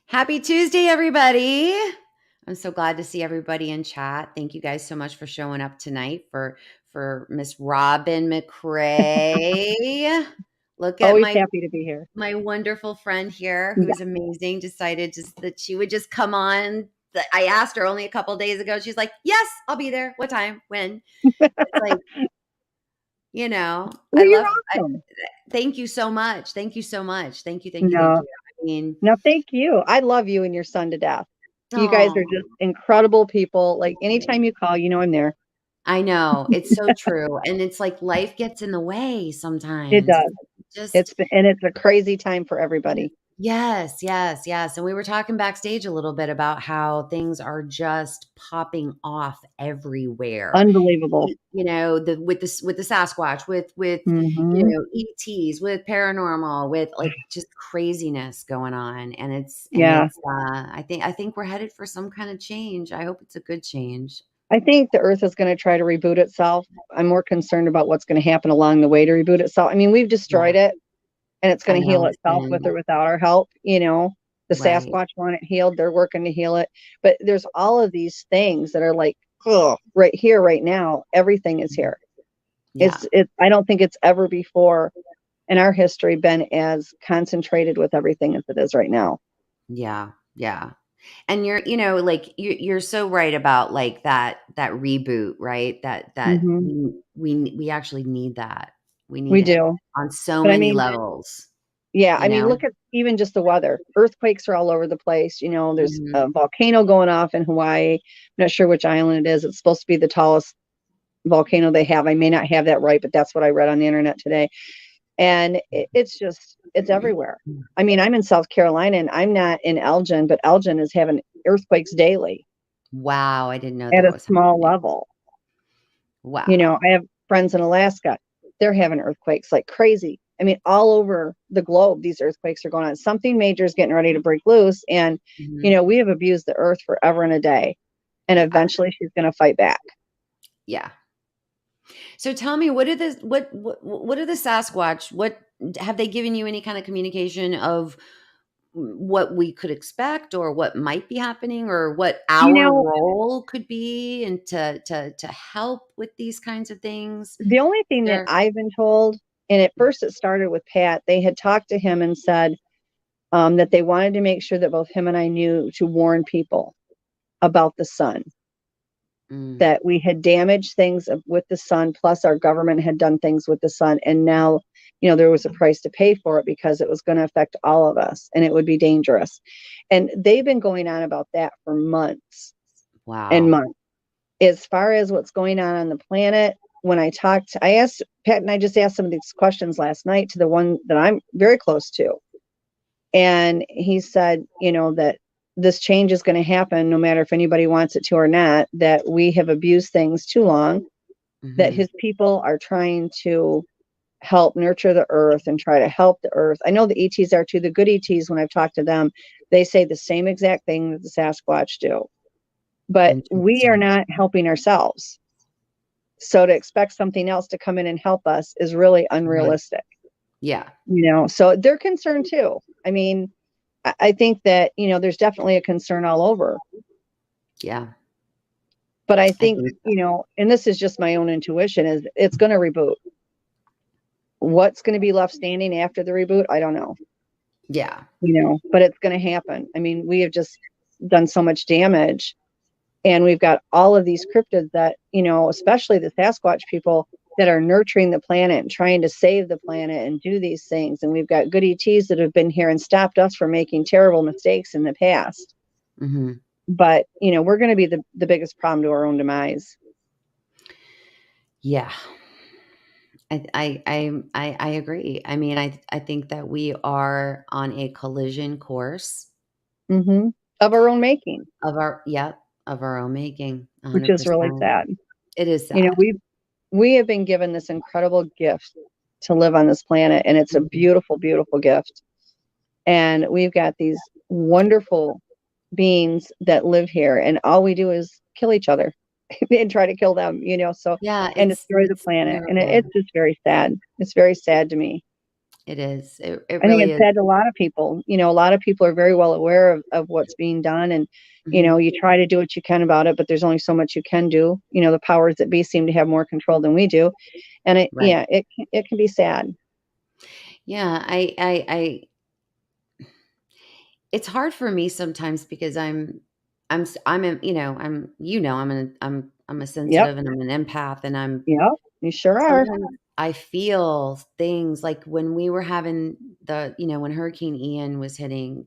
Happy Tuesday, everybody. I'm so glad to see everybody in chat. Thank you guys so much for showing up tonight for Miss Robin McCray. Look at Always happy to be here. my wonderful friend here who's amazing. Decided that she would just come on. I asked her only a couple days ago. She's like, "Yes, I'll be there. What time? When?" It's like, Well, I you're love awesome. thank you so much. Thank you so much. Thank you, thank you, thank No, you. I mean, no, thank you. I love you and your son to death. You guys are oh, just incredible people. Like anytime you call, I'm there. I know. It's so true, and it's like life gets in the way It sometimes. It's does. like just It's a crazy time for everybody. yes, yes, yes, and we were talking backstage a little bit about how things are just popping off everywhere. Unbelievable. With the Sasquatch, Hmm. ETs, with paranormal, with like just craziness going on, and Yeah. I think we're headed for some kind of change. I hope it's a good change. I think the earth is going to try to reboot itself. I'm more concerned about what's going to happen along the way to reboot itself. I mean, we've Yeah, destroyed it and it's I going to heal know. itself with or without our help. The Right. Sasquatch want it healed. They're working to heal it. But there's all of these things that are like, oh, right here, right now, everything is here. Yeah. I don't think it's ever before in our history been as concentrated with everything as it is right now. Yeah. Yeah. And you're so right about like that reboot, right? That Hmm. we actually need that. We need We it do. on so But I many mean, levels, yeah, you I mean, know? look at even just the weather. Earthquakes are all over the place. There's Mhm. a volcano going off in Hawaii. I'm not sure which island it is. It's supposed to be the tallest volcano they have. I may not have that right, but that's what I read on the internet today. And it's everywhere. I mean, I'm in South Carolina and I'm not in Elgin, but Elgin is having earthquakes daily Wow, I didn't know at that a was small happening. level. Wow. I have friends in Alaska. They're having earthquakes like crazy. I mean, all over the globe, these earthquakes are going on. Something major is getting ready to break loose. And, Mhm. we have abused the earth forever and a day. And Yeah. eventually she's going to fight back. Yeah. So tell me, what are the Sasquatch? What have they given you any kind of communication of what we could expect or what might be happening or what You our know, role could be and to help with these kinds of things? the only thing that There. I've been told, and at first it started with Pat, they had talked to him and said that they wanted to make sure that both him and I knew to warn people about the sun, Mm, that we had damaged things with the sun, plus our government had done things with the sun. And now, there was a price to pay for it because it was going to affect all of us and it would be dangerous. And they've been going on about that for months and wow. months. As far as what's going on the planet, when I asked Pat and I just asked some of these questions last night to the one that I'm very close to. And he said, that this change is going to happen no matter if anybody wants it to or not, that we have abused things too long, that Hmm. his people are trying to help nurture the earth and try to help the earth. I know the ETs are too. The good ETs, when I've talked to them, they say the same exact thing that the Sasquatch do. But we are Interesting. not helping ourselves. So to expect something else to come in and help us is really Right. unrealistic. Yeah. So they're concerned too. I mean, I think that, there's definitely a concern all over. Yeah. But I I think, think. and this is just my own intuition, is it's going to reboot. What's going to be left standing after the reboot? I don't know, Yeah. but it's going to happen. I mean, we have just done so much damage and we've got all of these cryptids that, especially the Sasquatch people that are nurturing the planet and trying to save the planet and do these things. And we've got good ETs that have been here and stopped us from making terrible mistakes in the past. Hmm. But, we're going to be the biggest problem to our own demise. Yeah. I agree. I mean, I think that we are on a collision course Hmm. Of our own making, of our own making, which is really 100%. sad. It is You know, sad. we we have been given this incredible gift to live on this planet, and it's a Mhm. beautiful, beautiful gift. And we've got these wonderful beings that live here, and all we do is kill each other and try to kill them, so Yeah, and destroy the it's planet. And terrible. it's just very sad. It's very sad to me. It is. It I think really it's is. sad to a lot of people. You know, a lot of people are very well aware of what's being done, and Mhm. you try to do what you can about it, but there's only so much you can do. The powers that be seem to have more control than we do, and Right. it can be sad. Yeah, it's hard for me sometimes because I'm a, I'm a Yep, sensitive and I'm an empath and I'm yep, you sure are. sometimes I feel things like when we were having when Hurricane Ian was hitting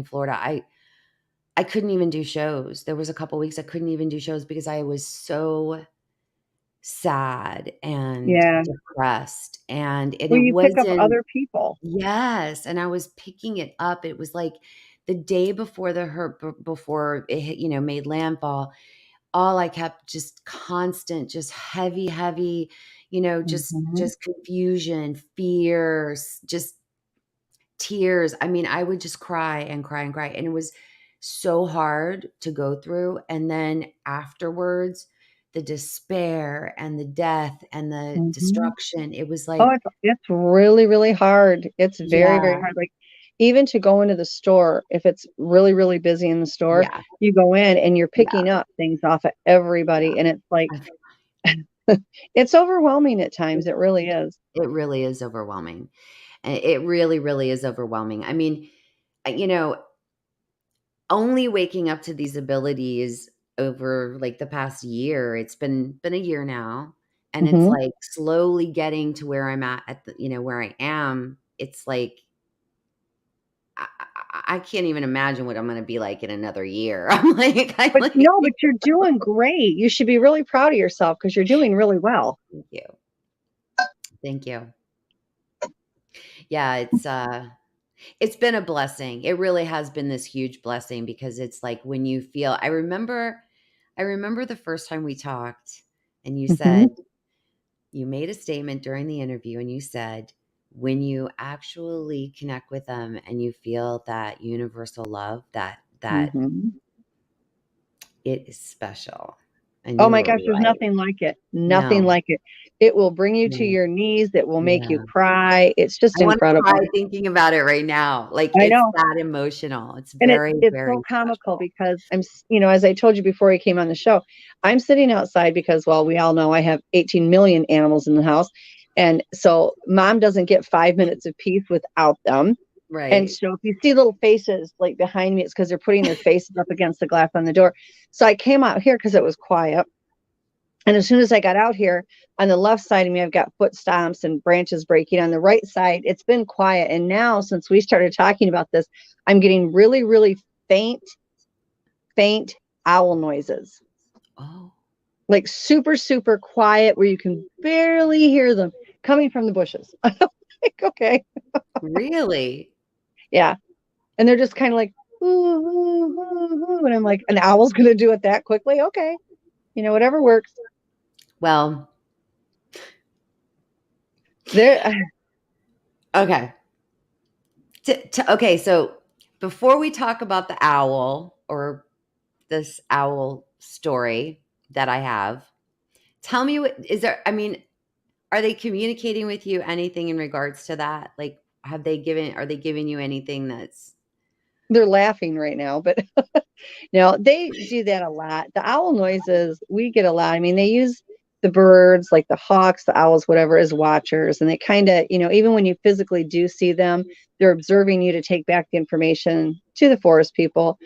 Florida, I couldn't even do shows. There was a couple weeks I couldn't even do shows because I was so sad and Yeah. depressed and Well, it you pick up wasn't. other people. Yes, and I was picking it up. It was like the day before before it hit, made landfall. All I kept just constant, just heavy, heavy, Mhm. just confusion, fears, just tears. I mean, I would just cry and cry and cry, and it was so hard to go through. And then afterwards, the despair and the death and the Mhm. destruction. It was Oh, like, it's really, really hard. It's very, very yeah, hard. Like, even to go into the store, if it's really, really busy in the store, yeah, you go in and you're yeah, picking up things off of yeah. everybody, and it's like I it's overwhelming at times. It really is. It really is overwhelming. It really, really is overwhelming. I mean, you know, only waking up to these abilities over like the past year, it's been a year now, and it's Mhm. like slowly getting to where I'm at the, where I am. It's like I can't even imagine what I'm going to be like in another year. I'm like, I But like, no, but you're doing great. You should be really proud of yourself because 'cause you're doing really well. thank you, thank you. Yeah, it's been a blessing. It really has been this huge blessing because it's like when you feel I remember the first time we talked and you Mhm. said you made a statement during the interview and you said when you actually connect with them and you feel that universal love that Mhm. it is special. And Oh you my were gosh, there's right. nothing like it. Nothing No. like it. It will bring you to No. your knees. It will make you Yeah. cry. It's just I wanna cry incredible. thinking about it right now. Like, I it's know. that emotional. It's And very, it's very so comical special. because as I told you before he came on the show, I'm sitting outside because, well, we all know I have 18 million animals in the house. And so mom doesn't get 5 minutes of peace without them. And Right. so if you see little faces like behind me, it's because they're putting their faces up against the glass on the door. So I came out here because it was quiet. And as soon as I got out here, on the left side of me, I've got foot stomps and branches breaking. On the right side, it's been quiet. And now, since we started talking about this, I'm getting really, really faint, faint owl noises, Oh, like super, super quiet, where you can barely hear them coming from the bushes. Like, okay, really? yeah. And they're just kind of like, ooh, ooh, ooh, ooh. And I'm like, an owl's going to do it that quickly? Okay. Whatever works. Well, There. okay. Okay, so before we talk about the owl or this owl story that I have, tell me what is there I mean, are they communicating with you anything in regards to that? Like, are they giving you anything that's They're laughing right now, but no, they do that a lot. The owl noises, we get a lot. I mean, they use the birds, like the hawks, the owls, whatever, as watchers. And they kind of, even when you physically do see them, they're observing you to take back the information to the forest people.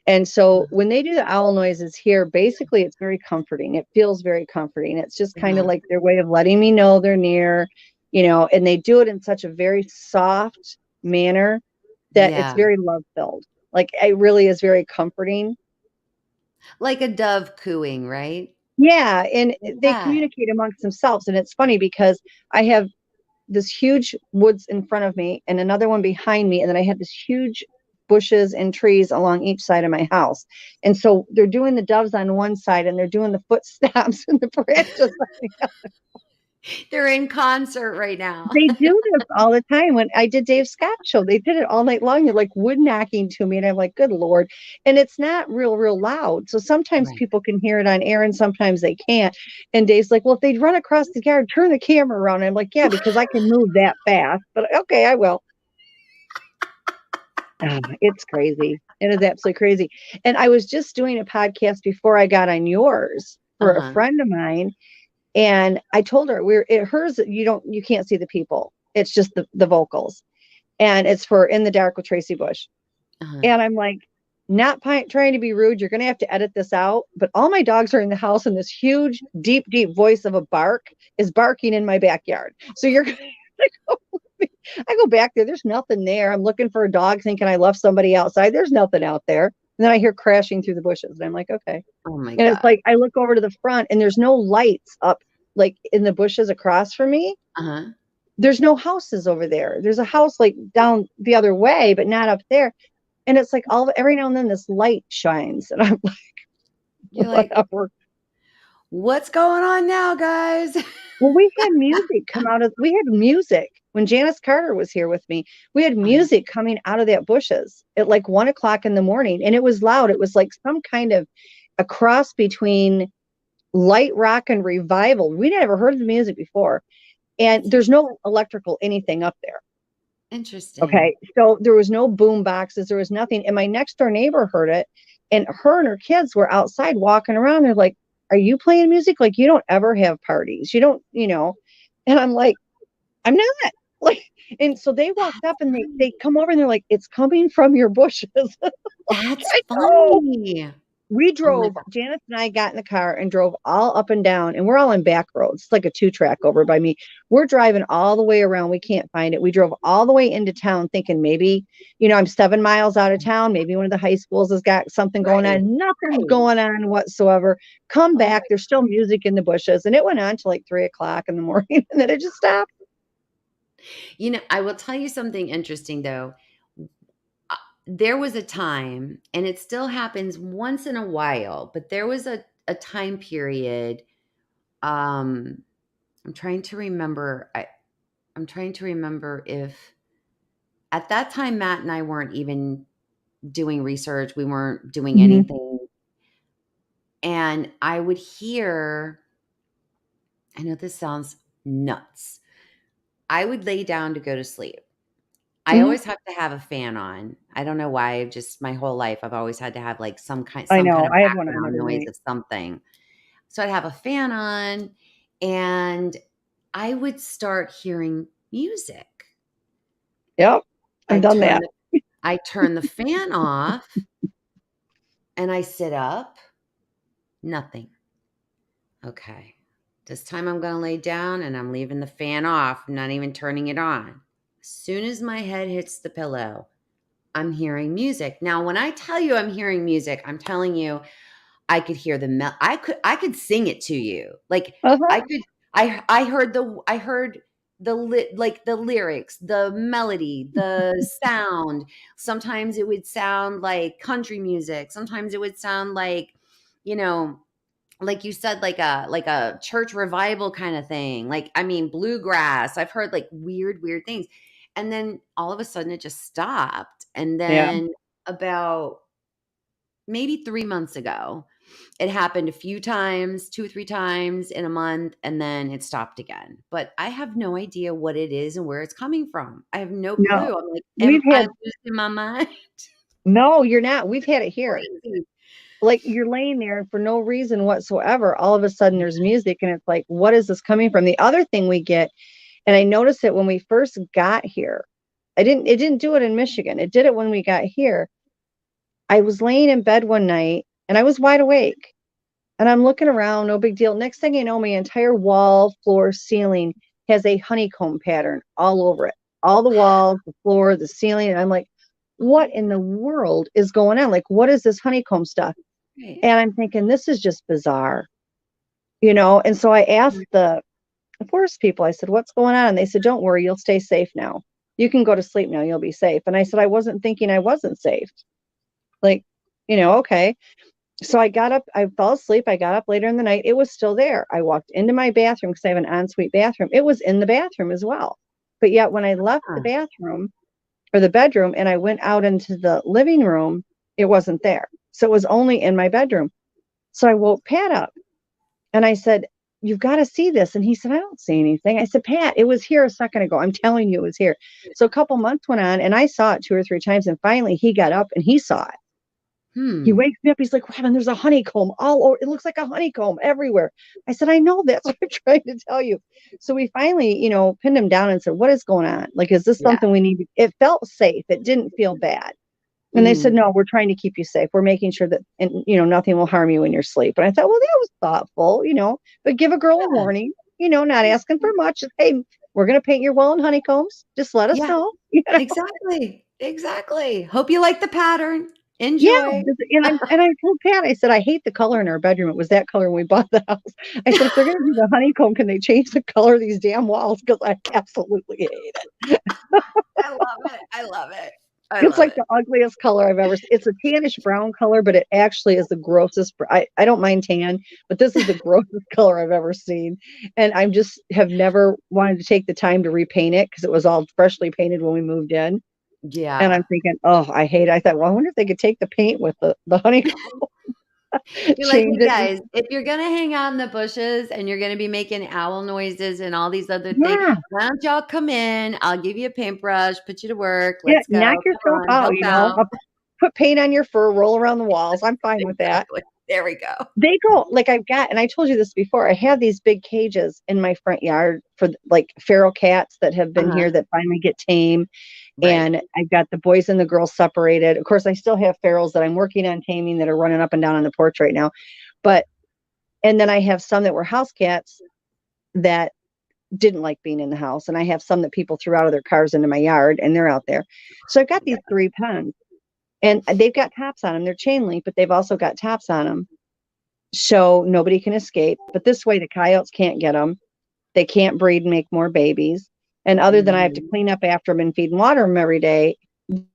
And so when they do the owl noises here, basically it's very comforting. It feels very comforting. It's just kind of uh, like their way of letting me know they're near, and they do it in such a very soft manner that it's yeah, very love filled. Like, it really is very comforting. like a dove cooing, right? Yeah, and Like they that. communicate amongst themselves, and it's funny because I have this huge woods in front of me and another one behind me, and then I have this huge bushes and trees along each side of my house. And so they're doing the doves on one side and they're doing the footsteps and the branches on the other. They're in concert right now. They do this all the time. When I did Dave Scott's show, they did it all night long. They're like wood knocking to me, and I'm like, good Lord. And it's not real loud. So sometimes Right. people can hear it on air and sometimes they can't. And Dave's like, well, if they run across the yard, turn the camera around. And I'm like, yeah, because I can move that fast. But okay, I will. It's crazy. It is absolutely crazy. And I was just doing a podcast before I got on yours for a Uh-huh. friend of mine. And I told her hers, you can't see the people. It's just the vocals. And it's for In the Dark with Tracy Bush. Uh-huh. And I'm like, not trying to be rude. You're going to have to edit this out. But all my dogs are in the house, and this huge, deep voice of a bark is barking in my backyard. So you're going to I go back there. There's nothing there. I'm looking for a dog thinking I left somebody outside. There's nothing out there. And then I hear crashing through the bushes. And I'm like, okay. Oh my And it's God. like I look over to the front and there's no lights up like in the bushes across from me. Uh-huh. There's no houses over there. There's a house like down the other way, but not up there. And it's like every now and then this light shines. And I'm like, You're like, whatever. what's going on now, guys? Well, we had music when Janice Carter was here with me. We had Uh-huh. music coming out of that bushes at like 1 o'clock in the morning, and it was loud. It was like some kind of a cross between light rock and revival. We never heard the music before, and there's no electrical anything up there. Interesting. Okay, so there was no boom boxes, there was nothing. And my next door neighbor heard it, and her and her kids were outside walking around. They're like, "Are you playing music? Like you don't ever have parties, you don't, you know?" And I'm like, "I'm not." Like, and so they walked up and they come over and they're like, "It's coming from your bushes." That's I know. funny. We Oh my drove, God. Janice and I got in the car and drove all up and down, and we're all in back roads. It's like a 2-track over by me. We're driving all the way around. We can't find it. We drove all the way into town thinking maybe, I'm 7 miles out of town. Maybe one of the high schools has got something going Right. on. Nothing's Right. going on whatsoever. Come Oh back. my, There's still music in the bushes. And it went on to like 3 o'clock in the morning and then it just stopped. I will tell you something interesting though. There was a time, and it still happens once in a while, but there was a time period. Um, I'm trying to remember. I'm trying to remember if at that time Matt and I weren't even doing research. We weren't doing Mhm. anything. And I would hear, I know this sounds nuts. I would lay down to go to sleep. I Mhm. always have to have a fan on. I don't know why, just my whole life, I've always had to have, like, I some kind know. of I have one on background every noise night. of something. So I'd have a fan on, and I would start hearing music. Yep. I've I done turn that. the I turn the fan off, and I sit up, nothing. Okay. This time I'm gonna lay down, and I'm leaving the fan off, not even turning it on. As soon as my head hits the pillow, I'm hearing music. Now, when I tell you I'm hearing music, I'm telling you I could hear I could sing it to you. Like Uh-huh. I could I heard the lyrics, the melody, the sound. Sometimes it would sound like country music. Sometimes it would sound you know, like you said, like a church revival kind of thing. Like, I mean, bluegrass. I've heard like weird things. And then all of a sudden it just stopped. And Yeah. then about maybe 3 months ago, it happened a few times, 2 or 3 times in a month, and then it stopped again. But I have no idea what it is and where it's coming from. I have no No. clue. I'm like, We've am I had losing my mind? No, you're not. We've had it here. Crazy. Like you're laying there and for no reason whatsoever, all of a sudden there's music and it's like, what is this coming from? The other thing we get, and I noticed it when we first got here. It didn't do it in Michigan. It did it when we got here. I was laying in bed one night and I was wide awake and I'm looking around, no big deal. Next thing you know, my entire wall, floor, ceiling has a honeycomb pattern all over it. All the walls, the floor, the ceiling. And I'm like, what in the world is going on? Like, what is this honeycomb stuff? Right. And I'm thinking, this is just bizarre, you know? And so I asked the forest people, I said, what's going on? And they said, don't worry, you'll stay safe now. You can go to sleep now, you'll be safe. And I said, I wasn't thinking I wasn't safe. Like, okay. So I got up, I fell asleep. I got up later in the night. It was still there. I walked into my bathroom because I have an ensuite bathroom. It was in the bathroom as well. But yet when I left the Huh. bathroom or the bedroom and I went out into the living room, it wasn't there. So it was only in my bedroom. So I woke Pat up and I said, "You've got to see this." And he said, "I don't see anything." I said, "Pat, it was here a second ago. I'm telling you, it was here." So a couple months went on and I saw it 2 or 3 times. And finally he got up and he saw it. He Hmm. wakes me up. He's like, "Robin, there's a honeycomb all over. It looks like a honeycomb everywhere." I said, "I know. That's what I'm trying to tell you." So we finally, pinned him down and said, "What is going on? Like, is this Yeah. something we need to?" It felt safe. It didn't feel bad. And they said, Mhm. "No, we're trying to keep you safe. We're making sure that, and, nothing will harm you in your sleep." And I thought, well, that was thoughtful, but give a girl a Yeah. warning, not asking for much. Just, "Hey, we're going to paint your wall in honeycombs. Just let us Yeah. know." Exactly. Exactly. Hope you like the pattern. Yeah, Enjoy. and I told Pat, I said, "I hate the color in our bedroom. It was that color when we bought the house." I said, "If they're gonna do the honeycomb, can they change the color of these damn walls? Because I absolutely hate it." I love it. I love it. I It's love like it. the ugliest color I've ever seen. It's a tannish brown color, but it actually is the grossest. I don't mind tan, but this is the grossest color I've ever seen. And I'm just have never wanted to take the time to repaint it because it was all freshly painted when we moved in. And Yeah. I'm thinking, oh, I hate it. I thought, well, I wonder if they could take the paint with the honeycomb, You're like, change "Hey, it. guys, if you're gonna hang out in the bushes and you're gonna be making owl noises and all these other things, Yeah, why don't y'all come in? I'll give you a paintbrush, put you to work. yeah, Let's go. knock Come yourself on, out, help out." put paint on your fur, roll around the walls. I'm fine with that. Exactly. There we go. They go like I've got, and I told you this before. I have these big cages in my front yard for like feral cats that have been Uh-huh. here that finally get tame. Right. And I've got the boys and the girls separated. Of course, I still have ferals that I'm working on taming that are running up and down on the porch right now. But, and then I have some that were house cats that didn't like being in the house. And I have some that people threw out of their cars into my yard and they're out there. So I've got Yeah. these 3 pens and they've got tops on them. They're chain link, but they've also got tops on them. So nobody can escape. But this way, the coyotes can't get them. They can't breed and make more babies. And other than I have to Mhm. clean up after them and feed and water them every day,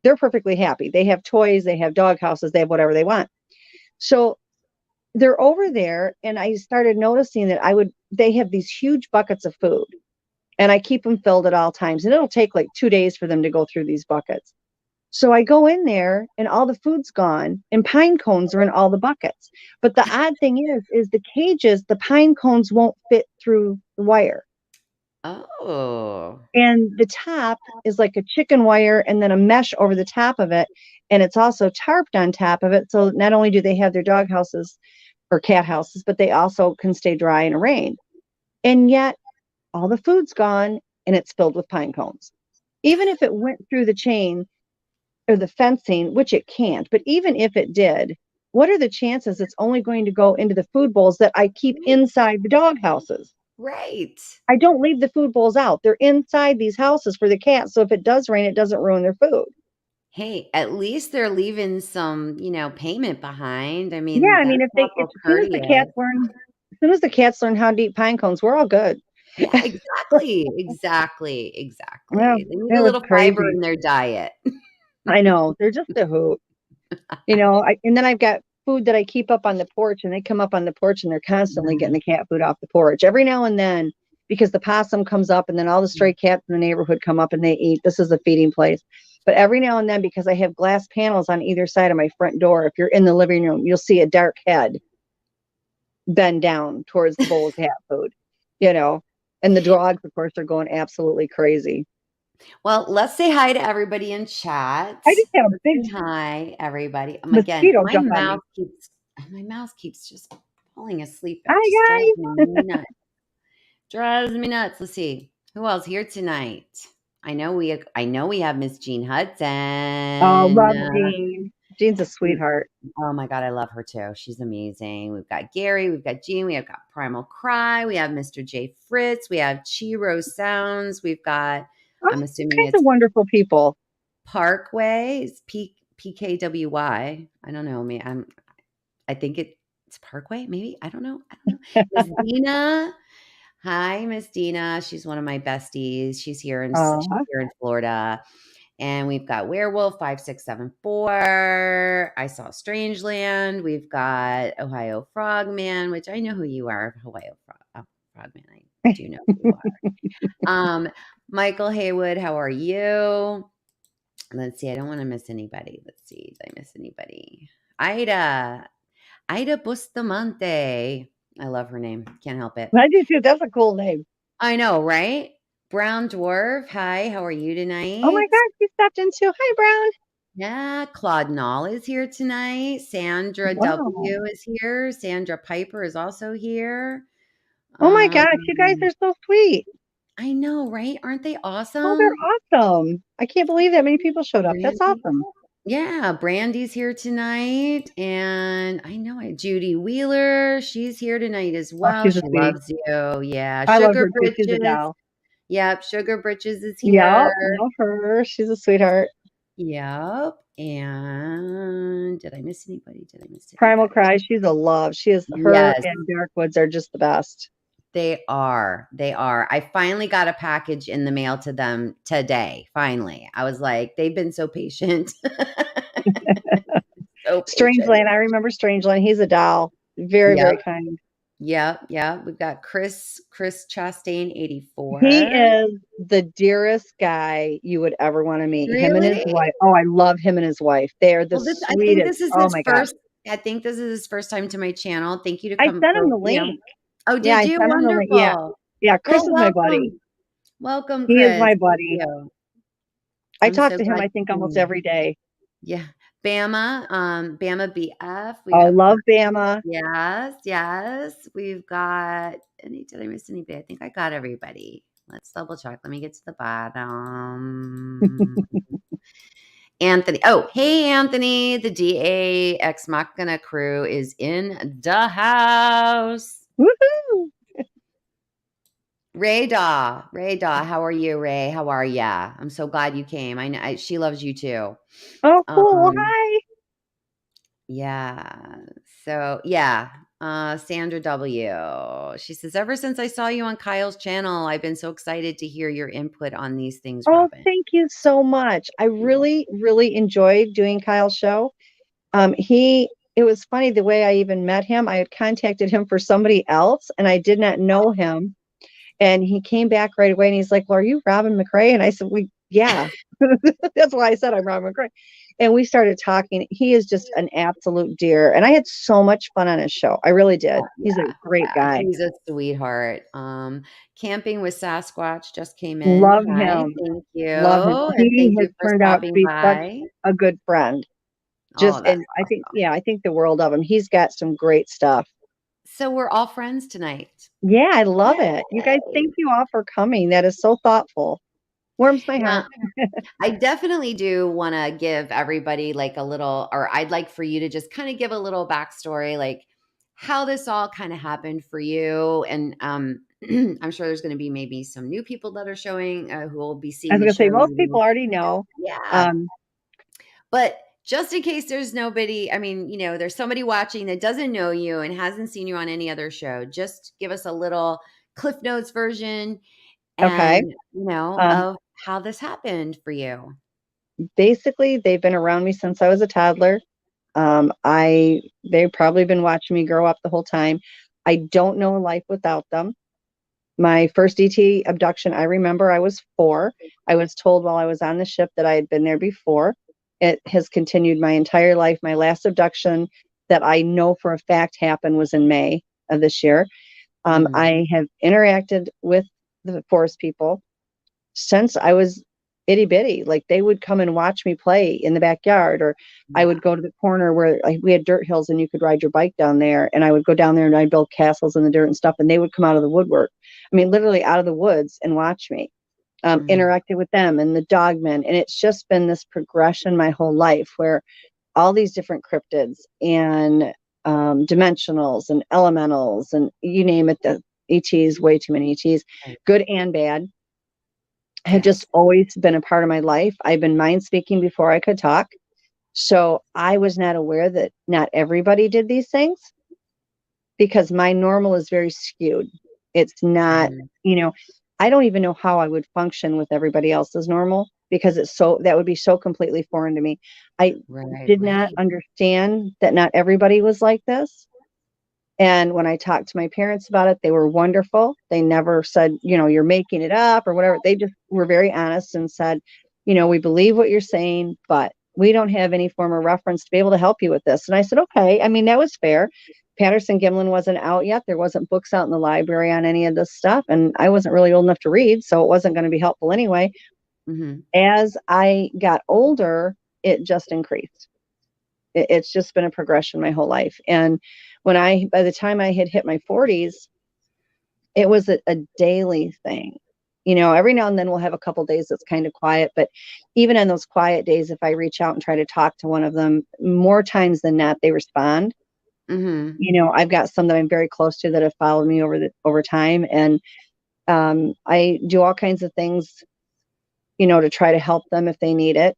they're perfectly happy. They have toys, they have dog houses, they have whatever they want. So they're over there, and I started noticing that they have these huge buckets of food, and I keep them filled at all times. And it'll take like 2 days for them to go through these buckets. So I go in there and all the food's gone and pine cones are in all the buckets. But the odd thing is the cages, the pine cones won't fit through the wire. Oh. And the top is like a chicken wire and then a mesh over the top of it. And it's also tarped on top of it. So not only do they have their dog houses or cat houses, but they also can stay dry in a rain. And yet all the food's gone and it's filled with pine cones. Even if it went through the chain or the fencing, which it can't, but even if it did, what are the chances it's only going to go into the food bowls that I keep inside the dog houses? Right. I don't leave the food bowls out. They're inside these houses for the cats. So if it does rain, it doesn't ruin their food. Hey, at least they're leaving some, payment behind. I Yeah, mean, I mean, that's if awful as soon as the courteous. cats learn, as soon as the cats learn how to eat pine cones, we're all good. Yeah, exactly, exactly, Well, exactly. They need it a was little fiber crazy. in their diet. I know they're just a hoot, and then I've got food that I keep up on the porch, and they come up on the porch, and they're constantly getting Mhm. the cat food off the porch every now and then because the possum comes up, and then all the stray cats in the neighborhood come up and they eat. This is a feeding place. But every now and then, because I have glass panels on either side of my front door, if you're in the living room, you'll see a dark head bend down towards the bowl of cat food, you know. And the dogs, of course, are going absolutely crazy. Well, let's say hi to everybody in chat. I just had a Let's big say hi, everybody. Again, mosquito my jump on me. mouth keeps just falling asleep. It Hi, just drives guys. me nuts. Drives me nuts. Let's see. Who else here tonight? I know we have Miss Jean Oh, Hudson. love Jean. Jean's a sweetheart. Oh my God, I love her too. She's amazing. We've got Gary, we've got Jean, we have got Primal Cry, we have Mr. J. Fritz, we have Chiro Sounds, we've got, All I'm assuming kinds of it's wonderful people. Parkway, it's PKWY. I don't know. I think it's Parkway, maybe. I don't know. I don't know. Miss Dina. Hi, Miss Dina. She's one of my besties. She's Uh, here in Florida. And we've got Werewolf 5674. I saw Strangeland. We've got Ohio Frogman, which I know who you are. Ohio Frogman. I do know who you are. Michael Haywood, how are you? Let's see. I don't want to miss anybody. Let's see. Did I miss anybody? Ida Bustamante. I love her name. Can't help it. I do too. That's a cool name. I know, right? Brown Dwarf. Hi, how are you tonight? Oh my gosh, you stepped in too. Hi, Brown. Yeah, Claude Knoll is here tonight. Sandra W is here. Sandra Piper is also here. Oh my gosh, you guys are so sweet. I know, right? Aren't they awesome? Oh, they're awesome. I can't believe that many people showed up. That's awesome. Yeah, Brandy's here tonight. And I know Judy Wheeler, she's here tonight as well. Oh, she loves you. Yeah. I love Sugar her too. She's a doll. Yep, Sugar Britches is here. Yep, I love her. She's a sweetheart. Yep. And did I miss anybody? Primal Cry, she's a love. She is her and Darkwoods are just the best. They are. I finally got a package in the mail to them today. Finally. I was like, they've been so patient. Strangeland. I remember Strangeland. He's a doll. Very, very kind. Yeah. We've got Chris Chastain 84. He is the dearest guy you would ever want to meet. Really? Him and his wife. Oh, I love him and his wife. They are the sweetest. I think this is his first. I think this is his first time to my channel. Thank you to come. I sent him the link. Oh, did you? Wonderful. Yeah. Chris is my buddy. Welcome, Chris. He is my buddy. I talk to him, I think, almost every day. Yeah. Bama, Bama BF. I love Bama. Yes. We've got did I miss anybody? I think I got everybody. Let's double check. Let me get to the bottom. Anthony. Oh, hey, Anthony. The DA Ex Machina crew is in the house. Woohoo! Ray Daw, how are you, Ray? How are ya? I'm so glad you came. I know she loves you too. Oh, cool. Hi. Yeah. So yeah. Sandra W. She says, ever since I saw you on Kyle's channel, I've been so excited to hear your input on these things. Oh, Robin. thank you so much. I really, really enjoyed doing Kyle's show. It was funny the way I even met him. I had contacted him for somebody else and I did not know him. And he came back right away and he's like, well, are you Robin McCray? And I said, yeah. That's why I said I'm Robin McCray. And we started talking. He is just an absolute dear. And I had so much fun on his show. I really did. He's a great guy. He's a sweetheart. Camping with Sasquatch just came in. Love him. Thank you. Love him. He has turned out to be such a good friend. And I think the world of him. He's got some great stuff. So we're all friends tonight. Yeah, I love it. You guys, thank you all for coming. That is so thoughtful. Warms my heart. I definitely do want to give everybody like a little, or I'd like for you to just kind of give a little backstory, like how this all kind of happened for you. And I'm sure there's going to be maybe some new people that are showing who will be seeing. I was going to say, most people already know. Yeah. But just in case there's nobody, I mean, there's somebody watching that doesn't know you and hasn't seen you on any other show. Just give us a little Cliff Notes version and, of how this happened for you. Basically, they've been around me since I was a toddler. They've probably been watching me grow up the whole time. I don't know life without them. My first ET abduction, I remember I was 4. I was told while I was on the ship that I had been there before. It has continued my entire life. My last abduction that I know for a fact happened was in May of this year. I have interacted with the forest people since I was itty bitty. Like they would come and watch me play in the backyard, or I would go to the corner where we had dirt hills and you could ride your bike down there. And I would go down there and I'd build castles in the dirt and stuff. And they would come out of the woodwork. I mean, literally out of the woods and watch me. Interacted with them and the Dogmen. And it's just been this progression my whole life where all these different cryptids and dimensionals and elementals and you name it, the ETs, way too many ETs, good and bad, had just always been a part of my life. I've been mind speaking before I could talk. So I was not aware that not everybody did these things because my normal is very skewed. It's not, I don't even know how I would function with everybody else's normal. because that would be so completely foreign to me. I Right, did not right. understand that not everybody was like this. And when I talked to my parents about it, they were wonderful. They never said, you're making it up or whatever. They just were very honest and said, we believe what you're saying, but we don't have any form of reference to be able to help you with this. And I said, okay. I mean, that was fair. Patterson Gimlin wasn't out yet. There wasn't books out in the library on any of this stuff. And I wasn't really old enough to read, so it wasn't going to be helpful anyway. Mhm. As I got older, it just increased. It's just been a progression my whole life. And by the time I had hit my 40s, it was a daily thing. Every now and then we'll have a couple days that's kind of quiet, but even on those quiet days, if I reach out and try to talk to one of them, more times than not, they respond. Mhm. I've got some that I'm very close to that have followed me over time, and I do all kinds of things, to try to help them if they need it.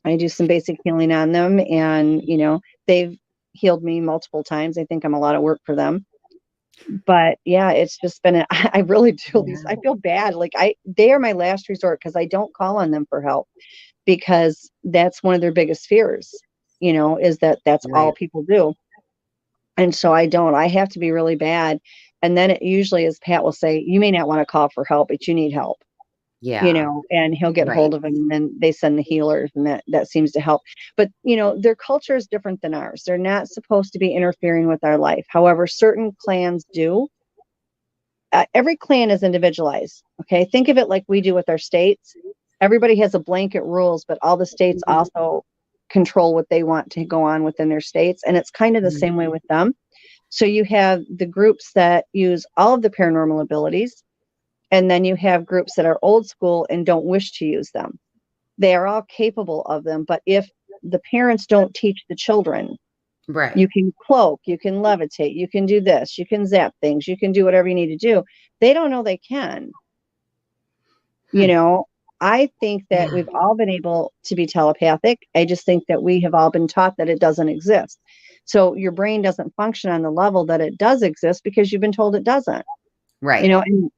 I do some basic healing on them, and they've healed me multiple times. I think I'm a lot of work for them. But yeah, it's just been I really do these. Yeah. I feel bad. Like they are my last resort because I don't call on them for help, because that's one of their biggest fears, is that's all Right. people do. And so I have to be really bad. And then it usually is, Pat will say, you may not want to call for help, but you need help. Yeah. And he'll get Right. hold of him, and then they send the healers, and that seems to help. But, their culture is different than ours. They're not supposed to be interfering with our life. However, certain clans do. Every clan is individualized. Okay. Think of it like we do with our states. Everybody has a blanket rules, but all the states Mhm. also control what they want to go on within their states. And it's kind of the Mhm. same way with them. So you have the groups that use all of the paranormal abilities, and then you have groups that are old school and don't wish to use them. They are all capable of them, but if the parents don't teach the children, Right. you can cloak, you can levitate, you can do this, you can zap things, you can do whatever you need to do. They don't know they can. You Hmm. know, I think that Yeah. we've all been able to be telepathic. I just think that we have all been taught that it doesn't exist. So your brain doesn't function on the level that it does exist because you've been told it doesn't. Right.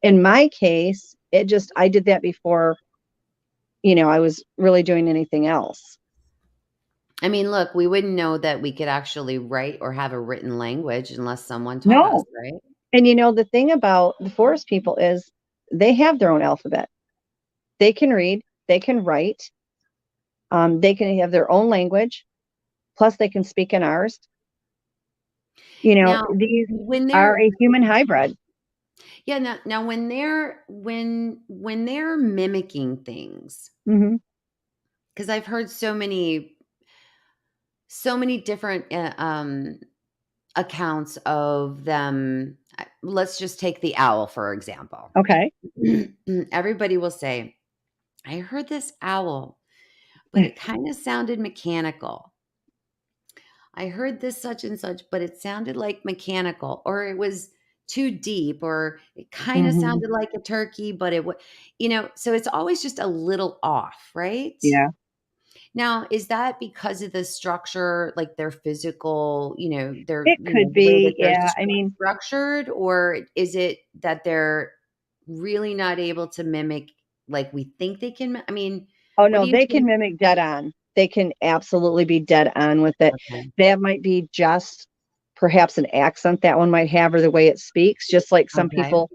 In my case, I did that before, I was really doing anything else. I mean, look, we wouldn't know that we could actually write or have a written language unless someone taught us, No. right? And the thing about the forest people is they have their own alphabet. They can read, they can write, they can have their own language, plus they can speak in ours. Now, These when are they're a human hybrid. yeah, now when they're mimicking things, Hmm. because I've heard so many different accounts of them. Let's just take the owl, for example. Okay. Everybody will say, I heard this owl, but it kind of sounded mechanical. I heard this such and such, but it sounded like mechanical, or it was too deep, or it kind of Hmm. sounded like a turkey, but it was, so it's always just a little off, right? Yeah, Now, is that because of the structure, like their physical, it could the way that be. they're Yeah. I mean, structured, or is it that they're really not able to mimic like we think they can? I mean, oh what no, do you they can think? mimic dead on. They can absolutely be dead on with it. Okay. That might be just perhaps an accent that one might have, or the way it speaks, just like some Okay. people,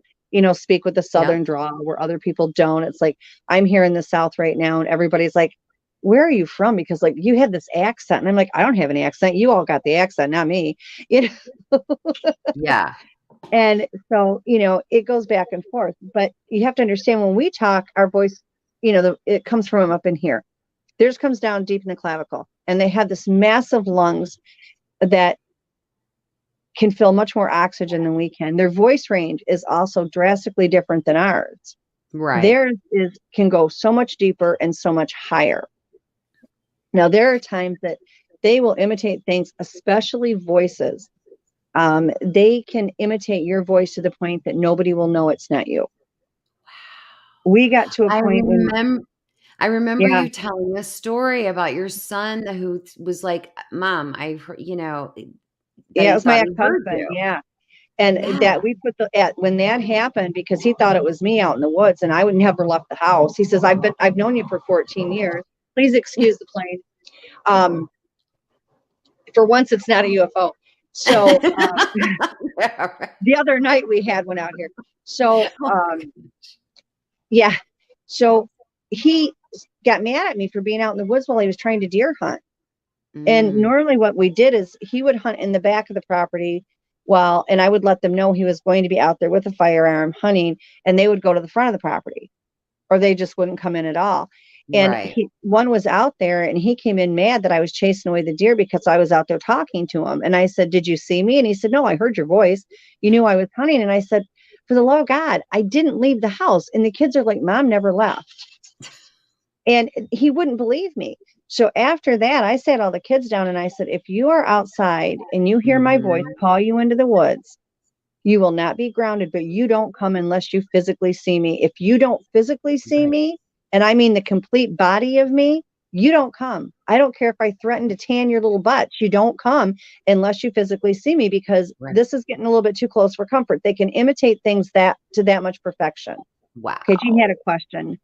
speak with a Yep. southern drawl where other people don't. It's like I'm here in the South right now, and everybody's like, where are you from? Because like you have this accent. And I'm like, I don't have an accent. You all got the accent, not me. You know, Yeah. and so, it goes back and forth. But you have to understand, when we talk, our voice, it comes from up in here. Theirs comes down deep in the clavicle. And they have this massive lungs that can fill much more oxygen than we can. Their voice range is also drastically different than ours. Right. Theirs can go so much deeper and so much higher. Now, there are times that they will imitate things, especially voices. They can imitate your voice to the point that nobody will know it's not you. We got to a I point when, remember I remember yeah, you telling a story about your son who was like, "Mom, I heard," yeah, that it he was my thought he heard ex-husband. you. Yeah. And that Yeah. we put when that happened, because he thought it was me out in the woods and I would never left the house. He says, I've known you for 14 years. Please excuse the plane. For once, it's not a UFO. So the other night we had one out here. So yeah. So he got mad at me for being out in the woods while he was trying to deer hunt. And Mm, normally what we did is he would hunt in the back of the property and I would let them know he was going to be out there with a firearm hunting, and they would go to the front of the property, or they just wouldn't come in at all. And right. one was out there and he came in mad that I was chasing away the deer because I was out there talking to him. And I said, did you see me? And he said, no, I heard your voice. You knew I was hunting. And I said, for the love of God, I didn't leave the house. And the kids are like, Mom never left. And he wouldn't believe me. So after that, I sat all the kids down and I said, if you are outside and you hear my voice Mhm. call you into the woods, you will not be grounded, but you don't come unless you physically see me. If you don't physically see Right. me, and I mean the complete body of me, you don't come. I don't care if I threaten to tan your little butts. You don't come unless you physically see me, because Right. this is getting a little bit too close for comfort. They can imitate things to that much perfection. Okay, you had Wow. a question.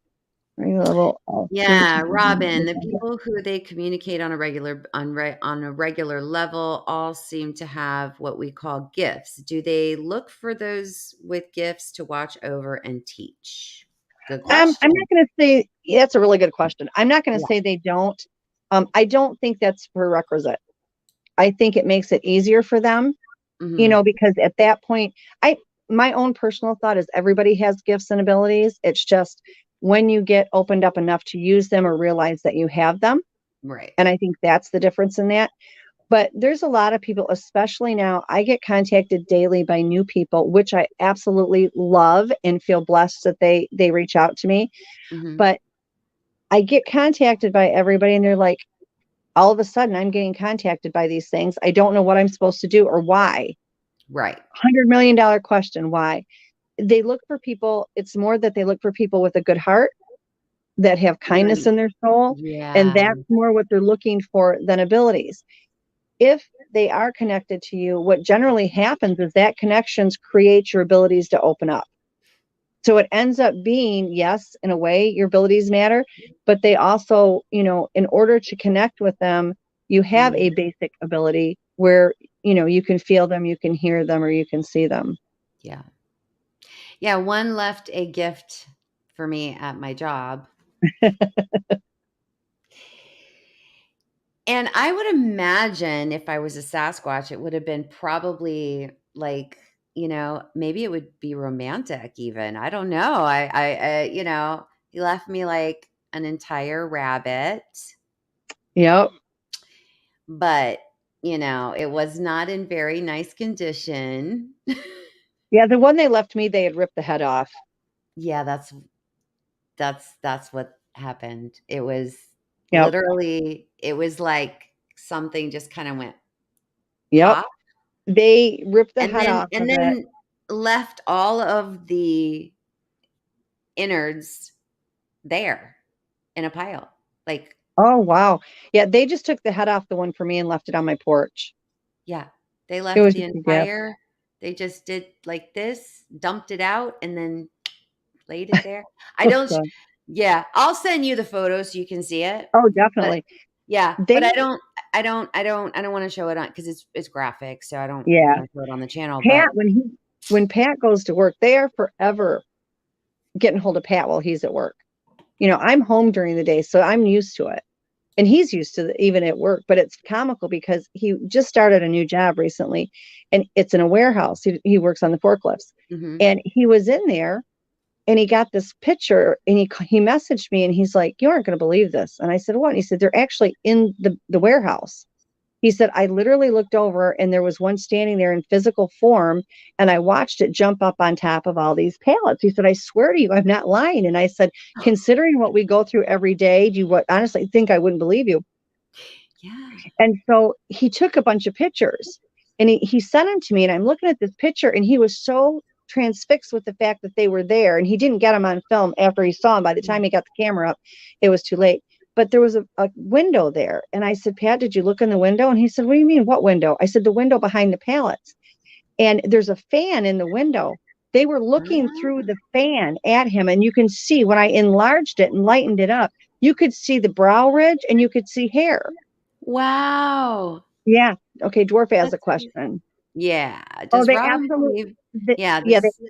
Are you a little Yeah, Robin, the people who they communicate on a regular level all seem to have what we call gifts. Do they look for those with gifts to watch over and teach? Good I'm question. not going to say that's a really good question. I'm not going to Yeah. say they don't. I don't think that's prerequisite. I think it makes it easier for them, Mhm. because at that point, my own personal thought is everybody has gifts and abilities. It's just when you get opened up enough to use them or realize that you have them. Right. And I think that's the difference in that. But there's a lot of people, especially now, I get contacted daily by new people, which I absolutely love and feel blessed that they reach out to me. Mhm. But I get contacted by everybody and they're like, all of a sudden I'm getting contacted by these things. I don't know what I'm supposed to do or why. Right. $100 million question, why? They look for people. It's more that they look for people with a good heart, that have kindness Right. in their soul. And Yeah. that's more what they're looking for than abilities. If they are connected to you, what generally happens is that connections create your abilities to open up. So it ends up being, yes, in a way, your abilities matter, but they also, in order to connect with them, you have Mhm. a basic ability where, you can feel them, you can hear them, or you can see them. Yeah. Yeah, one left a gift for me at my job. And I would imagine if I was a Sasquatch, it would have been probably like, maybe it would be romantic even. I don't know. He left me like an entire rabbit, Yep. but, it was not in very nice condition. Yeah, the one they left me, they had ripped the head off. Yeah, that's what happened. It was Yep. literally it was like something just kind of went Yep. pop. They ripped the And head then off and of it. then left all of the innards there in a pile. Like, Oh, wow. Yeah, they just took the head off the one for me and left it on my porch. yeah, they It left was the just a gift. entire they just did like this, dumped it out, and then laid it there. I don't sh So, Yeah, I'll send you the photos so you can see it. oh, But definitely. yeah, They, but I don't wanna show it on because it's graphic, so I don't yeah. wanna show it on the channel, Pat, but when Pat goes to work, they are forever getting hold of Pat while he's at work. I'm home during the day, so I'm used to it. And he's used to it even at work, but it's comical because he just started a new job recently and it's in a warehouse. He works on the forklifts. Mhm. And he was in there and he got this picture and he messaged me and he's like, you aren't going to believe this. And I said, what? And he said, they're actually in the warehouse. He said, I literally looked over and there was one standing there in physical form and I watched it jump up on top of all these pallets. He said, I swear to you, I'm not lying. And I said, considering what we go through every day, do you honestly think I wouldn't believe you? Yeah. And so he took a bunch of pictures and he sent them to me. And I'm looking at this picture and he was so transfixed with the fact that they were there. And he didn't get them on film after he saw them. By the time he got the camera up, it was too late. But there was a window there. And I said, Pat, did you look in the window? And he said, what do you mean? What window? I said, the window behind the pallets. and there's a fan in the window. They were looking through Ah, the fan at him, and you can see when I enlarged it and lightened it up, you could see the brow ridge and you could see hair. wow. Yeah. Okay, Dwarf has a That's question. yeah. Oh, Does they Robin absolutely, believe yeah, yeah, this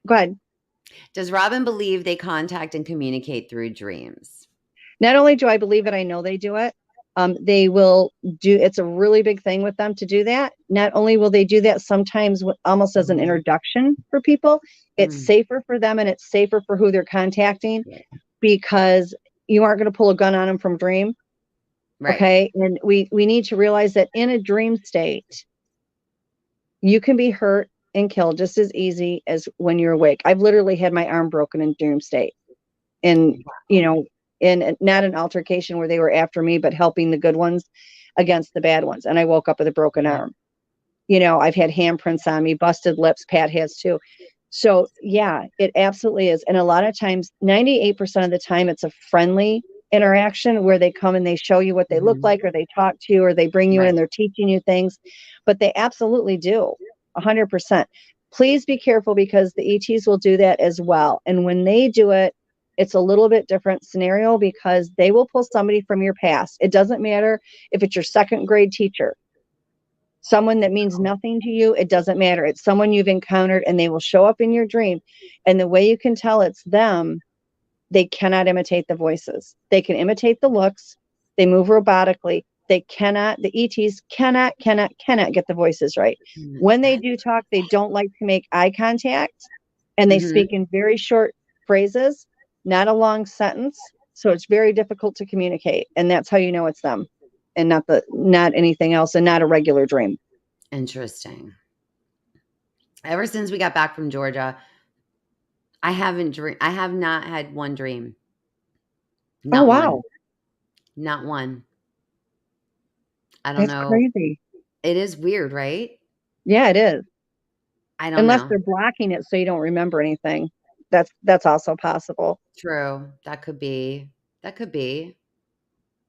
go ahead. does Robin believe they contact and communicate through dreams? Not only do I believe it, I know they do it. They will do, it's a really big thing with them to do that. Not only will they do that sometimes almost as an Mhm. introduction for people, it's Mm, safer for them and it's safer for who they're contacting yeah. because you aren't going to pull a gun on them from dream. Right. Okay. And we need to realize that in a dream state, you can be hurt and killed just as easy as when you're awake. I've literally had my arm broken in dream state. And, you know, in not an altercation where they were after me, but helping the good ones against the bad ones. And I woke up with a broken Yeah. arm. You know, I've had handprints on me, busted lips. Pat has too. So yeah, it absolutely is. And a lot of times, 98% of the time, it's a friendly interaction where they come and they show you what they look Mhm. like, or they talk to you, or they bring you in Right. and they're teaching you things. But they absolutely do, 100%. Please be careful because the ETs will do that as well. And when they do it, it's a little bit different scenario because they will pull somebody from your past. It doesn't matter if it's your second grade teacher, someone that means nothing to you, it doesn't matter. It's someone you've encountered and they will show up in your dream. And the way you can tell it's them, they cannot imitate the voices. They can imitate the looks. They move robotically. They cannot, the ETs cannot get the voices right. Mm, When they that do talk, they don't like to make eye contact and they speak mhm. in very short phrases, not a long sentence. So it's very difficult to communicate. And that's how you know it's them and not anything else and not a regular dream. Interesting. Ever since we got back from Georgia, I have not had one dream. Oh, Not one. wow. Not one. I don't That's know. crazy. It is weird, right? Yeah, it is. I don't Unless know. they're blocking it so you don't remember anything. That's also possible. True. That could be. That could be.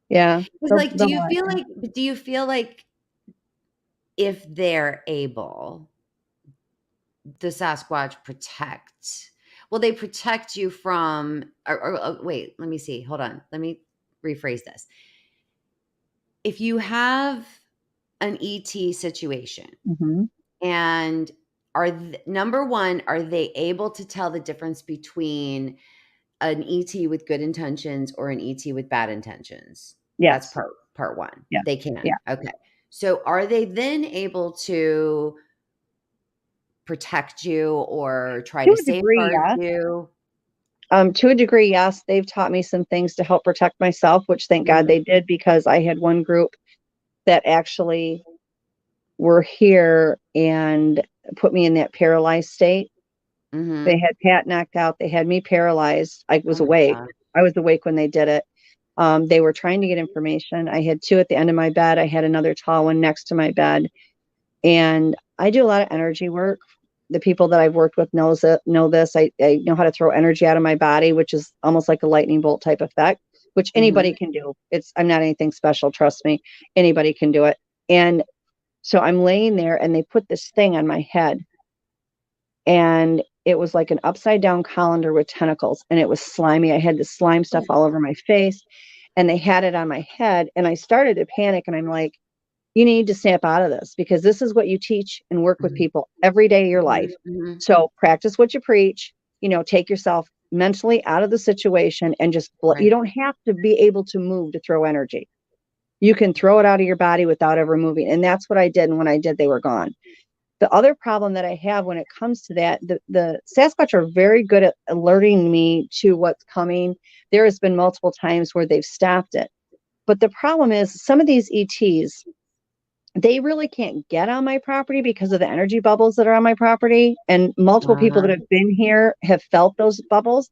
Yeah. 'Cause, The like, the blocking. do you feel like if they're able, the Sasquatch protect will they protect you from wait, let me see. Hold on. Let me rephrase this. If you have an ET situation Mhm. and number 1, are they able to tell the difference between an ET with good intentions or an ET with bad intentions? That's Yes. part 1. Yeah. They Yeah. can. Okay. So are they then able to protect you or try To to a degree, safeguard yes. you? To a degree, yes. They've taught me some things to help protect myself, which thank God Mhm, they did because I had one group that actually were here and put me in that paralyzed state. They mhm. had Pat knocked out. They had me paralyzed. I Oh was my awake. god. I was awake when they did it. They were trying to get information. I had two at the end of my bed. I had another tall one next to my bed. And I do a lot of energy work. The people that I've worked with know this. I know how to throw energy out of my body, which is almost like a lightning bolt type effect, which anybody Mhm. can do. I'm not anything special, trust me. Anybody can do it. And so I'm laying there and they put this thing on my head and it was like an upside down colander with tentacles and it was slimy. I had the slime stuff Oh, all over my face and they had it on my head and I started to panic and I'm like, you need to snap out of this because this is what you teach and work with mhm, people every day of your life. mhm, mhm. So practice what you preach, take yourself mentally out of the situation and just, you Right. don't have to be able to move to throw energy. You can throw it out of your body without ever moving. And that's what I did. And when I did, they were gone. The other problem that I have when it comes to that, the Sasquatch are very good at alerting me to what's coming. There has been multiple times where they've stopped it. But the problem is some of these ETs, they really can't get on my property because of the energy bubbles that are on my property. And multiple people that Uh-huh. have been here have felt those bubbles.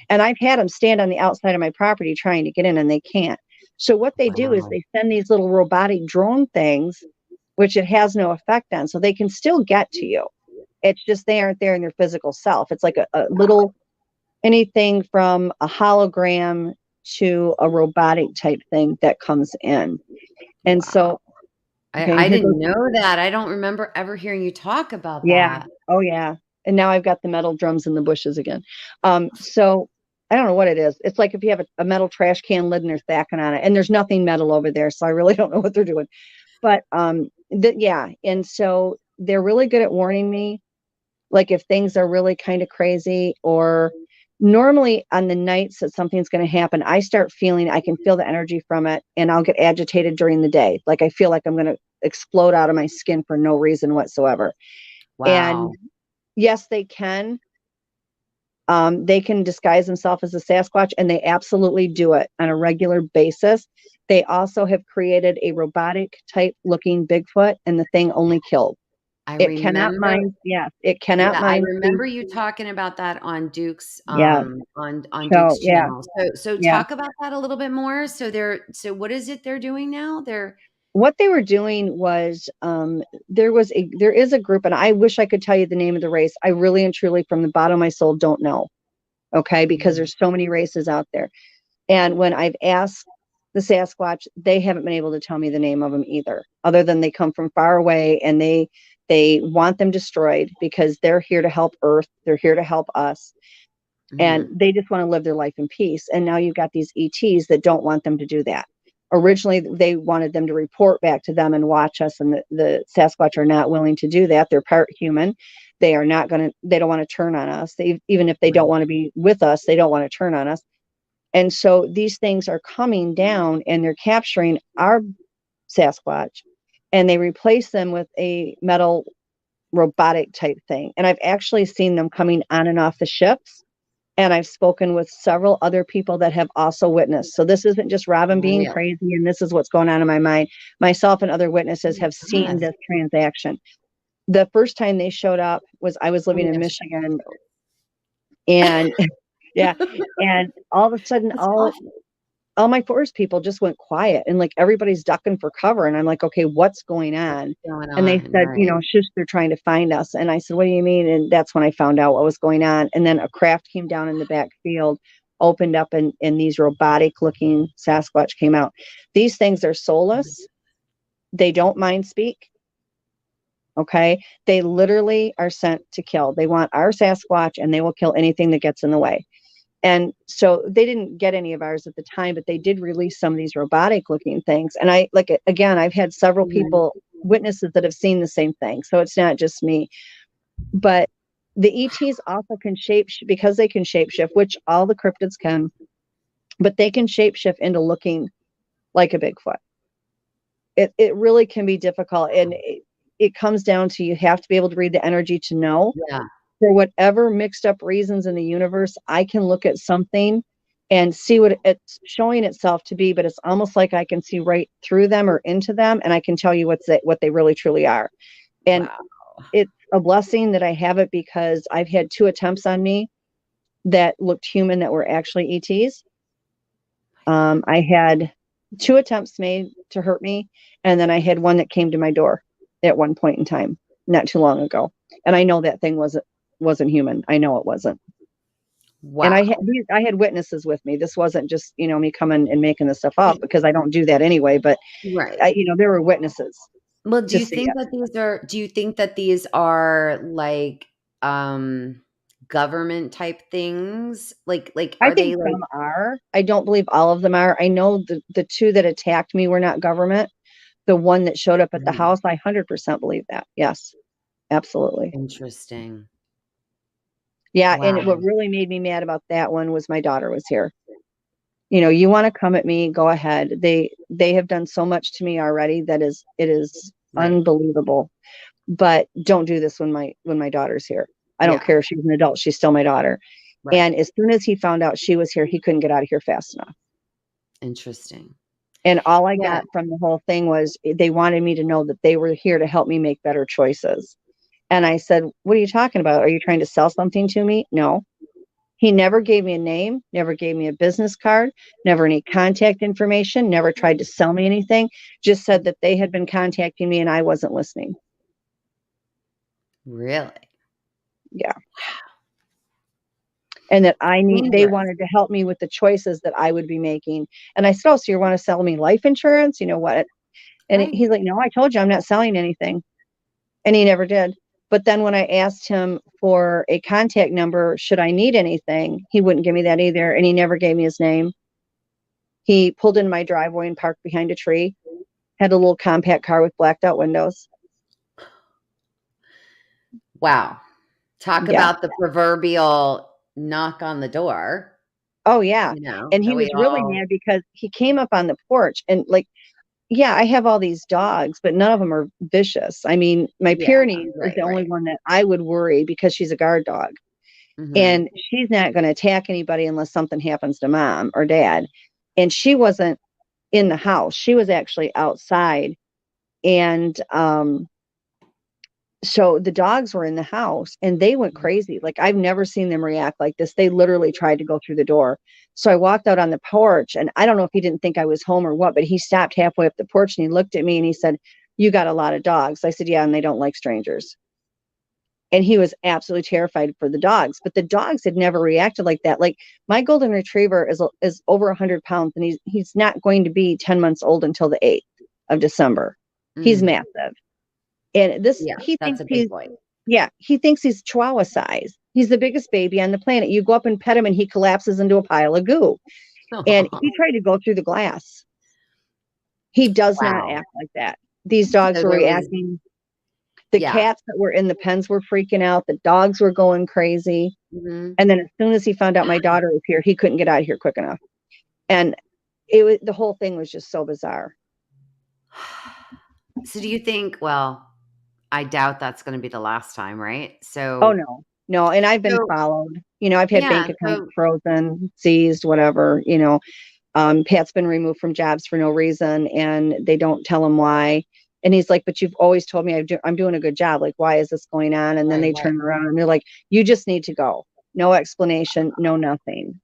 And I've had them stand on the outside of my property trying to get in and they can't. So what they do is Wow. they send these little robotic drone things, which it has no effect on. So they can still get to you. It's just they aren't there in their physical self. It's like a little anything from a hologram to a robotic type thing that comes in. And Wow. so Okay, I here goes. didn't know that. I don't remember ever hearing you talk about Yeah. that. Oh, yeah. And now I've got the metal drums in the bushes again. So I don't know what it is. It's like if you have a metal trash can lid and they're stacking on it, and there's nothing metal over there, so I really don't know what they're doing. But yeah, and so they're really good at warning me, like if things are really kind of crazy, or normally on the nights that something's going to happen, I can feel the energy from it, and I'll get agitated during the day. Like I feel like I'm going to explode out of my skin for no reason whatsoever. And Wow. yes, they can. They can disguise themselves as a Sasquatch, and they absolutely do it on a regular basis. They also have created a robotic type looking Bigfoot, and the thing only killed. I It cannot remember mind. Yes, it cannot yeah, I mind speech. remember you talking about that on Duke's, Yeah. on So Duke's yeah, channel. So yeah. talk about that a little bit more. So what is it they're doing now? They're What they were doing was there is a group, and I wish I could tell you the name of the race. I really and truly, from the bottom of my soul, don't know. Okay, because Mhm. there's so many races out there. And when I've asked the Sasquatch, they haven't been able to tell me the name of them either, other than they come from far away, and they want them destroyed because they're here to help Earth. They're here to help us. And Mhm. they just want to live their life in peace. And now you've got these ETs that don't want them to do that. Originally, they wanted them to report back to them and watch us, and the Sasquatch are not willing to do that. They're part human. They don't want to turn on us. Even if they don't Right. want to be with us, they don't want to turn on us. And so these things are coming down, and they're capturing our Sasquatch, and they replace them with a metal robotic type thing. And I've actually seen them coming on and off the ships. And I've spoken with several other people that have also witnessed. So this isn't just Robin being Really? crazy and this is what's going on in my mind. Myself and other witnesses have seen God. this transaction. The first time they showed up was I was Let living me in ask Michigan, you. and yeah, and all of a sudden That's awful. all my forest people just went quiet, and like everybody's ducking for cover, and I'm like, okay, what's going What's on? going And they on? said, Right. shush, they're trying to find us. And I said, what do you mean? And that's when I found out what was going on. And then a craft came down in the back field, opened up, and these robotic looking Sasquatch came out. These things are soulless. They don't mind speak. Okay, they literally are sent to kill. They want our Sasquatch, and they will kill anything that gets in the way. And so they didn't get any of ours at the time, but they did release some of these robotic looking things. And I, like, again, I've had several Mhm. people, witnesses, that have seen the same thing. So it's not just me. But the ETs also can because they can shapeshift, which all the cryptids can, but they can shapeshift into looking like a Bigfoot. It really can be difficult. And it comes down to, you have to be able to read the energy to know. Yeah. For whatever mixed up reasons in the universe, I can look at something and see what it's showing itself to be, but it's almost like I can see right through them or into them, and I can tell you what they really truly are. And Wow. it's a blessing that I have it, because I've had 2 attempts on me that looked human that were actually ETs. I had 2 attempts made to hurt me, and then I had one that came to my door at one point in time, not too long ago. And I know that thing wasn't human. I know it wasn't. And Wow. I had witnesses with me. This wasn't just, me coming and making this stuff up, because I don't do that anyway. But Right. there were witnesses Well, to see it. do you think that these are like government type things? Like I are think they like some are. I don't believe all of them are. I know the 2 that attacked me were not government. The one that showed up at the Mhm. house, I 100% believe that. Yes, absolutely. Interesting. Yeah, and Wow. what really made me mad about that one was my daughter was here. You want to come at me, go ahead. They have done so much to me already that it is Right. unbelievable. But don't do this when my daughter's here. I don't Yeah. care if she's an adult, she's still my daughter. Right. And as soon as he found out she was here, he couldn't get out of here fast enough. Interesting. And all I Yeah. got from the whole thing was they wanted me to know that they were here to help me make better choices. And I said, what are you talking about? Are you trying to sell something to me? No. He never gave me a name, never gave me a business card, never any contact information, never tried to sell me anything, just said that they had been contacting me and I wasn't listening. Really? Yeah. And that they Dangerous. wanted to help me with the choices that I would be making. And I said, oh, so you want to sell me life insurance? You know what? And Right. he's like, no, I told you I'm not selling anything. And he never did. But then when I asked him for a contact number, should I need anything, he wouldn't give me that either. And he never gave me his name. He pulled in my driveway and parked behind a tree, had a little compact car with blacked out windows. Wow. Talk Yeah. about the proverbial knock on the door, Oh, yeah. And he that was we really all, mad because he came up on the porch and like, yeah, I have all these dogs, but none of them are vicious. I mean, my yeah, Pyrenees is right, the only right. one that I would worry because she's a guard dog. Hmm. And she's not going to attack anybody unless something happens to mom or dad. And she wasn't in the house. She was actually outside. And so the dogs were in the house and they went crazy. Like I've never seen them react like this. They literally tried to go through the door. So I walked out on the porch and I don't know if he didn't think I was home or what, but he stopped halfway up the porch and he looked at me and he said, "You got a lot of dogs." I said, "Yeah, and they don't like strangers." And he was absolutely terrified for the dogs, but the dogs had never reacted like that. Like my golden retriever is over 100 pounds and he's not going to be 10 months old until the 8th of December. He's Mm. massive. And this, Yeah, he that's thinks a big boy. yeah, he thinks he's Chihuahua size. He's the biggest baby on the planet. You go up and pet him and he collapses into a pile of goo. And he tried to go through the glass. He does not Wow. act like that. These dogs So were there was, reacting. The yeah. cats that were in the pens were freaking out. The dogs were going crazy. Hmm. And then as soon as he found out my daughter was here, he couldn't get out of here quick enough. And the whole thing was just so bizarre. So do you think, well, I doubt that's going to be the last time, right? Oh So, no, no. And I've been so followed. I've had yeah, bank accounts so frozen, seized, whatever. Pat's been removed from jobs for no reason, and they don't tell him why. And he's like, "But you've always told me I'm doing a good job. Like, why is this going on?" And then right, they right, turn around and they're like, "You just need to go. No explanation, no nothing."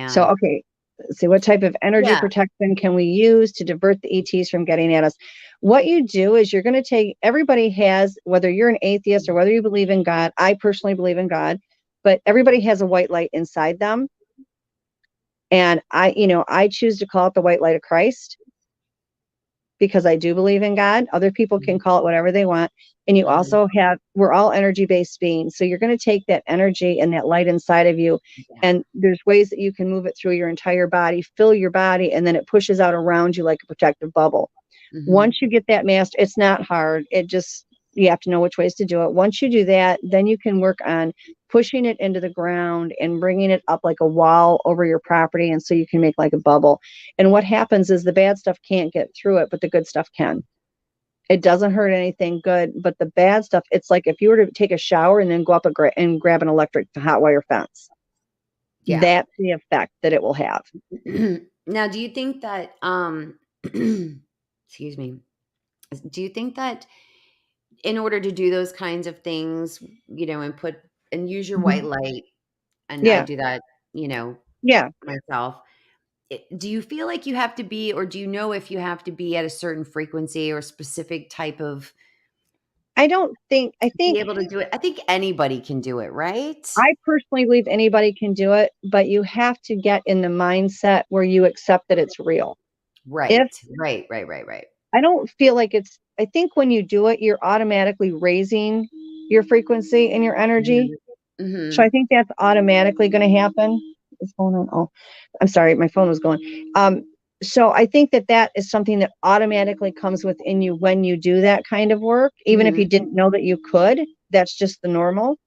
So, man. okay, let's see, what type of energy Yeah. protection can we use to divert the ETs from getting at us? What you do is you're going to take, everybody has, whether you're an atheist or whether you believe in God, I personally believe in God, but everybody has a white light inside them. And I choose to call it the white light of Christ because I do believe in God. Other people can call it whatever they want. And you Hmm. also we're all energy based beings. So you're going to take that energy and that light inside of you. Yeah. And there's ways that you can move it through your entire body, fill your body, and then it pushes out around you like a protective bubble. Hmm. Once you get that master, it's not hard. You have to know which ways to do it. Once you do that, then you can work on pushing it into the ground and bringing it up like a wall over your property. And so you can make like a bubble. And what happens is the bad stuff can't get through it, but the good stuff can. It doesn't hurt anything good, but the bad stuff, it's like if you were to take a shower and then go up and grab an electric hot wire fence. Yeah. That's the effect that it will have. Now, do you think that, excuse me, do you think that in order to do those kinds of things, and use your white Mhm. light, and I Yeah. do that, Yeah. myself, do you feel like you have to be, or do you know if you have to be at a certain frequency or specific type of I to be think able to do it? I think anybody can do it, right? I personally believe anybody can do it, but you have to get in the mindset where you accept that it's real. If Right, right, right, right, right. I don't feel like I think when you do it, you're automatically raising your frequency and your energy. Mhm, So I mhm. think that's automatically going to happen. What's going on? Oh, I'm sorry, my phone was going. So I think that is something that automatically comes within you when you do that kind of work, even if you Mhm. didn't know that you could. That's just the normal.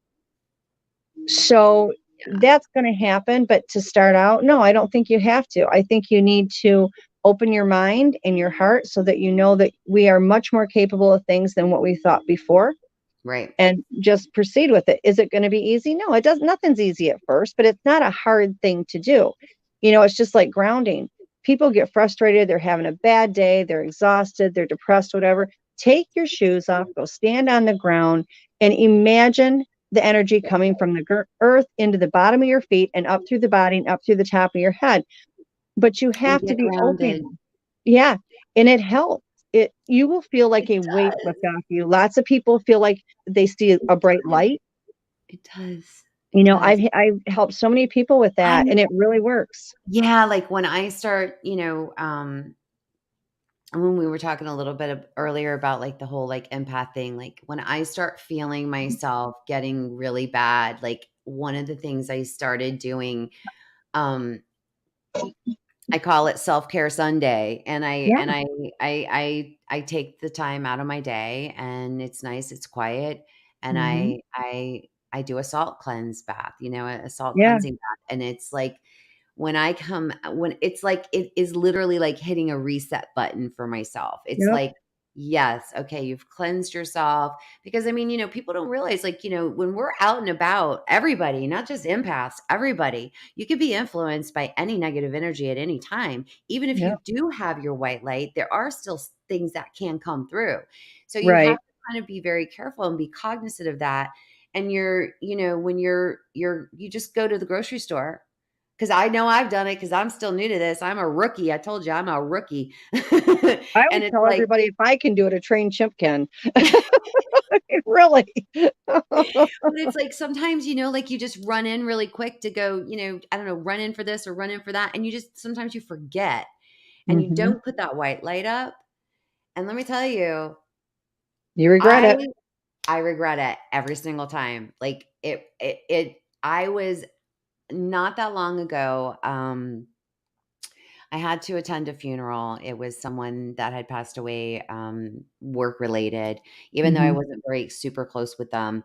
So Yeah. that's going to happen. But to start out, no, I don't think you have to. I think you need to open your mind and your heart so that you know that we are much more capable of things than what we thought before, Right. and just proceed with it. Is it going to be easy? No, it does. Nothing's easy at first, but it's not a hard thing to do. It's just like grounding. People get frustrated. They're having a bad day. They're exhausted. They're depressed, whatever. Take your shoes off, go stand on the ground, and imagine the energy coming from the earth into the bottom of your feet and up through the body and up through the top of your head. But you And have to get be grounded. open. Yeah. And it helps. You will feel like It a weight does. lift off you. Lots of people feel like they see It a bright does. light. It does. It I've does. I've helped so many people with that, I'm and it really works. Yeah, like when I start, when we were talking a little bit earlier about like the whole like empath thing, like when I start feeling myself getting really bad, like one of the things I started doing, um, I call it self-care Sunday, and Yeah, I take the time out of my day, and it's nice, it's quiet, and hmm, I do a salt cleanse bath, a salt yeah, cleansing bath, and it's like when it's like it is literally like hitting a reset button for myself. It's yep, like, yes, okay, you've cleansed yourself because I mean, people don't realize like, when we're out and about, everybody, not just empaths, everybody, you could be influenced by any negative energy at any time. Even if you yep, do have your white light, there are still things that can come through. So you have right. to kind of be very careful and be cognizant of that. And when you just go to the grocery store, because I know I've done it because I'm still new to this. I'm a rookie. I told you I'm a rookie. I And always it's tell like, everybody if I can do it, a trained chimp can. Really. but it's like sometimes, like you just run in really quick to go, I don't know, run in for this or run in for that. And you just sometimes you forget and you Hmm. don't put that white light up. And let me tell you, You regret I it. I regret it every single time. Like I was not that long ago. I had to attend a funeral. It was someone that had passed away, work related, even though I Hmm. wasn't very super close with them.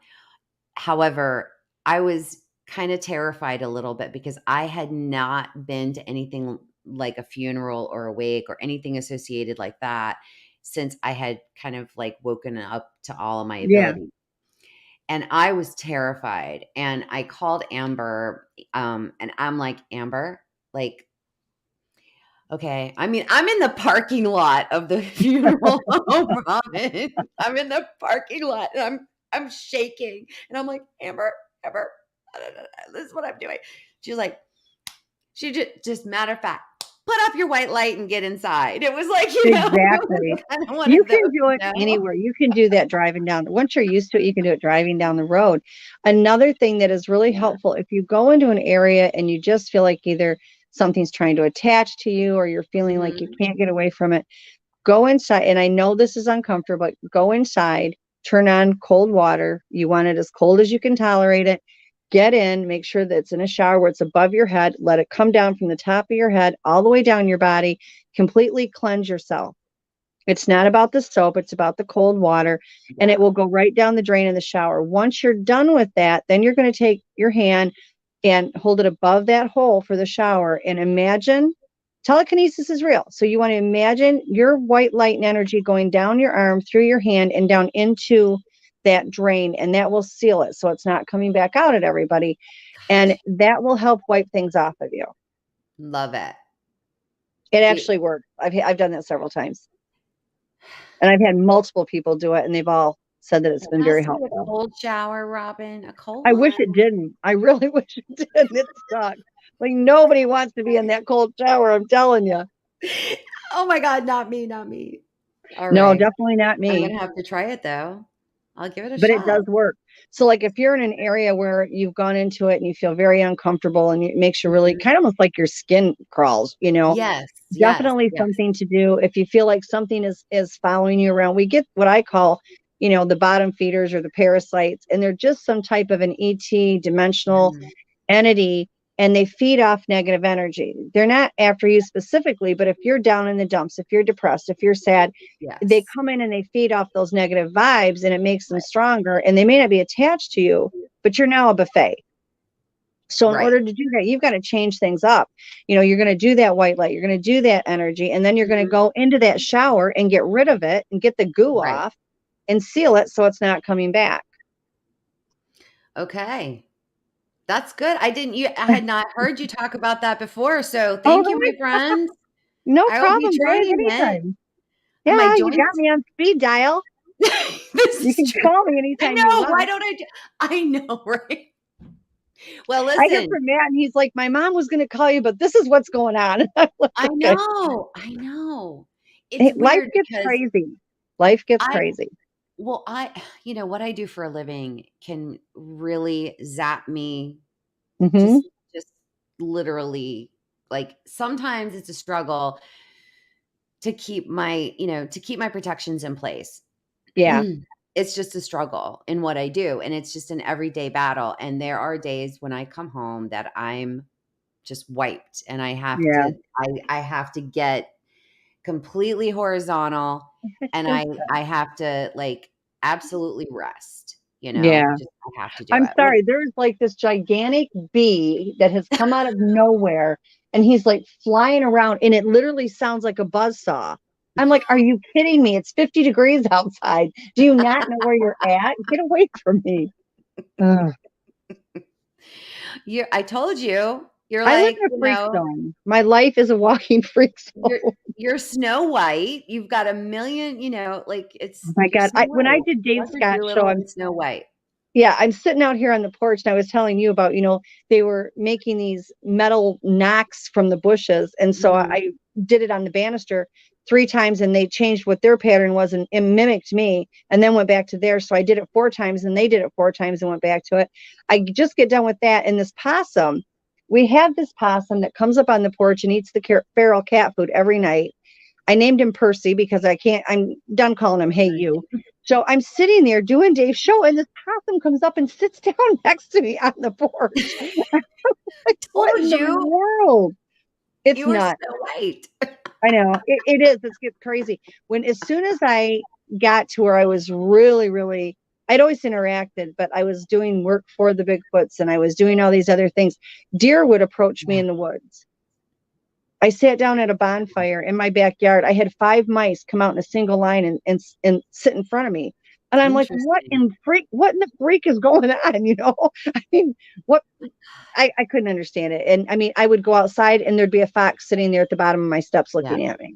However, I was kind of terrified a little bit because I had not been to anything like a funeral or a wake or anything associated like that since I had kind of like woken up to all of my Yeah. ability. And I was terrified. And I called Amber, and I'm like, Amber, like, okay. I mean, I'm in the parking lot of the funeral home, Robin. I'm in the parking lot and I'm shaking. And I'm like, Amber, Amber, this is what I'm doing. She's like, she just matter of fact, put up your white light and get inside. It was like, Exactly. kind of one You of those, can do it anywhere. You can do that driving down. Once you're used to it, you can do it driving down the road. Another thing that is really Yeah. helpful, if you go into an area and you just feel like either something's trying to attach to you or you're feeling like you Mhm. can't get away from it, go inside. And I know this is uncomfortable, but go inside, turn on cold water. You want it as cold as you can tolerate it. Get in, make sure that it's in a shower where it's above your head. Let it come down from the top of your head all the way down your body. Completely cleanse yourself. It's not about the soap, it's about the cold water, and it Yeah. will go right down the drain in the shower. Once you're done with that, then you're going to take your hand and hold it above that hole for the shower and imagine telekinesis is real. So you want to imagine your white light and energy going down your arm, through your hand, and down into that drain, and that will seal it so it's not coming back out at everybody. And Gosh, that will help wipe things off of you. love it. It See, actually works. I've done that several times. And I've had multiple people do it, and they've all said that it's it been has very to be a helpful. cold shower, Robin. A cold I wish one? it didn't. I really wish it didn't. It sucks. Like nobody wants to be in that cold shower, I'm telling you. Oh my God, not me, not me. All No, right. definitely not I'm me, gonna have to try it though. I'll give it a but it shot. does work. So like if you're in an area where you've gone into it and you feel very uncomfortable and it makes you really Mhm. kind of almost like your skin crawls, Yes, yes, definitely yes. something to do. If you feel like something is following you around, we get what I call, the bottom feeders or the parasites, and they're just some type of an ET dimensional Mhm. entity, and they feed off negative energy. They're not after you specifically, but if you're down in the dumps, if you're depressed, if you're sad, they Yes. come in and they feed off those negative vibes and it makes them Right, stronger. And they may not be attached to you, but you're now a buffet. So in right. order to do that, you've got to change things up. You're going to do that white light, you're going to do that energy, and then you're going to Mhm. go into that shower and get rid of it and get the goo Right. off and seal it so it's not coming back. Okay. That's good. I had not heard you talk about that before, so Oh, thank you, my friend. no I will be problem, babe. trying it. Anytime. And my Yeah, you got joints. me on speed dial. This You is can true. call me I anytime you know. Why want. don't I know, right? Well, I hear listen, from Matt, and he's like, "My mom was going to call you, but this is what's going on." I'm like, I "Okay." know. I know. It's Hey, life weird gets because crazy. Life gets I crazy. well, what I do for a living can really zap me Hmm. just, just literally like sometimes it's a struggle to keep my, to keep my protections in place. Yeah. It's just a struggle in what I do, and it's just an everyday battle, and there are days when I come home that I'm just wiped, and Yeah. I have to get completely horizontal, and I have to, like, absolutely rest, Yeah. just I have to do I'm it. What sorry. There's like this gigantic bee that has come out of nowhere and he's like flying around and it literally sounds like a buzzsaw. I'm like, are you kidding me? It's 50 degrees outside. Do you not know where you're at? Get away from me. Ugh. I told you. You're I live like, in a freak zone. My life is a walking freak you're zone. you're Snow White. You've got a million, like, Oh it's my you're God. Snow When I White. did Dave Dr. Scott's show, Doolittle and Snow White. I'm sitting out here on the porch and I was telling you about, they were making these metal knocks from the bushes. And so Mhm. I did it on the banister 3 times and they changed what their pattern was and mimicked me and then went back to theirs. So I did it 4 times and they did it 4 times and went back to it. I just get done with that. And this possum, we have this possum that comes up on the porch and eats the feral cat food every night. I named him Percy because I'm done calling him Hey You. So I'm sitting there doing Dave's show and this possum comes up and sits down next to me on the porch. Like, what Told in the you world? It's you were not. Snow White. I know it is. It's gets crazy. As soon as I got to where I was really, really, I'd always interacted, but I was doing work for the Bigfoots and I was doing all these other things. Deer would approach me Yeah. in the woods. I sat down at a bonfire in my backyard. I had 5 mice come out in a single line and sit in front of me. And I'm like, Interesting. what in the freak is going on? I mean, what I couldn't understand it. And I mean, I would go outside and there'd be a fox sitting there at the bottom of my steps Yeah. looking at me.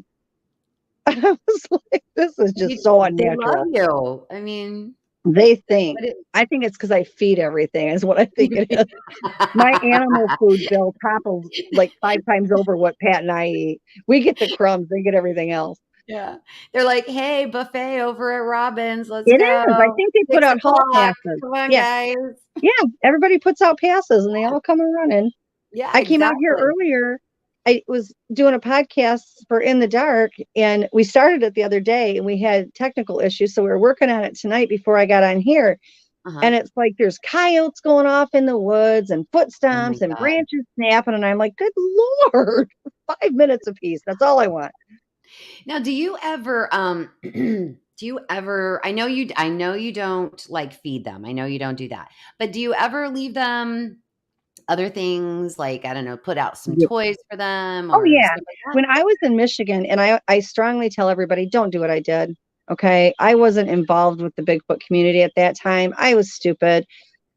I was like, this is just so They love unnatural. you. I mean, They think, but it I think it's because I feed everything, is what I think it is. My animal food bill topples like 5 times over what Pat and I eat. We get the crumbs, they get everything else. Yeah. They're like, "Hey, buffet over at Robin's. Let's It is. I go. think they put 6 out hall o'clock. passes. Come on, Yeah. guys." Yeah. Everybody puts out passes and they all come running. Yeah, I came out here exactly. earlier. I was doing a podcast for In the Dark and we started it the other day and we had technical issues. So we were working on it tonight before I got on here. Uh-huh. And it's like there's coyotes going off in the woods and foot Oh my stomps and god. branches snapping. And I'm like, good Lord, 5 minutes apiece. That's all I want. Now, do you ever, do you ever I know you don't, like, feed them. I know you don't do that. But do you ever leave them other things, like, I don't know, put out some toys for them Oh or yeah. stuff like that? When I was in Michigan, and I strongly tell everybody, don't do what I did. Okay. I wasn't involved with the Bigfoot community at that time. I was stupid.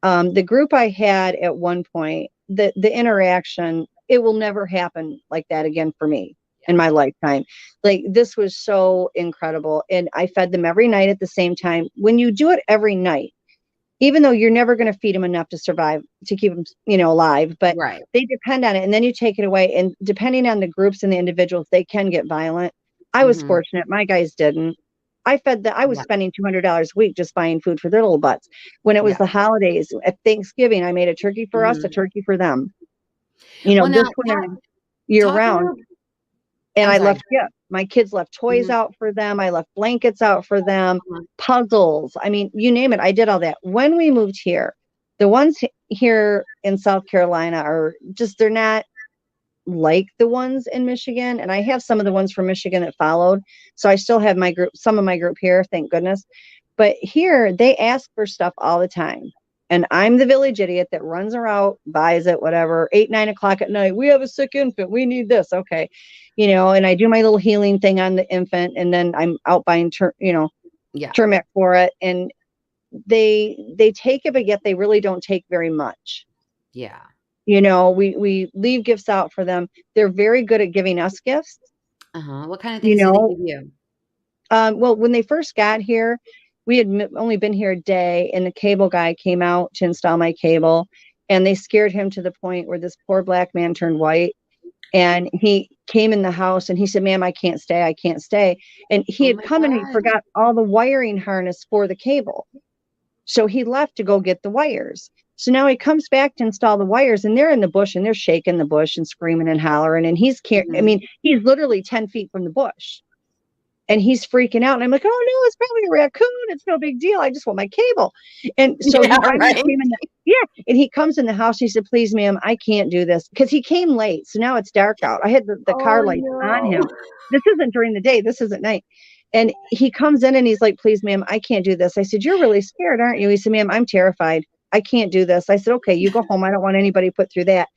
The group I had at one point, the interaction, it will never happen like that again for me in Yeah. my lifetime. Like this was so incredible. And I fed them every night at the same time. When you do it every night, even though you're never going to feed them enough to survive, to keep them, alive, but Right. they depend on it. And then you take it away. And depending on the groups and the individuals, they can get violent. I was Mhm. fortunate. My guys didn't. I was Yeah. spending $200 a week just buying food for their little butts. When it was Yeah. the holidays at Thanksgiving, I made a turkey for us, a Mhm. turkey for them. Well, now This winter, year talk a round, little and I'm I sorry. left gifts. My kids left toys Mhm. out for them. I left blankets out for them, Uh-huh. puzzles. I mean, you name it. I did all that. When we moved here, the ones here in South Carolina are just, they're not like the ones in Michigan. And I have some of the ones from Michigan that followed. So I still have some of my group here, thank goodness. But here they ask for stuff all the time. And I'm the village idiot that runs around, buys it, whatever, 8, 9 o'clock at night. We have a sick infant. We need this. Okay. And I do my little healing thing on the infant. And then I'm out buying, Yeah. turmeric for it. And they take it, but yet they really don't take very much. Yeah. We leave gifts out for them. They're very good at giving us gifts. Uh-huh. What kind of You things do they know, give you? well, when they first got here, we had only been here a day, and the cable guy came out to install my cable, and they scared him to the point where this poor black man turned white. And he came in the house and he said, "Ma'am, I can't stay. I can't stay." And he Oh had my come and he god. forgot all the wiring harness for the cable. So he left to go get the wires. So now he comes back to install the wires and they're in the bush and they're shaking the bush and screaming and hollering. And I Mhm. mean, he's literally 10 feet from the bush. And he's freaking out. And I'm like, oh no, it's probably a raccoon. It's no big deal. I just want my cable. And so Yeah, he finally right. came in. And he comes in the house. He said, please, ma'am, I can't do this because he came late. So now it's dark out. I had the car Oh lights on no. him. This isn't during the day. This isn't night. And he comes in and he's like, please, ma'am, I can't do this. I said, you're really scared, aren't you? He said, ma'am, I'm terrified. I can't do this. I said, okay, you go home. I don't want anybody put through that.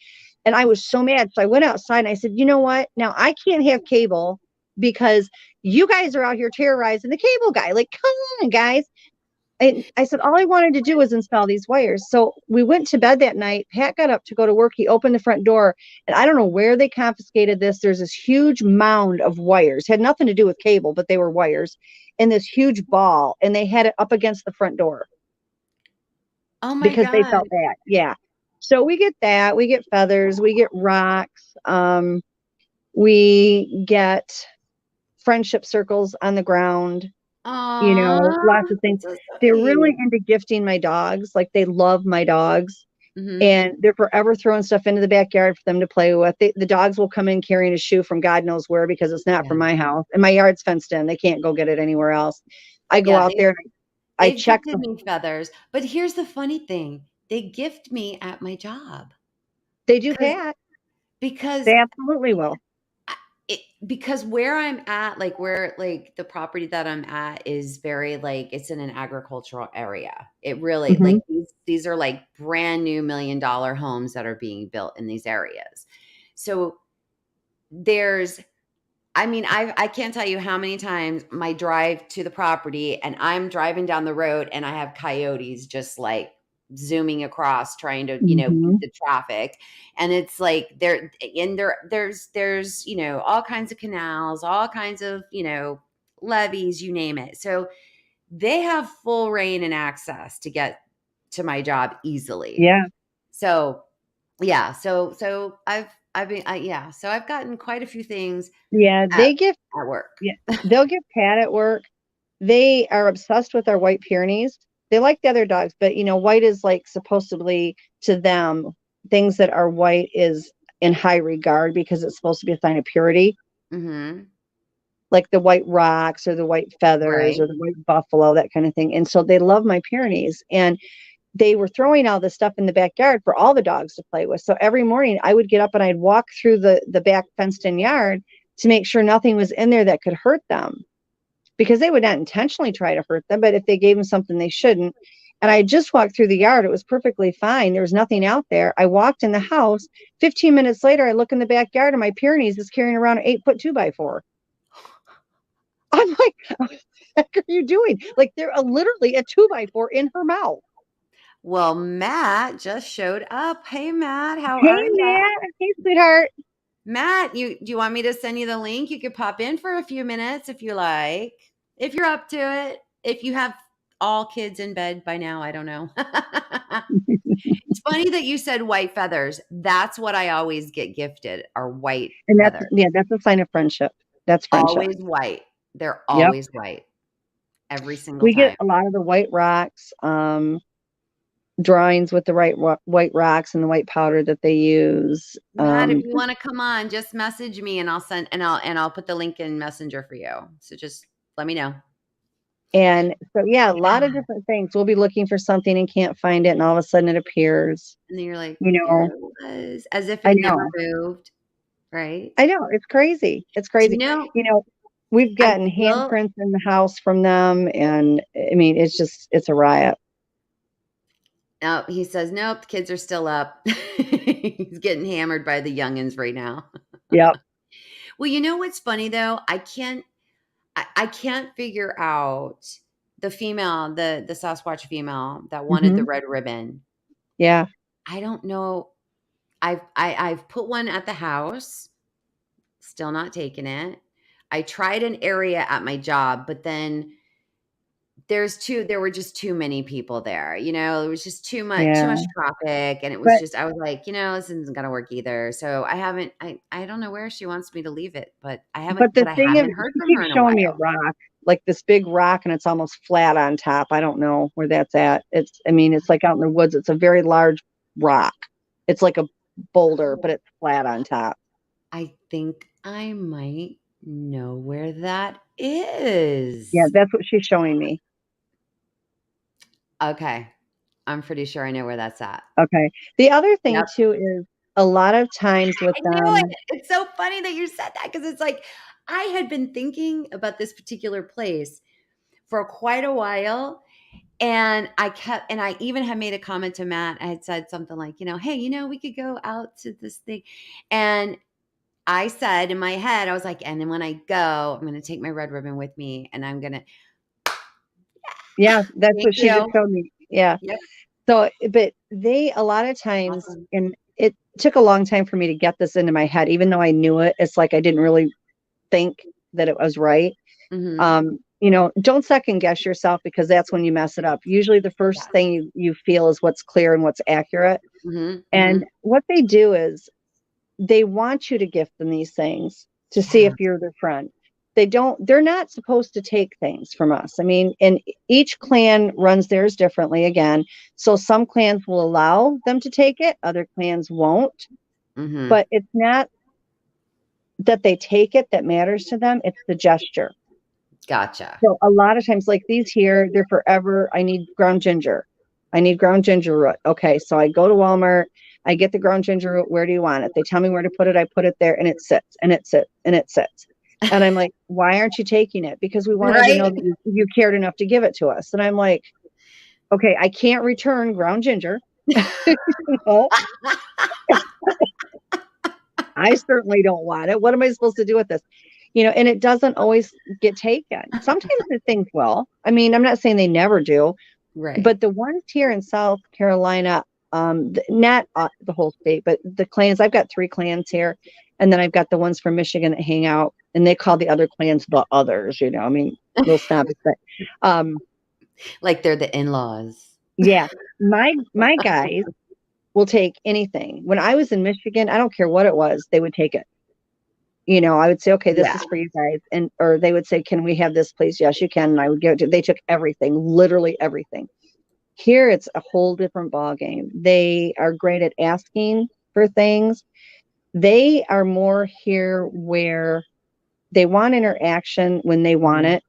And I was so mad. So I went outside and I said, you know what? Now I can't have cable because you guys are out here terrorizing the cable guy. Like, come on, guys. And I said, all I wanted to do was install these wires. So we went to bed that night. Pat got up to go to work. He opened the front door, and I don't know where they confiscated this. There's this huge mound of wires, had nothing to do with cable, but they were wires, and this huge ball, and they had it up against the front door Oh my because they God. felt bad. Yeah. So we get that. We get feathers. We get rocks. We get friendship circles on the ground, lots Aw, of things. that's so They're really sweet. into gifting my dogs. Like they love my dogs. Hmm. And they're forever throwing stuff into the backyard for them to play with. The dogs will come in carrying a shoe from God knows where because it's not Yeah. from my house. And my yard's fenced in. They can't go get it anywhere else. I go Yeah, out there and I they've check gifted the, me feathers, but here's the funny thing. They gift me at my job. they do, Cause Pat. because They absolutely will. I because where I'm at, like, where, like, the property that I'm at is very, like, it's in an agricultural area. It really Hmm. like, these are, like, brand new $1,000,000 homes that are being built in these areas. So, there's I mean, I can't tell you how many times my drive to the property and I'm driving down the road and I have coyotes just like zooming across trying to, Hmm. beat the traffic. And it's like there's, all kinds of canals, all kinds of, levees, you name it. So they have full reign and access to get to my job easily. Yeah. So yeah, so I've been yeah, so I've gotten quite a few things Yeah. at They give, at work. yeah, they'll give Pat at work. They are obsessed with our white Pyrenees. They like the other dogs, but white is like supposedly to them, things that are white is in high regard because it's supposed to be a sign of purity, Mhm. like the white rocks or the white feathers Right. or the white buffalo, that kind of thing. And so they love my Pyrenees. And they were throwing all this stuff in the backyard for all the dogs to play with. So every morning I would get up and I'd walk through the back fenced in yard to make sure nothing was in there that could hurt them because they would not intentionally try to hurt them, but if they gave them something they shouldn't. And I just walked through the yard. It was perfectly fine. There was nothing out there. I walked in the house. 15 minutes later, I look in the backyard and my Pyrenees is carrying around an 8-foot 2x4. I'm like, what the heck are you doing? Like they're literally a 2x4 in her mouth. Well, Matt just showed up. Hey, Matt, how Hey, are ya? Matt. Hey, sweetheart. Matt, do you want me to send you the link? You could pop in for a few minutes if you like. If you're up to it. If you have all kids in bed by now, I don't know. It's funny that you said white feathers. That's what I always get gifted are white And that's, feathers. yeah, that's a sign of friendship. That's friendship. Always white. They're Yep. always white every single We get time. a lot of the white rocks. Drawings with the white rocks and the white powder that they use. Matt, if you wanna come on, just message me and I'll put the link in Messenger for you. So just let me know. And so, yeah, a lot of Yeah, different things. We'll be looking for something and can't find it, and all of a sudden it appears. and then you're like, You "There know, it was," as if I it never know, moved, right? I know, it's crazy. It's Do you crazy. know, You know, we've I gotten feel handprints in the house from them, and I mean, it's a riot. oh, he says, "Nope, the kids are still up." He's getting hammered by the youngins right now. Yep. Well, you know what's funny though? I can't figure out the female, the Sasquatch female that wanted the Hmm. red ribbon. Yeah. I don't know. I've put one at the house, still not taking it. I tried an area at my job, but then there were just too many people there. There was just too Yeah. much traffic and it was But just I was like, this isn't gonna work either. So I don't know where she wants me to leave it, but the I thing is, haven't heard she from her keeps in a showing me a while. rock, like this big rock, and it's almost flat on top. I don't know where that's at. I mean, it's like out in the woods. It's a very large rock. It's like a boulder, but it's flat on top. I think I might know where that is. Yeah, that's what she's showing me. Okay. I'm pretty sure I know where that's at. Okay. The other thing Yep. too is a lot of times with I knew it. them, It's so funny that you said that because it's like I had been thinking about this particular place for quite a while. And I even had made a comment to Matt. I had said something like, hey, we could go out to this thing. And I said in my head, I was like, and then when I go, I'm going to take my red ribbon with me and I'm going to, yeah, that's thank what she just you. showed me. Yeah. Yep. So, but they, a lot of times, Awesome. and it took a long time for me to get this into my head, even though I knew it. It's like I didn't really think that it was right. Mm-hmm. Don't second guess yourself because that's when you mess it up. Usually the first Yes. thing you feel is what's clear and what's accurate. Mm-hmm. And Mm-hmm. what they do is they want you to gift them these things to see Yeah. if you're their friend. They're not supposed to take things from us. I mean, and each clan runs theirs differently again. So some clans will allow them to take it, other clans won't. Mm-hmm. But it's not that they take it that matters to them, it's the gesture. Gotcha. So a lot of times, like these here, they're forever. I need ground ginger. I need ground ginger root. Okay, so I go to Walmart. I get the ground ginger root. Where do you want it? They tell me where to put it. I put it there, and it sits, and it sits, and it sits. And I'm like, why aren't you taking it? Because we wanted to Right? know that you cared enough to give it to us. And I'm like, okay, I can't return ground ginger. No, I certainly don't want it. What am I supposed to do with this? And it doesn't always get taken. Sometimes the things will. I mean, I'm not saying they never do, Right. but the ones here in South Carolina, not the whole state, but the clans, I've got 3 clans here. And then I've got the ones from Michigan that hang out and they call the other clans the others, I mean, little snobbish, but, Like they're the in-laws. yeah, my guys will take anything. When I was in Michigan, I don't care what it was, they would take it. I would say, okay, this Yeah. is for you guys. Or they would say, can we have this, please? Yes, you can. And I would give it to, they took everything, literally everything. Here, it's a whole different ball game. They are great at asking for things. They are more here where they want interaction when they want Mm. it,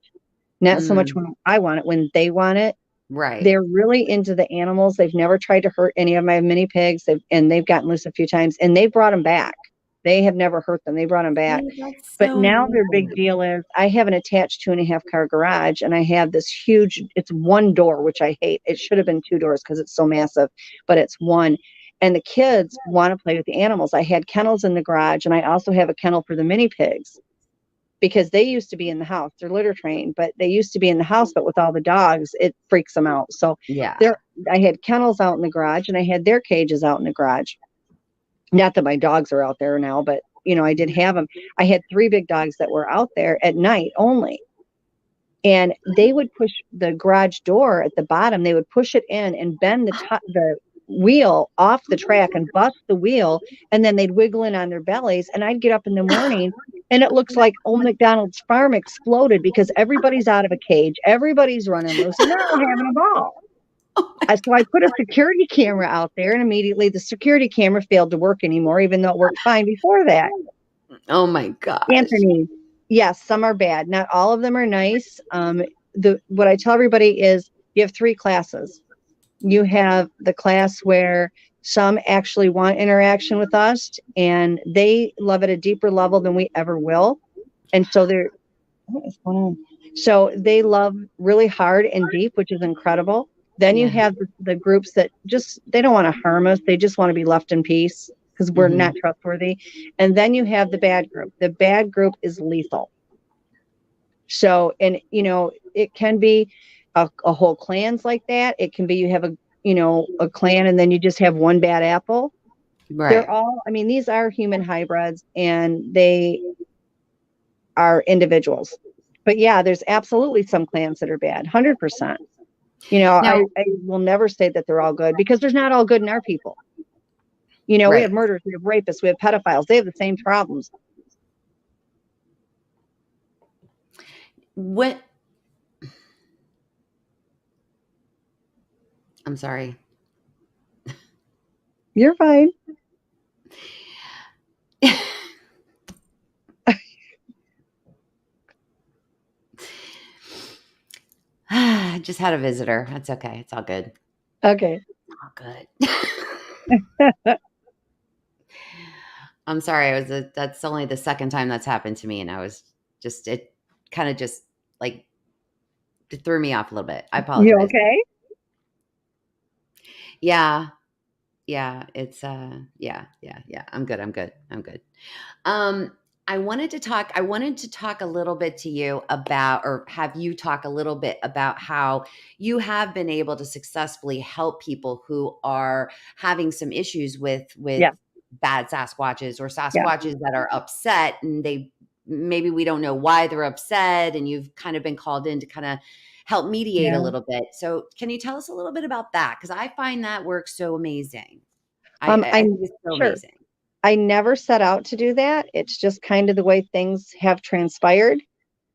not so much Mm. when I want it, when they want it. Right. They're really into the animals. They've never tried to hurt any of my mini pigs. They've gotten loose a few times, and they brought them back. They have never hurt them. They brought them back. Oh, that's But so now their big nice. deal is I have an attached 2.5 car garage, and I have this huge, it's one door, which I hate. It should have been 2 doors because it's so massive, but it's one. And the kids want to play with the animals. I had kennels in the garage, and I also have a kennel for the mini pigs because they used to be in the house. They're litter trained, but they used to be in the house, but with all the dogs, it freaks them out. So Yeah. there, I had kennels out in the garage, and I had their cages out in the garage. Not that my dogs are out there now, but I did have them. I had 3 big dogs that were out there at night only. And they would push the garage door at the bottom. They would push it in and bend the wheel off the track and bust the wheel. And then they'd wiggle in on their bellies. And I'd get up in the morning and it looks like old McDonald's farm exploded because everybody's out of a cage. Everybody's running loose and they're all having a ball. Oh my, So I put a security camera out there, and immediately the security camera failed to work anymore, even though it worked fine before that. oh my gosh. Anthony, yes, some are bad. Not all of them are nice. What I tell everybody is you have 3 classes. You have the class where some actually want interaction with us, and they love at a deeper level than we ever will. And so what is going on? So they love really hard and deep, which is incredible. Then you Yeah. have the groups that they don't want to harm us. They just want to be left in peace because we're Mm-hmm. not trustworthy. And then you have the bad group. The bad group is lethal. So, and it can be a whole clan's like that. It can be you have a clan and then you just have one bad apple. They're Right. all, I mean, these are human hybrids and they are individuals. But yeah, there's absolutely some clans that are bad, 100%. Now, I will never say that they're all good because there's not all good in our people. We right. have murders, we have rapists, we have pedophiles. They have the same problems. What I'm sorry. You're fine. Just had a visitor. That's okay. It's all good. Okay. All good. I'm sorry. That's only the second time that's happened to me, and I was just it kind of just like it threw me off a little bit. I You apologize. okay? Yeah, yeah. It's yeah. I'm good. I'm good. I'm good. Um, I wanted to talk a little bit to you about, or have you talk a little bit about how you have been able to successfully help people who are having some issues with Yeah. bad Sasquatches or Yeah. Sasquatches that are upset, and they maybe we don't know why they're upset, and you've kind of been called in to kind of help mediate a Yeah. little bit. So can you tell us a little bit about that? Because I find that work so amazing. I I think it's so sure. amazing. I never set out to do that. It's just kind of the way things have transpired.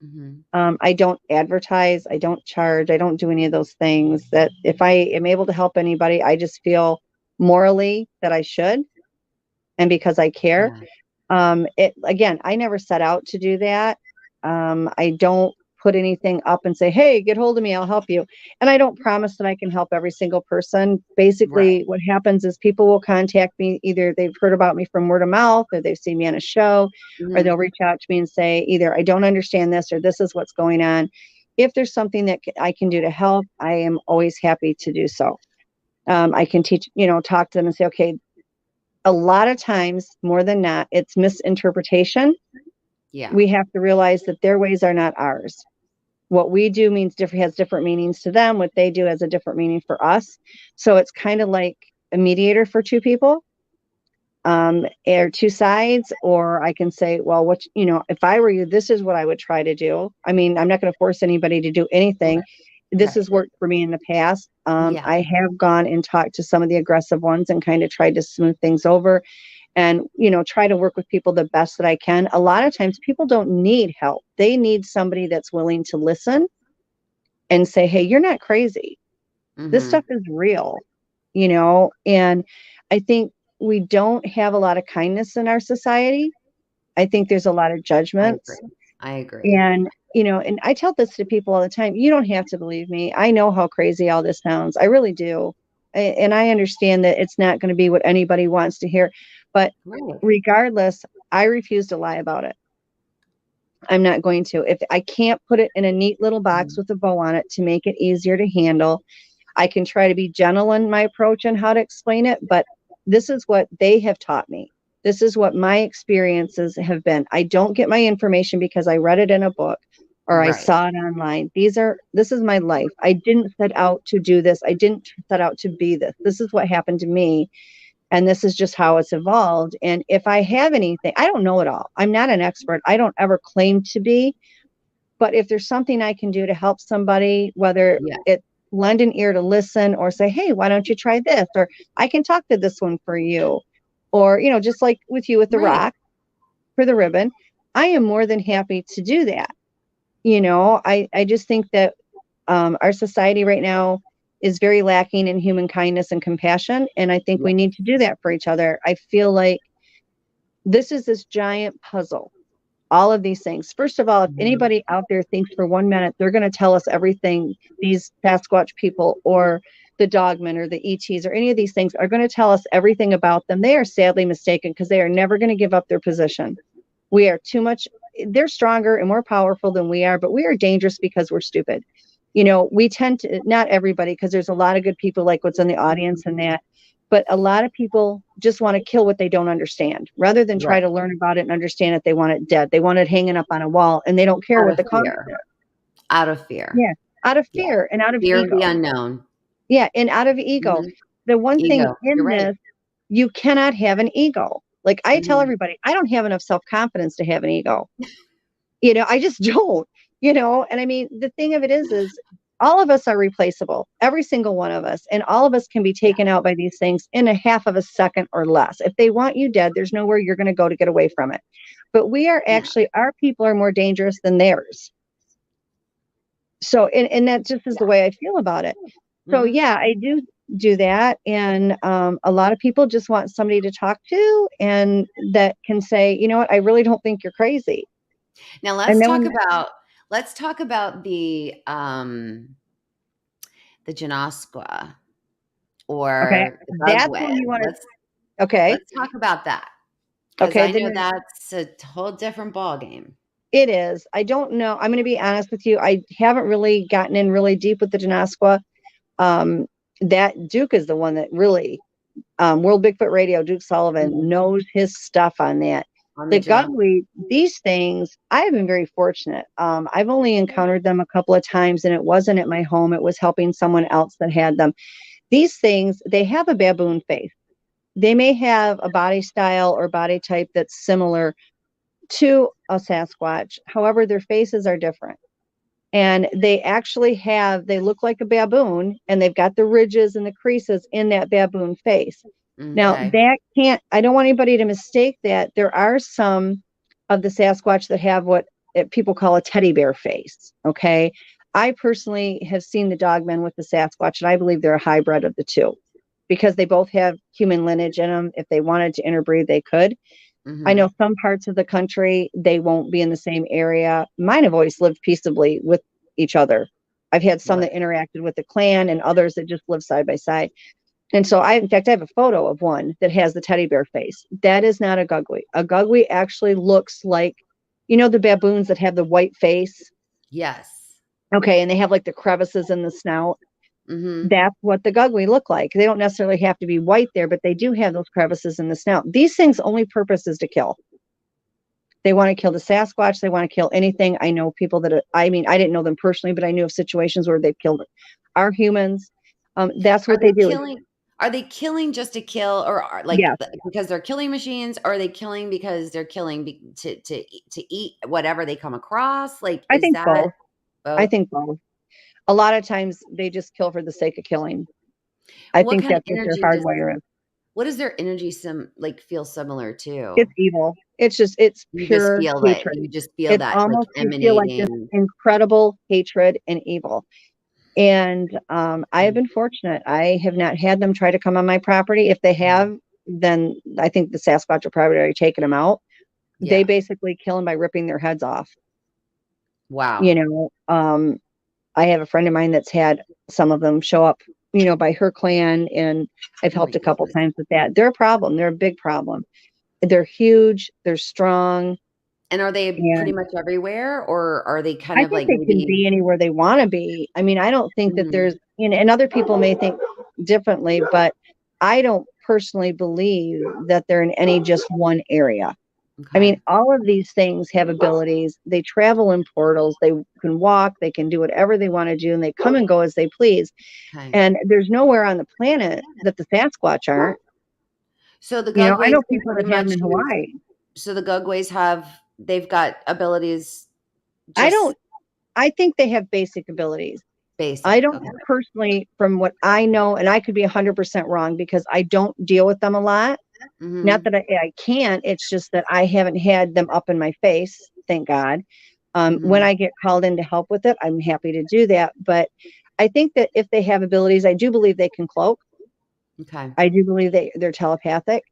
Hmm. I don't advertise, I don't charge, I don't do any of those things. That if I am able to help anybody, I just feel morally that I should, and because I care. Yeah. It again, I never set out to do that. I don't put anything up and say, "Hey, get hold of me, I'll help you." And I don't promise that I can help every single person. Right. Basically, what happens is people will contact me, either they've heard about me from word of mouth, or they've seen me on a show, or Mhm. they'll reach out to me and say, either I don't understand this, or this is what's going on. If there's something that I can do to help, I am always happy to do so. I can teach, talk to them and say, okay, a lot of times, more than not, it's misinterpretation. Yeah. We have to realize that their ways are not ours. What we do means different, has different meanings to them. What they do has a different meaning for us. So it's kind of like a mediator for two people, or two sides. Or I can say, well, if I were you, this is what I would try to do. I mean, I'm not going to force anybody to do anything. Right. This Right. has worked for me in the past. Yeah. I have gone and talked to some of the aggressive ones and kind of tried to smooth things over, and try to work with people the best that I can. A lot of times people don't need help. They need somebody that's willing to listen and say, hey, you're not crazy, this stuff Mhm. is real. And I think we don't have a lot of kindness in our society. I think there's a lot of I judgments. agree. I agree. And I tell this to people all the time. You don't have to believe me. I know how crazy all this sounds. I really do. And I understand that it's not going to be what anybody wants to hear. But Right. regardless, I refuse to lie about it. I'm not going to. If I can't put it in a neat little box Mhm. with a bow on it to make it easier to handle, I can try to be gentle in my approach and how to explain it. But this is what they have taught me. This is what my experiences have been. I don't get my information because I read it in a book or I Right. saw it online. This is my life. I didn't set out to do this. I didn't set out to be this. This is what happened to me. And this is just how it's evolved. And if I have anything, I don't know it all. I'm not an expert. I don't ever claim to be. But if there's something I can do to help somebody, whether Yeah. it lend an ear to listen, or say, hey, why don't you try this? Or I can talk to this one for you. Or, just like with you with the Right. rock for the ribbon, I am more than happy to do that. I just think that our society right now is very lacking in human kindness and compassion. And I think Yeah. we need to do that for each other. I feel like this is this giant puzzle, all of these things. First of all, if Mhm. anybody out there thinks for 1 minute they're going to tell us everything, these Sasquatch people or the Dogmen or the ETs or any of these things are going to tell us everything about them, they are sadly mistaken, because they are never going to give up their position. We are too much, they're stronger and more powerful than we are, but we are dangerous because we're stupid. We tend to, not everybody, because there's a lot of good people like what's in the audience and that, but a lot of people just want to kill what they don't understand rather than try Right. to learn about it and understand it. They want it dead. They want it hanging up on a wall, and they don't care Out what of the cost fear. is. Out of fear. Yeah. Out of Yeah. fear and out of Fear of the ego. unknown. Yeah. And out of ego. Mhm. The one thing Ego. You're in right. this, you cannot have an ego. Like I tell Mhm. everybody, I don't have enough self confidence to have an ego. I just don't, and I mean, the thing of it is all of us are replaceable, every single one of us, and all of us can be Yeah. taken out by these things in a half of a second or less. If they want you dead, there's nowhere you're going to go to get away from it. But Yeah. our people are more dangerous than theirs. So, and that just is the Yeah. way I feel about it. So Mhm. yeah, I do that. And a lot of people just want somebody to talk to and that can say, you know what, I really don't think you're crazy. Now And then when, let's talk about the the Janoskwa Okay. or the That's when you Dogwen. want to, Let's okay. let's talk about that because Okay. I Then know that's a whole different ball game. it is. I don't know. I'm going to be honest with you. I haven't really gotten in really deep with the Janoskwa. Um, that Duke is the one that really, World Bigfoot Radio, Duke Sullivan knows his stuff on that. On the The Janoskwa. Gugly, these things, I have been very fortunate. I've only encountered them a couple of times, and it wasn't at my home. It was helping someone else that had them. These things, they have a baboon face. They may have a body style or body type that's similar to a Sasquatch. However, their faces are different. And they actually they look like a baboon, and they've got the ridges and the creases in that baboon face. Now, Okay. I don't want anybody to mistake that. There are some of the Sasquatch that have what people call a teddy bear face. Okay. I personally have seen the Dogmen with the Sasquatch, and I believe they're a hybrid of the two because they both have human lineage in them. If they wanted to interbreed, they could. I know some parts of the country, they won't be in the same area. Mine have always lived peaceably with each other. I've had some Right. that interacted with the clan and others that just live side by side. And so in fact, I have a photo of one that has the teddy bear face. That is not a Gugly. A Gugly actually looks like, the baboons that have the white face. Yes. Okay. And they have like the crevices in the snout. That's what the Gugly look like. They don't necessarily have to be white there, but they do have those crevices in the snout. These things' only purpose is to kill. They want to kill the Sasquatch. They want to kill anything. I know people that, I didn't know them personally, but I knew of situations where they've killed our humans. That's Are what they they do. killing? Are they killing just to kill, or Yes, because they're killing machines? Or are they killing because they're killing to eat whatever they come across? Like, I is think that both. I both? think both. A lot of times they just kill for the sake of killing. I What think kind of that's what their energy does hardwire is. what does their energy feel similar to? It's evil. It's You just pure feel that. hatred. You just feel It's that almost, you feel like this emanating. incredible hatred and evil. And I have been fortunate. I have not had them try to come on my property. If they have, then I think the Sasquatch will probably already taken them out. They Yeah. basically kill them by ripping their heads off. Wow. You know, I have a friend of mine that's had some of them show up, by her clan, and I've Oh my helped a couple goodness. times with that. They're a problem. They're a big problem. They're huge. They're strong. And are they pretty And much everywhere, or are they kind I of think like they can maybe? be anywhere they want to be. I don't think that Mhm. there's, and other people may think differently, but I don't personally believe that they're in any just one area. Okay. All of these things have abilities. They travel in portals. They can walk. They can do whatever they want to do, and they come and go as they please. Okay. And there's nowhere on the planet that the Sasquatch aren't. So the I Gugways know can people that pretty have them much in use. Hawaii. So the Gugways they've got abilities I just don't, I think they have basic abilities. I basic. don't Okay. personally, from what I know, and I could be 100% wrong because I don't deal with them a lot. Not Mhm. that I can't, it's just that I haven't had them up in my face, thank God. When Mhm. I get called in to help with it, I'm happy to do that. But I think that if they have abilities, I do believe they can cloak. Okay. I do believe they're telepathic.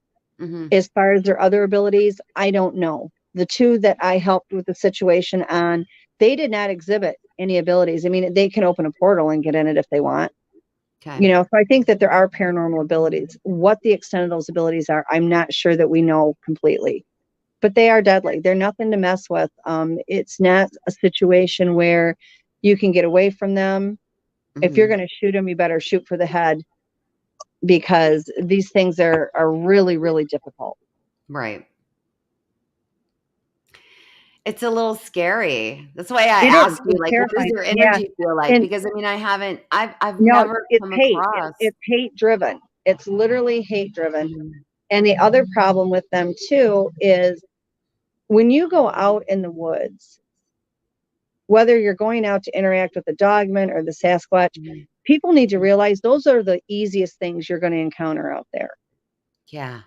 Mhm. As far as their other abilities, I don't know. The two that I helped with the situation on, they did not exhibit any abilities. They can open a portal and get in it if they want. Okay. So I think that there are paranormal abilities. What the extent of those abilities are, I'm not sure that we know completely. But they are deadly. They're nothing to mess with. It's not a situation where you can get away from them. If you're Mhm. going to shoot them, you better shoot for the head because these things are really, really difficult. Right. It's a little scary. That's why I It is. ask you, It's like, what does terrifying. their Yeah. energy feel like? And Because I haven't. I've no, never it's come hate. across. It's hate driven. It's literally hate driven. Mhm. And the other problem with them too is when you go out in the woods, whether you're going out to interact with the Dogman or the Sasquatch, Mhm. people need to realize those are the easiest things you're going to encounter out there. Yeah.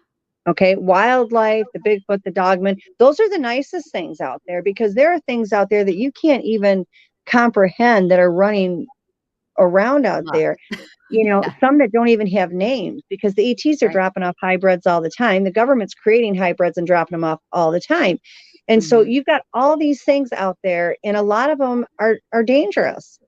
Okay. Wildlife, the Bigfoot, the Dogman, those are the nicest things out there because there are things out there that you can't even comprehend that are running around out Look. there. Yeah. Some that don't even have names because the ETs are Right. dropping off hybrids all the time. The government's creating hybrids and dropping them off all the time. And so Mhm. you've got all these things out there, and a lot of them are dangerous.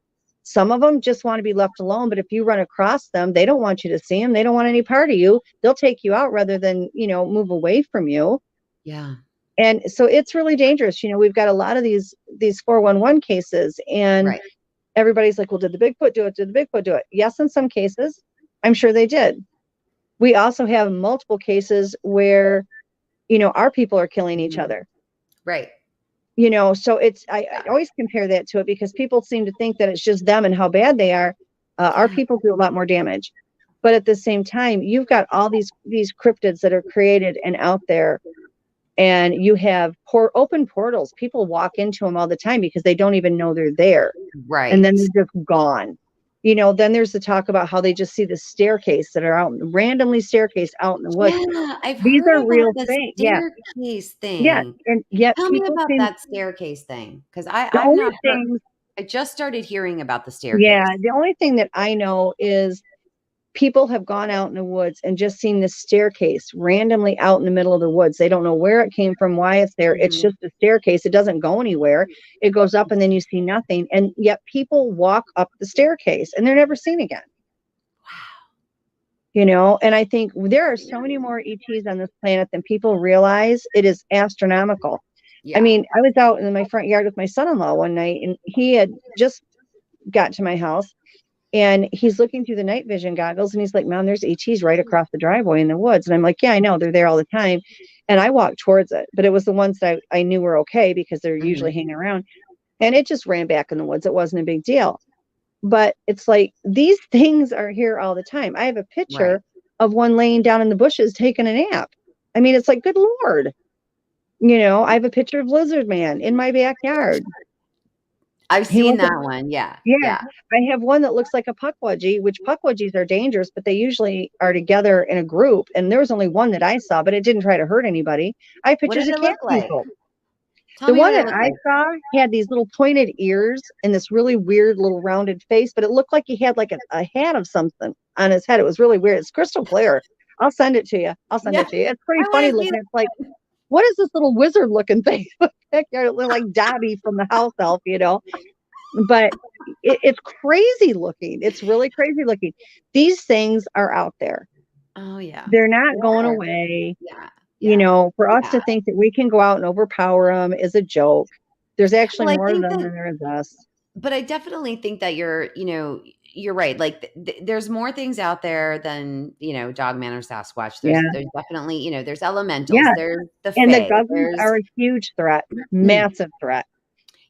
Some of them just want to be left alone, but if you run across them, they don't want you to see them. They don't want any part of you. They'll take you out rather than, move away from you. Yeah. And so it's really dangerous. We've got a lot of these 411 cases, and Right. everybody's like, well, did the Bigfoot do it? Did the Bigfoot do it? Yes, in some cases. I'm sure they did. We also have multiple cases where, our people are killing each other. Right. So I always compare that to it, because people seem to think that it's just them and how bad they are. Our people do a lot more damage. But at the same time, you've got all these cryptids that are created and out there, and you have open portals. People walk into them all the time because they don't even know they're there. Right. And then they're just gone. Then there's the talk about how they just see the staircase that are out, randomly staircase out in the woods. Yeah, I've These heard are about real the things. Yeah. staircase Yeah. thing. And yet Tell me people about seem, that staircase thing, because the I've only not heard. thing, I just started hearing about the yeah, staircase. the only thing that I know is people have gone out in the woods and just seen this staircase randomly out in the middle of the woods. They don't know where it came from, why it's there. It's just a staircase. It doesn't go anywhere. It goes up and then you see nothing. And yet people walk up the staircase and they're never seen again. Wow. And I think there are so many more ETs on this planet than people realize. It is astronomical. Yeah. I mean, I was out in my front yard with my son-in-law one night, and he had just got to my house. And he's looking through the night vision goggles and he's like, Mom, there's ETs right across the driveway in the woods. And I'm like, yeah, I know, they're there all the time. And I walked towards it, but it was the ones that I knew were okay because they're usually hanging around. And it just ran back in the woods. It wasn't a big deal. But it's like, these things are here all the time. I have a picture of one laying down in the bushes taking a nap. I mean, it's like, good Lord. I have a picture of Lizard Man in my backyard. I've seen that one. Yeah. Yeah. I have one that looks like a puckwudgie, which puckwudgies are dangerous, but they usually are together in a group. And there was only one that I saw, but it didn't try to hurt anybody. I have What pictures did of it cat look like? people. Tell The me one what it that looked I like. saw had these little pointed ears and this really weird little rounded face, but it looked like he had like a hat of something on his head. It was really weird. It's crystal clear. I'll send it to you. It's pretty I funny want to see looking. It's like, what is this little wizard looking thing? It looked like Dobby from the house elf, but it's crazy looking. It's really crazy looking. These things are out there. Oh, yeah. They're not going away. Yeah. For us to think that we can go out and overpower them is a joke. There's actually more of them than there is us. But I definitely think that you're right. Like there's more things out there than, Dogman or Sasquatch. There's definitely, there's elementals. Yeah. There's the And the fae. Goblins are a huge threat, massive threat.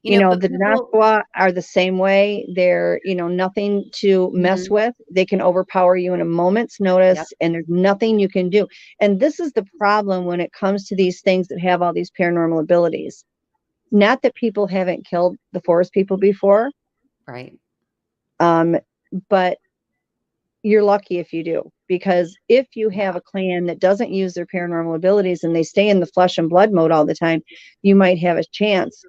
But The Nazgûl are the same way. They're, nothing to mess with. They can overpower you in a moment's notice, and there's nothing you can do. And this is the problem when it comes to these things that have all these paranormal abilities. Not that people haven't killed the forest people before. Right. But you're lucky if you do, because if you have a clan that doesn't use their paranormal abilities and they stay in the flesh and blood mode all the time, you might have a chance,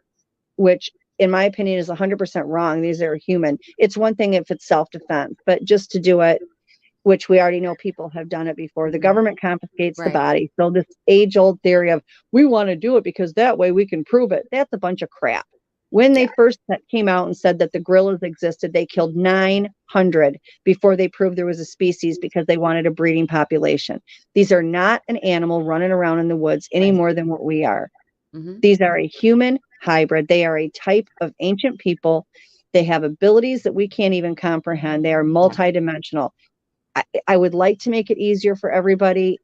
which in my opinion is 100% wrong. These are human. It's one thing if it's self-defense, but just to do it, which we already know people have done it before. The government confiscates the body. So this age-old theory of we want to do it because that way we can prove it, that's a bunch of crap. When they first came out and said that the gorillas existed, they killed 900 before they proved there was a species because they wanted a breeding population. These are not an animal running around in the woods any more than what we are. These are a human hybrid. They are a type of ancient people. They have abilities that we can't even comprehend. They are multidimensional. I would like to make it easier for everybody,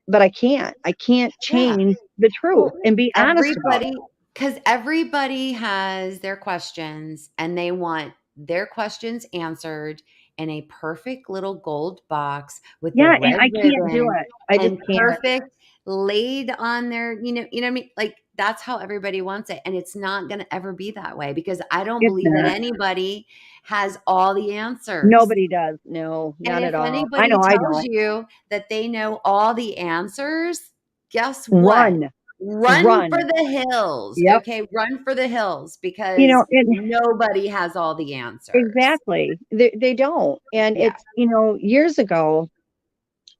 but I can't. I can't change the truth and be honest about it. Because everybody has their questions and they want their questions answered in a perfect little gold box with the red and I can't do it. I just can't. Perfect laid on their, you know what I mean? Like that's how everybody wants it. And it's not going to ever be that way because I don't believe that anybody has all the answers. Nobody does. No, not at all. Anybody I know I tells don't. you that they know all the answers, guess what? Run for the hills. Yep. Okay, run for the hills because nobody has all the answers. Exactly. They don't. And it's, years ago,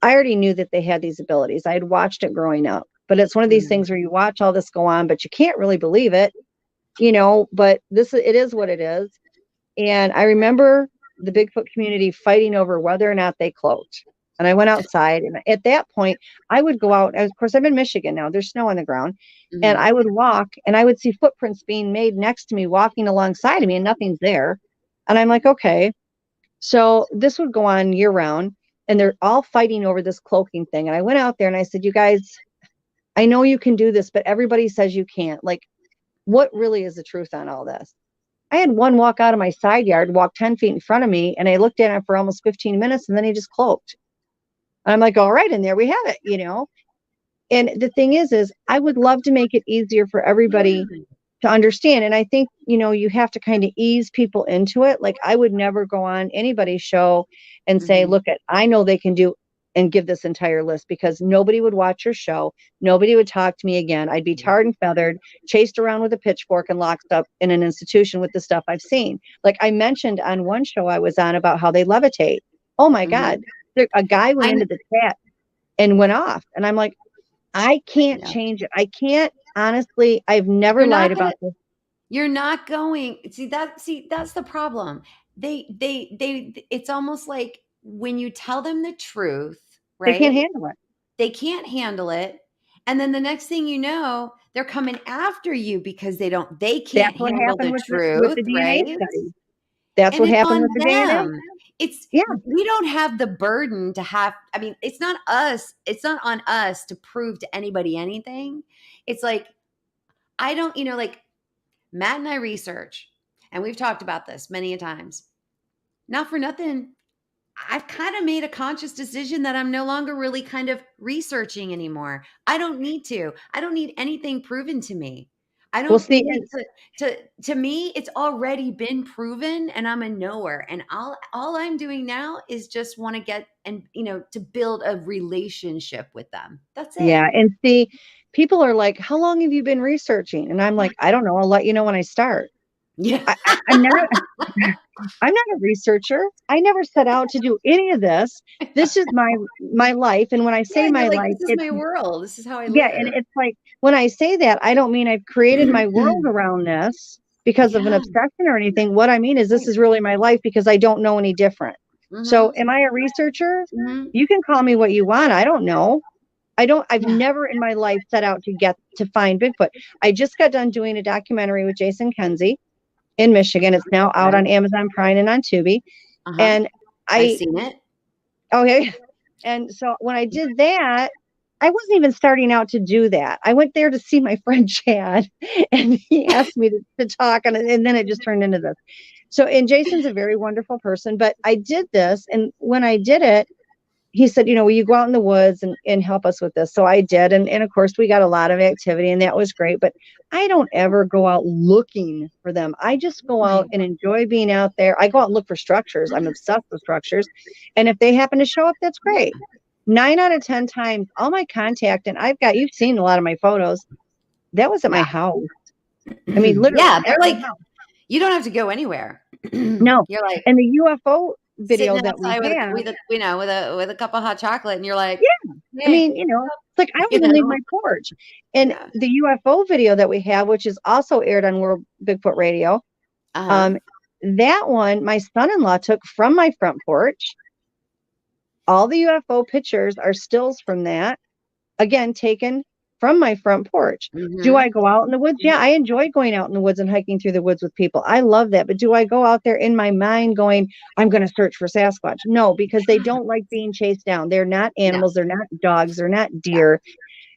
I already knew that they had these abilities. I had watched it growing up. But it's one of these things where you watch all this go on, but you can't really believe it, but it is what it is. And I remember the Bigfoot community fighting over whether or not they cloaked. And I went outside, and at that point, I would go out. Of course, I'm in Michigan now. There's snow on the ground. And Mhm. I would walk, and I would see footprints being made next to me, walking alongside of me, and nothing's there. And I'm like, okay. So this would go on year round, and they're all fighting over this cloaking thing. And I went out there and I said, you guys, I know you can do this, but everybody says you can't. Like, what really is the truth on all this? I had one walk out of my side yard, walk 10 feet in front of me, and I looked at him for almost 15 minutes, and then he just cloaked. And I'm like, all right, and there we have it, you know? And the thing is I would love to make it easier for everybody Yeah. to understand. And I think, you know, you have to kind of ease people into it. Like, I would never go on anybody's show and say, Mhm. look, I know they can do and give this entire list, because nobody would watch your show. Nobody would talk to me again. I'd be tarred and feathered, chased around with a pitchfork, and locked up in an institution with the stuff I've seen. Like I mentioned on one show I was on about how they levitate. Oh my God. Mhm. A guy went I into kn the chat and went off. And I'm like, I can't yeah. change it. I can't, honestly, I've never You're lied not about gonna this. you're not going see, that's the problem. It's almost like when you tell them the truth, They can't right? handle it. They can't handle it, and then the next thing you know, they're coming after you because they That's can't what handle happened the with the truth, DNA right? study. That's And what it's happened on with the DNA. them. It's Yeah. we don't have the burden to have I mean, it's not on us to prove to anybody anything. It's like I don't, like Matt and I research, and we've talked about this many a times. Not for nothing, I've kind of made a conscious decision that I'm no longer really kind of researching anymore. I don't need to. I don't need anything proven to me. I Well, don't see, need to me it's already been proven and I'm a knower and all I'm doing now is just want to get and to build a relationship with them. That's it. yeah, and see, people are like, "How long have you been researching?" And I'm like, "I don't know. I'll let you know when I start." Yeah. I'm not. I'm not a researcher. I never set out to do any of this. This is my life, and when I Yeah, say and you're my like, life, this is it's my world. This is how I yeah, and live. it's like when I say that, I don't mean I've created my world around this because of an Yeah. obsession or anything. What I mean is this Right. is really my life because I don't know any different. So, Mhm. am I a researcher? Mhm. You can call me what you want. I don't know. I've Yeah. never in my life set out to find Bigfoot. I just got done doing a documentary with Jason Kenzie in Michigan. It's now out on Right. Amazon Prime and on Tubi. Uh-huh. And I've I, seen it. okay. And so when I did that, I wasn't even starting out to do that. I went there to see my friend Chad, and he asked me to talk, and then it just turned into this. So, and Jason's a very wonderful person, but I did this. And when I did it, he said, will you go out in the woods and help us with this? So I did. And of course, we got a lot of activity, and that was great. But I don't ever go out looking for them. I just go out Right. and enjoy being out there. I go out and look for structures. I'm obsessed with structures. And if they happen to show up, that's Yeah. great. 9 out of 10 times, all my contact, and you've seen a lot of my photos, that was at my Yeah. house. I mean, literally Yeah, at they're my like, house. you don't have to go anywhere. No. You're like And the UFO video sitting that we outside have, with a cup of hot chocolate, and you're like, yeah. I "Hey," mean, it's like I don't you even leave know? my porch. And Yeah. the UFO video that we have, which is also aired on World Bigfoot Radio, Uh-huh. um, that one my son-in-law took from my front porch. All the UFO pictures are stills from that, again, taken from my front porch. Do I Mhm. go out in the woods? Yeah, I enjoy going out in the woods and hiking through the woods with people. I love that. But do I go out there in my mind going, I'm going to search for Sasquatch? No, because they don't like being chased down. They're not No. animals. They're not dogs. They're not Yeah. deer.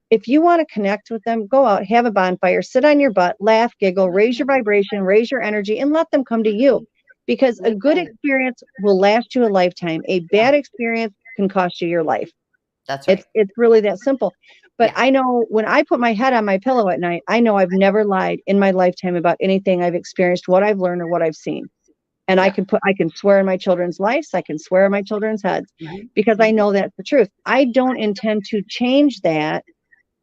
If you want to connect with them, go out, have a bonfire, sit on your butt, laugh, giggle, raise your vibration, raise your energy, and let them come to you. Because a That's good right. experience will last you a lifetime. A Yeah. bad experience can cost you your life. That's right. It's really that simple. But Yeah. I know when I put my head on my pillow at night, I know I've never lied in my lifetime about anything I've experienced, what I've learned, or what I've seen. And Yeah. I can swear in my children's lives, I can swear in my children's heads, Mhm. because I Mhm. know that's the truth. I don't intend to change that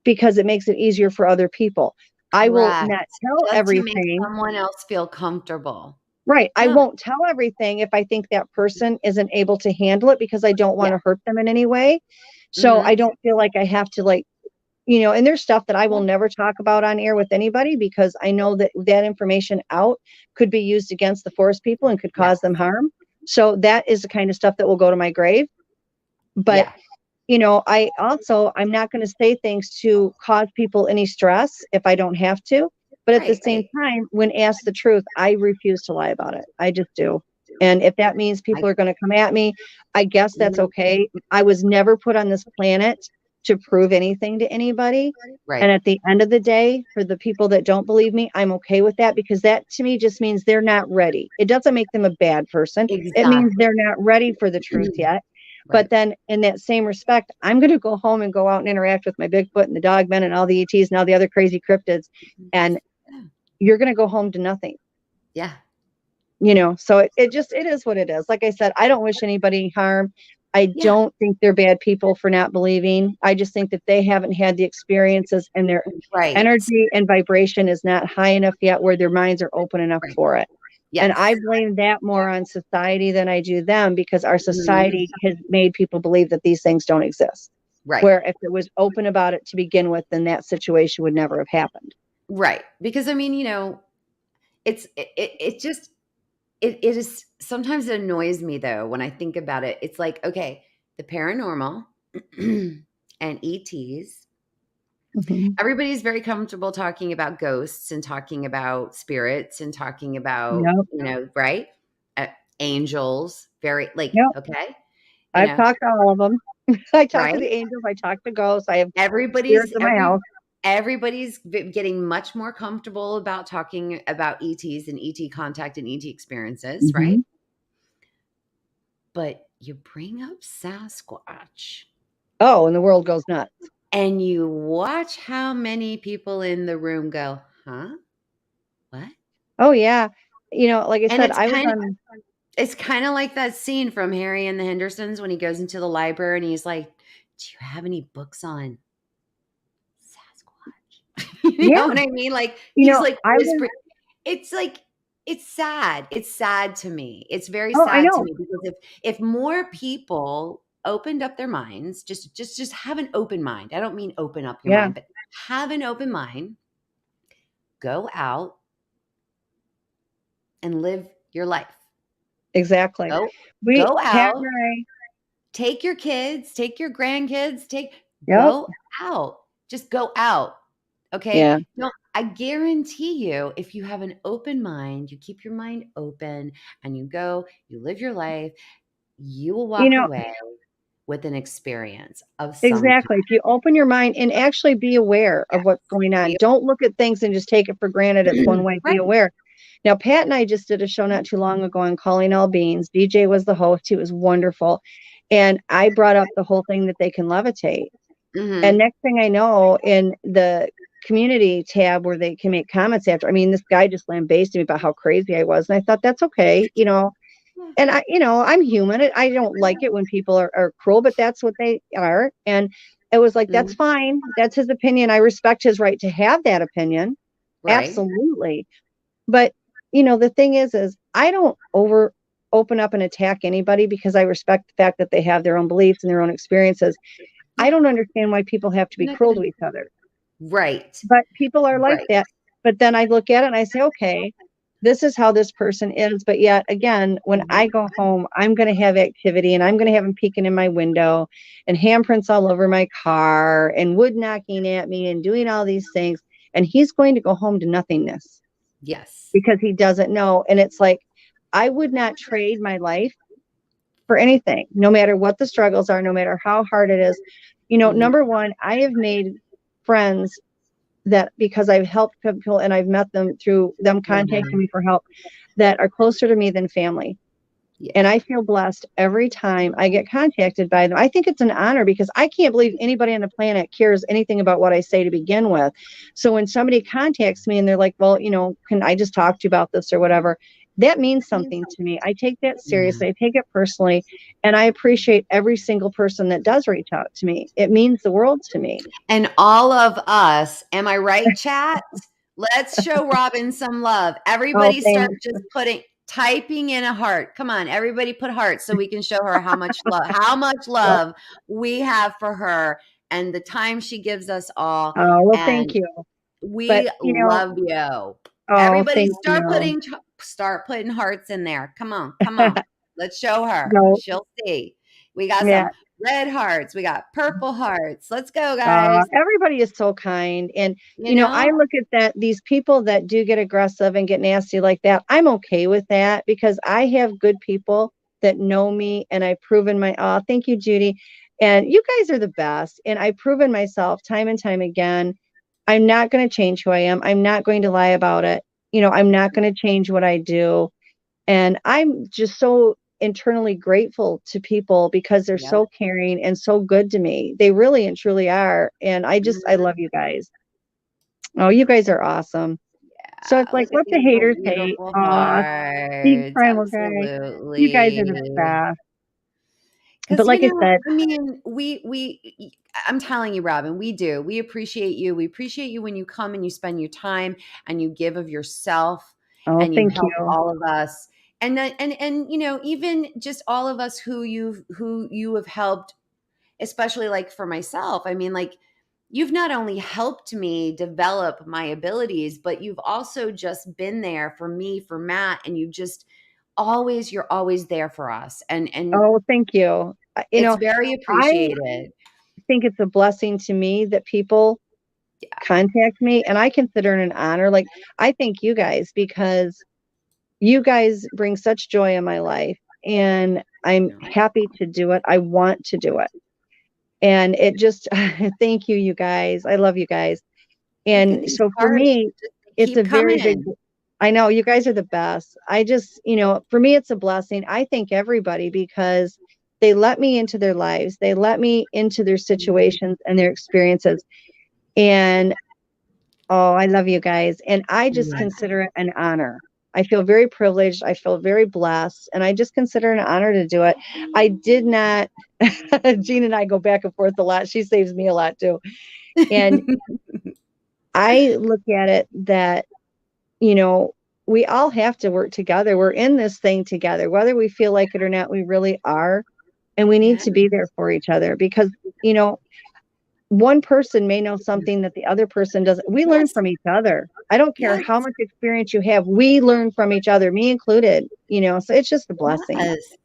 because it makes it easier for other people. I will Correct. not tell Just to make everything. someone else feel comfortable. Right. I Yeah. won't tell everything if I think that person isn't able to handle it, because I don't want Yeah. to hurt them in any way. So I Mhm. don't feel like I have to, like, and there's stuff that I will never talk about on air with anybody, because I know that that information out could be used against the forest people and could cause them harm. So that is the kind of stuff that will go to my grave. But I'm not going to say things to cause people any stress if I don't have to. But at the same time, when asked the truth, I refuse to lie about it. I just do. And if that means people are going to come at me, I guess that's okay. I was never put on this planet to prove anything to anybody. Right. And at the end of the day, for the people that don't believe me, I'm okay with that, because that to me just means they're not ready. It doesn't make them a bad person. Exactly. It means they're not ready for the truth yet. Right. But then in that same respect, I'm going to go home and go out and interact with my Bigfoot and the Dogmen and all the ETs and all the other crazy cryptids. And you're going to go home to nothing. Yeah. So it is what it is. Like I said, I don't wish anybody harm. I don't think they're bad people for not believing. I just think that they haven't had the experiences, and their energy and vibration is not high enough yet where their minds are open enough for it. Yes. And I blame that more on society than I do them, because our society has made people believe that these things don't exist. Right. Where if it was open about it to begin with, then that situation would never have happened. Right. Because I mean, it is sometimes it annoys me though when I think about it. It's like, okay, the paranormal and ETs. Mm-hmm. Everybody's very comfortable talking about ghosts and talking about spirits and talking about, right? Angels. Very okay. I've talked to all of them. I talked to the angels. I talked to ghosts. I have spirits in my house. Everybody's getting much more comfortable about talking about ETs and ET contact and ET experiences, right? But you bring up Sasquatch. Oh, and the world goes nuts. And you watch how many people in the room go, huh? What? Oh, yeah. Like I said, it's kind of like that scene from Harry and the Hendersons when he goes into the library and he's like, do you have any books on Sasquatch? You know what I mean? Like, he's like, it's like, it's sad. It's sad to me. It's very sad to me, because if more people opened up their minds, just have an open mind. I don't mean open up your mind, but have an open mind. Go out and live your life. Exactly. Go out. Take your kids, take your grandkids, go out. Just go out. Okay. Yeah. No, I guarantee you, if you have an open mind, you keep your mind open and you live your life, you will walk away with an experience of some Exactly. kind. If you open your mind and actually be aware of what's going on, don't look at things and just take it for granted. It's one way. Be aware. Now, Pat and I just did a show not too long ago on Calling All Beings. DJ was the host. He was wonderful. And I brought up the whole thing that they can levitate. Mm-hmm. And next thing I know, in the community tab where they can make comments after, this guy just lambasted me about how crazy I was. And I thought, that's okay. And I'm human. I don't like it when people are cruel, but that's what they are. And it was like, that's fine. That's his opinion. I respect his right to have that opinion. Right. Absolutely. But, the thing is I don't open up and attack anybody, because I respect the fact that they have their own beliefs and their own experiences. I don't understand why people have to be cruel to each other. Right. But people are like that. But then I look at it and I say, okay, this is how this person is. But yet again, when I go home, I'm going to have activity, and I'm going to have him peeking in my window and handprints all over my car and wood knocking at me and doing all these things. And he's going to go home to nothingness. Yes. Because he doesn't know. And it's like, I would not trade my life for anything, no matter what the struggles are, no matter how hard it is. Number one, I have made friends that, because I've helped people and I've met them through them contacting me for help, that are closer to me than family. Yeah. And I feel blessed every time I get contacted by them. I think it's an honor, because I can't believe anybody on the planet cares anything about what I say to begin with. So when somebody contacts me and they're like, well, can I just talk to you about this or whatever? That means something to me. I take that seriously. I take it personally. And I appreciate every single person that does reach out to me. It means the world to me. And all of us, am I right, chat? Let's show Robin some love. Everybody start just typing in a heart. Come on, everybody put hearts so we can show her how much love we have for her. and the time she gives us all. Oh, well, And thank you. But, we you know, love you. oh, Everybody thank you. start putting hearts in there. Come on, come on. Let's show her. No, She'll see. We got yeah. some red hearts. We got purple hearts. Let's go, guys. Everybody is so kind. And, You know? I look at that, these people that do get aggressive and get nasty like that, I'm okay with that because I have good people that know me and I've proven thank you, Judy. And you guys are the best. And I've proven myself time and time again. I'm not going to change who I am. I'm not going to lie about it. I'm not going to change what I do. And I'm just so internally grateful to people because they're Yep. so caring and so good to me. They really and truly are. And I love you guys. Oh, you guys are awesome. So it's Yeah, like, look at let the these little haters hate. beautiful Aw, these hearts. primal guys. You guys are the Absolutely. best. But Because, like I said, I mean, I'm telling you, Robin, we do. We appreciate you. We appreciate you when you come and you spend your time and you give of yourself oh, and you thank help you. all of us. And even just all of us who you have helped, especially like for myself. I mean, like, you've not only helped me develop my abilities, but you've also just been there for me, for Matt, and you're always there for us. And Oh, thank you. it's very I appreciated. think it's a blessing to me that people Yeah. contact me and I consider it an honor. Like, I thank you guys because you guys bring such joy in my life and I'm No. happy to do it. I want to do it. And it just, thank you, you guys. I love you guys. Look at And these so for hearts. me, Just it's keep a very big, coming. I know you guys are the best. I just, for me, it's a blessing. I thank everybody because they let me into their lives. They let me into their situations and their experiences. And oh, I love you guys. And I just Yeah. consider it an honor. I feel very privileged. I feel very blessed. And I just consider it an honor to do it. I did not, Jean and I go back and forth a lot. She saves me a lot too. And I look at it that, you know, we all have to work together. We're in this thing together, whether we feel like it or not, we really are. And we need Yeah. to be there for each other because, one person may know something that the other person doesn't. We learn Yes. from each other. I don't care Yes. how much experience you have. We learn from each other, me included, so it's just a blessing. Yes.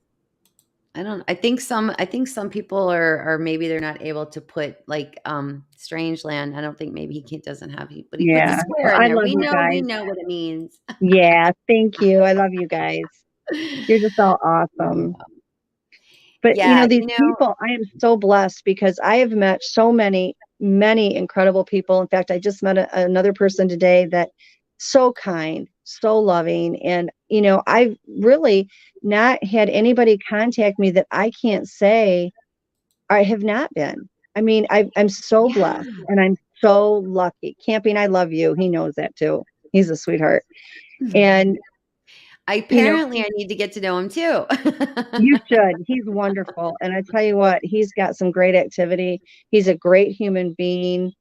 I think some people are maybe they're not able to put like strange land. I don't think maybe doesn't have but he put the Yeah. square Well, in I there. love We you know guys. what it means. Yeah. Thank you. I love you guys. You're just all awesome. But, Yeah, these people, I am so blessed because I have met so many, many incredible people. In fact, I just met another person today that so kind, so loving. And, I've really not had anybody contact me that I can't say I have not been. I mean, I'm so yeah. blessed and I'm so lucky. Camping, I love you. He knows that too. He's a sweetheart. And, you know, I need to get to know him too. you should. He's wonderful. And I tell you what, he's got some great activity. He's a great human being.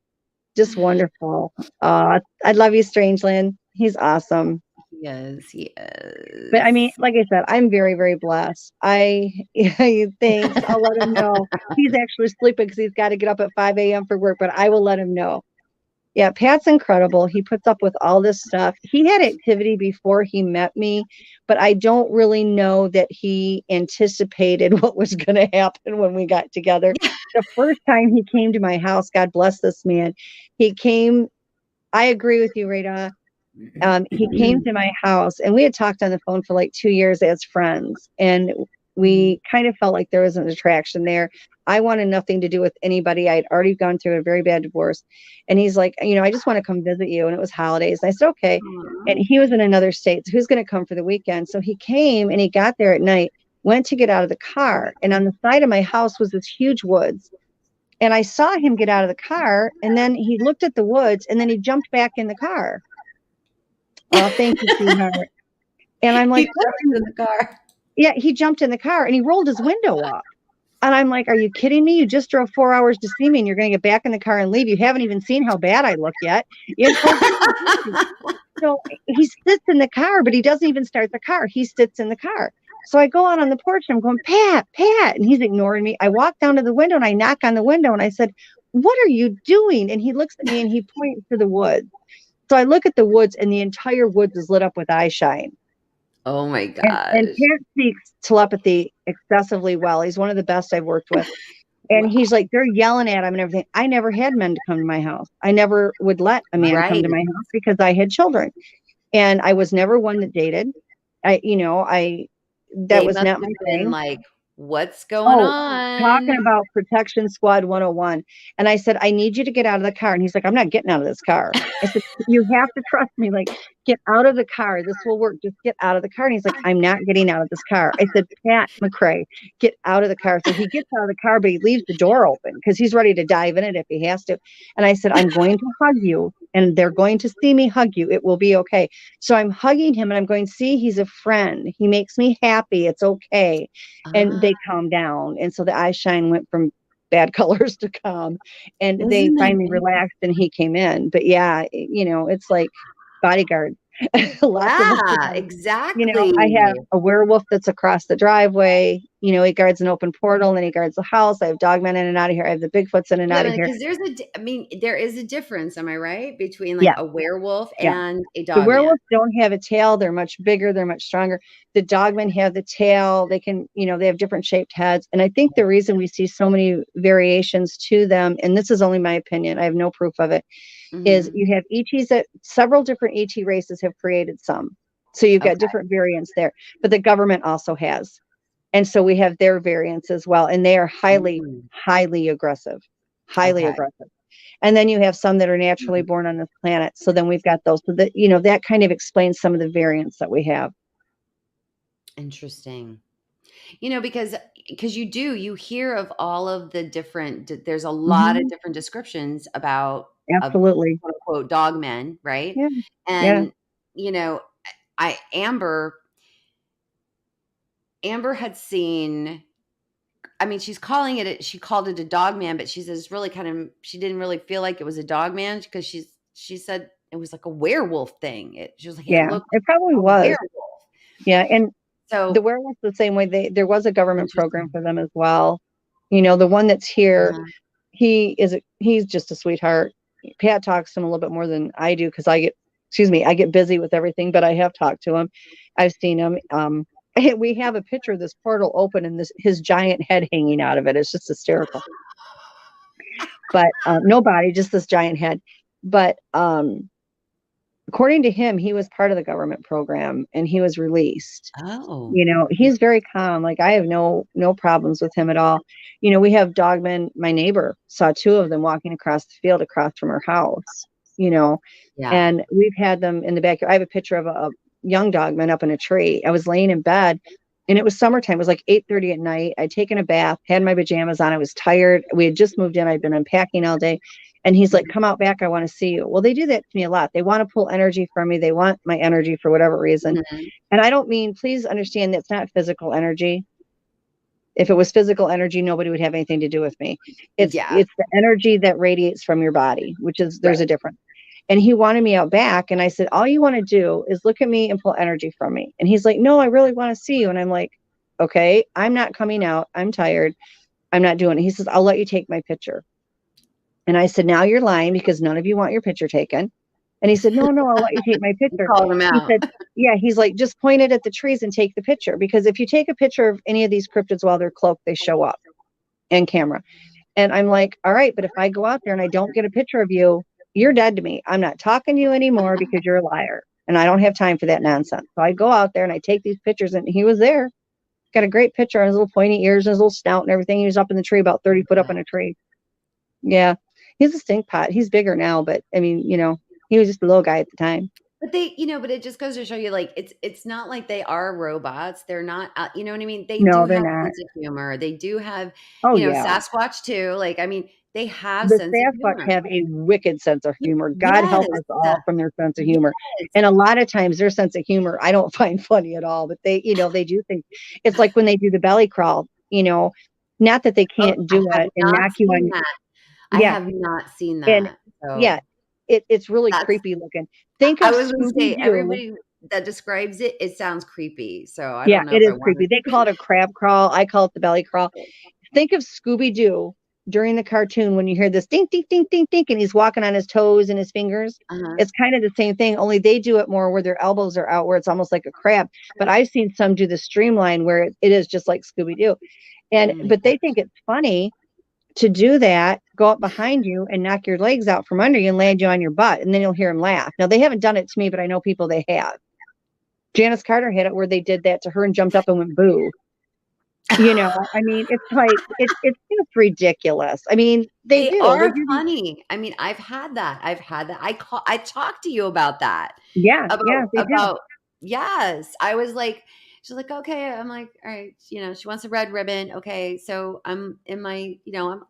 Just wonderful. I love you, Strangeland. He's awesome. Yes, he But I mean, is. like I said, I'm very, very blessed. Thanks. I'll let him know. He's actually sleeping because he's got to get up at 5 a.m. for work, but I will let him know. Yeah, Pat's incredible. He puts up with all this stuff. He had activity before he met me, but I don't really know that he anticipated what was going to happen when we got together. The first time he came to my house, God bless this man, he came. I agree with you, Rita. He came to my house and we had talked on the phone for like 2 years as friends. And we kind of felt like there was an attraction there. I wanted nothing to do with anybody. I'd already gone through a very bad divorce. And he's like, I just want to come visit you. And it was holidays. And I said, okay. And Aw. he was in another state. So who's going to come for the weekend? So he came and he got there at night, went to get out of the car. And on the side of my house was this huge woods. And I saw him get out of the car. And then he looked at the woods and then he jumped back in the car. Oh, thank you, sweetheart. And I'm He like, what? jumped in the car. Yeah, he jumped in the car and he rolled his window up. And I'm like, are you kidding me? You just drove 4 hours to see me and you're going to get back in the car and leave. You haven't even seen how bad I look yet. So he sits in the car, but he doesn't even start the car. He sits in the car. So I go out on the porch and I'm going, Pat, Pat. And he's ignoring me. I walk down to the window and I knock on the window and I said, what are you doing? And he looks at me and he points to the woods. So I look at the woods and the entire woods is lit up with eye shine. Oh my And gosh. Pat speaks telepathy excessively well. He's one of the best I've worked with. And Wow. he's like, they're yelling at him and everything. I never had men to come to my house. I never would let a man come Right. to my house because I had children. And I was never one that dated. That They was must not have my been thing. like, "What's going Oh, talking on?" about Protection Squad 101. And I said, I need you to get out of the car. And he's like, I'm not getting out of this car. I said, you have to trust me. Like, get out of the car. This will work. Just get out of the car. And he's like, I'm not getting out of this car. I said, Pat McCray, get out of the car. So he gets out of the car, but he leaves the door open because he's ready to dive in it if he has to. And I said, I'm going to hug you. And they're going to see me hug you. It will be okay. So I'm hugging him and I'm going, see, he's a friend. He makes me happy. It's okay. And Ah, they calm down. And so the eye shine went from bad colors to calm, and they isn't that finally amazing? relaxed and he came in. But yeah, it's like bodyguard. Lots of us are Yeah, like, exactly. I have a werewolf that's across the driveway. He guards an open portal and then he guards the house. I have Dogman in and out of here. I have the Bigfoots in and Yeah, out of here. because I mean, there is a difference, am I right? Between like Yeah, a werewolf yeah. and a The dogman. werewolves don't have a tail. They're much bigger. They're much stronger. The dogmen have the tail. They can, they have different shaped heads. And I think the reason we see so many variations to them, and this is only my opinion, I have no proof of it, is Mhm. you have ETs that several different ET races have created some. So you've got Okay. different variants there, but the government also has. And so we have their variants as well. And they are highly, Mm, highly aggressive, highly okay. aggressive. And then you have some that are naturally Mhm. born on this planet. So then we've got those. So that kind of explains some of the variants that we have. Interesting. Because you hear of all of the there's a lot of Hmm. different descriptions about of Absolutely. quote unquote dogmen, right? Yeah. Yeah. And you know, I Amber had seen, I mean, she called it a dog man, but she says really she didn't really feel like it was a dog man because she said it was like a werewolf thing. She was like, it Yeah. looked It probably like a was. werewolf. Yeah. And the So werewolves the same way. There was a government program interesting. for them as well. The one that's here, Uh-huh. he's just a sweetheart. Pat talks to him a little bit more than I do because I get busy with everything, but I have talked to him. I've seen him. We have a picture of this portal open and his giant head hanging out of it. It's just hysterical. But no body, just this giant head. But according to him, he was part of the government program and he was released. Oh. He's very calm. Like I have no problems with him at all. We have dogmen. My neighbor saw two of them walking across the field across from her house. You know, Yeah. and we've had them in the backyard. I have a picture of a young dogman up in a tree. I was laying in bed, and it was summertime. It was like 8:30 at night. I'd taken a bath, had my pajamas on. I was tired. We had just moved in. I'd been unpacking all day. And he's like, Mhm. come out back. I want to see you. Well, they do that to me a lot. They want to pull energy from me. They want my energy for whatever reason. Mhm. And I don't mean, please understand that's not physical energy. If it was physical energy, nobody would have anything to do with me. It's Yeah. it's the energy that radiates from your body, which is there's Right. a difference. And he wanted me out back. And I said, all you want to do is look at me and pull energy from me. And he's like, no, I really want to see you. And I'm like, okay, I'm not coming out. I'm tired. I'm not doing it. He says, I'll let you take my picture. And I said, now you're lying because none of you want your picture taken. And he said, no, no, I'll let you take my You picture. called him He out. said, yeah, he's like, just point it at the trees and take the picture. Because if you take a picture of any of these cryptids while they're cloaked, they show up in camera. And I'm like, all right, but if I go out there and I don't get a picture of you, you're dead to me. I'm not talking to you anymore because you're a liar. And I don't have time for that nonsense. So I go out there and I take these pictures, and he was there. Got a great picture on his little pointy ears and his little snout and everything. He was up in the tree, about 30 foot up in a tree. Yeah. He's a stink pot. He's bigger now, but I mean, he was just a little guy at the time. But it just goes to show you, like, it's not like they are robots. They're not, you know what I mean? They do No, they're have a not. sense of humor. They do have, Oh, yeah. Sasquatch too. Like, I mean, they have The sense of Sasquatch humor. have a wicked sense of humor. God Yes. help us all from their sense of humor. Yes. And a lot of times their sense of humor I don't find funny at all, but they do think it's like when they do the belly crawl, not that they Oh, can't I do have it and not knock you seen on. that. I Yeah. have not seen And that. yeah, So it's really that's creepy looking. Think I of was gonna Scooby say, Doo. everybody that describes it, it sounds creepy. So I Yeah, don't know it if I is wanna creepy. They see call it a crab crawl. I call it the belly crawl. it. Think of Scooby Doo during the cartoon, when you hear this dink, dink, dink, dink, dink, and he's walking on his toes and his fingers, Uh-huh. it's kind of the same thing, only they do it more where their elbows are out, where it's almost like a crab. But I've seen some do the streamline where it is just like Scooby-Doo. Oh my But God. they think it's funny to do that, go up behind you and knock your legs out from under you and land you on your butt, and then you'll hear them laugh. Now, they haven't done it to me, but I know people they have. Janice Carter had it where they did that to her and jumped up and went boo. You know, I mean, it's like it's just ridiculous. I mean, they They do. They are do these, funny. I mean, I've had that. I talked to you about that. yeah, yeah, they do. About yes. I was like, she's like, okay. I'm like, all right, she wants a red ribbon. Okay. So I'm in my,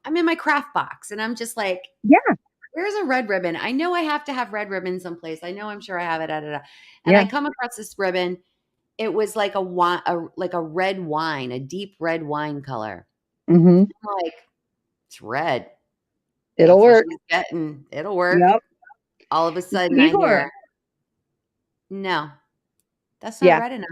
I'm in my craft box and I'm just like, Yeah, where's a red ribbon? I know I have to have red ribbon someplace. I know I'm sure I have it. Da, da, da. And I yeah. come across this ribbon. It was like like a red wine, a deep red wine color. Hmm. I'm like, it's red. It'll That's what work. she's getting. It'll work. Yep. All of a sudden I Igor. hear, no, that's not Yeah. red enough.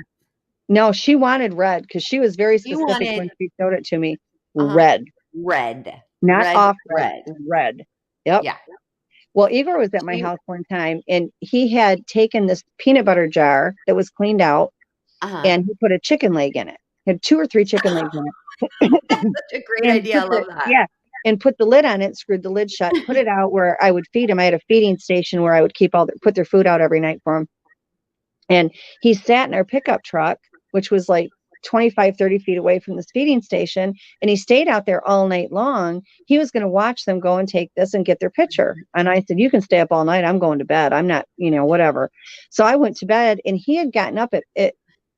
No, she wanted red because she was very You specific wanted when she showed it to me. uh-huh, Red, red, not red, off red, red. red. Yep. Yeah. Well, Igor was at my You, house one time and he had taken this peanut butter jar that was cleaned out uh-huh. and he put a chicken leg in it. Had 2 or 3 chicken legs in That's it. such a great And idea. put I the love that. yeah, and put the lid on it, screwed the lid shut, put it out where I would feed him. I had a feeding station where I would put their food out every night for him. And he sat in our pickup truck, which was like 25, 30 feet away from this feeding station. And he stayed out there all night long. He was going to watch them go and take this and get their picture. And I said, you can stay up all night. I'm going to bed. I'm not, whatever. So I went to bed and he had gotten up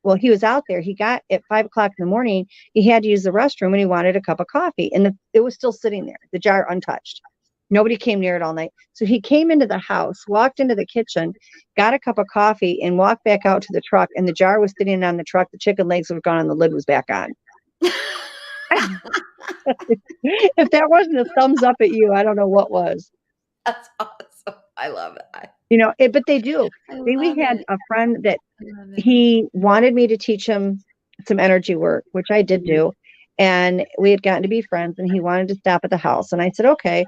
well, he was out there. He got at 5 o'clock in the morning. He had to use the restroom and he wanted a cup of coffee. And it was still sitting there, the jar untouched. Nobody came near it all night. So he came into the house, walked into the kitchen, got a cup of coffee, and walked back out to the truck. And the jar was sitting on the truck. The chicken legs were gone and the lid was back on. If that wasn't a thumbs up at you, I don't know what was. That's awesome. I love it. But they do. I We love had it. a friend that I love it. he wanted me to teach him some energy work, which I did Mhm. do. And we had gotten to be friends and he wanted to stop at the house. And I said, okay.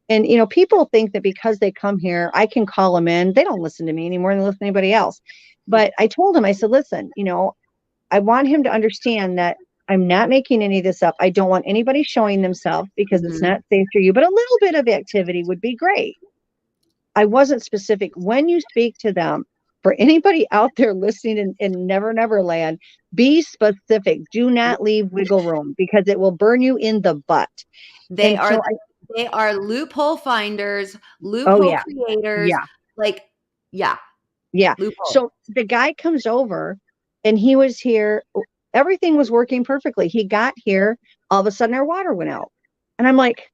And, people think that because they come here, I can call them in. They don't listen to me any more than they listen to anybody else. But I told him, I said, listen, I want him to understand that I'm not making any of this up. I don't want anybody showing themselves because it's Mhm. not safe for you, but a little bit of activity would be great. I wasn't specific. When you speak to them, for anybody out there listening in Never Never Land, be specific. Do not leave wiggle room because it will burn you in the butt. They And are so they are loophole finders, oh loophole yeah, creators, yeah, like yeah, yeah. loophole. So the guy comes over and he was here. Everything was working perfectly. He got here. All of a sudden our water went out. And I'm like,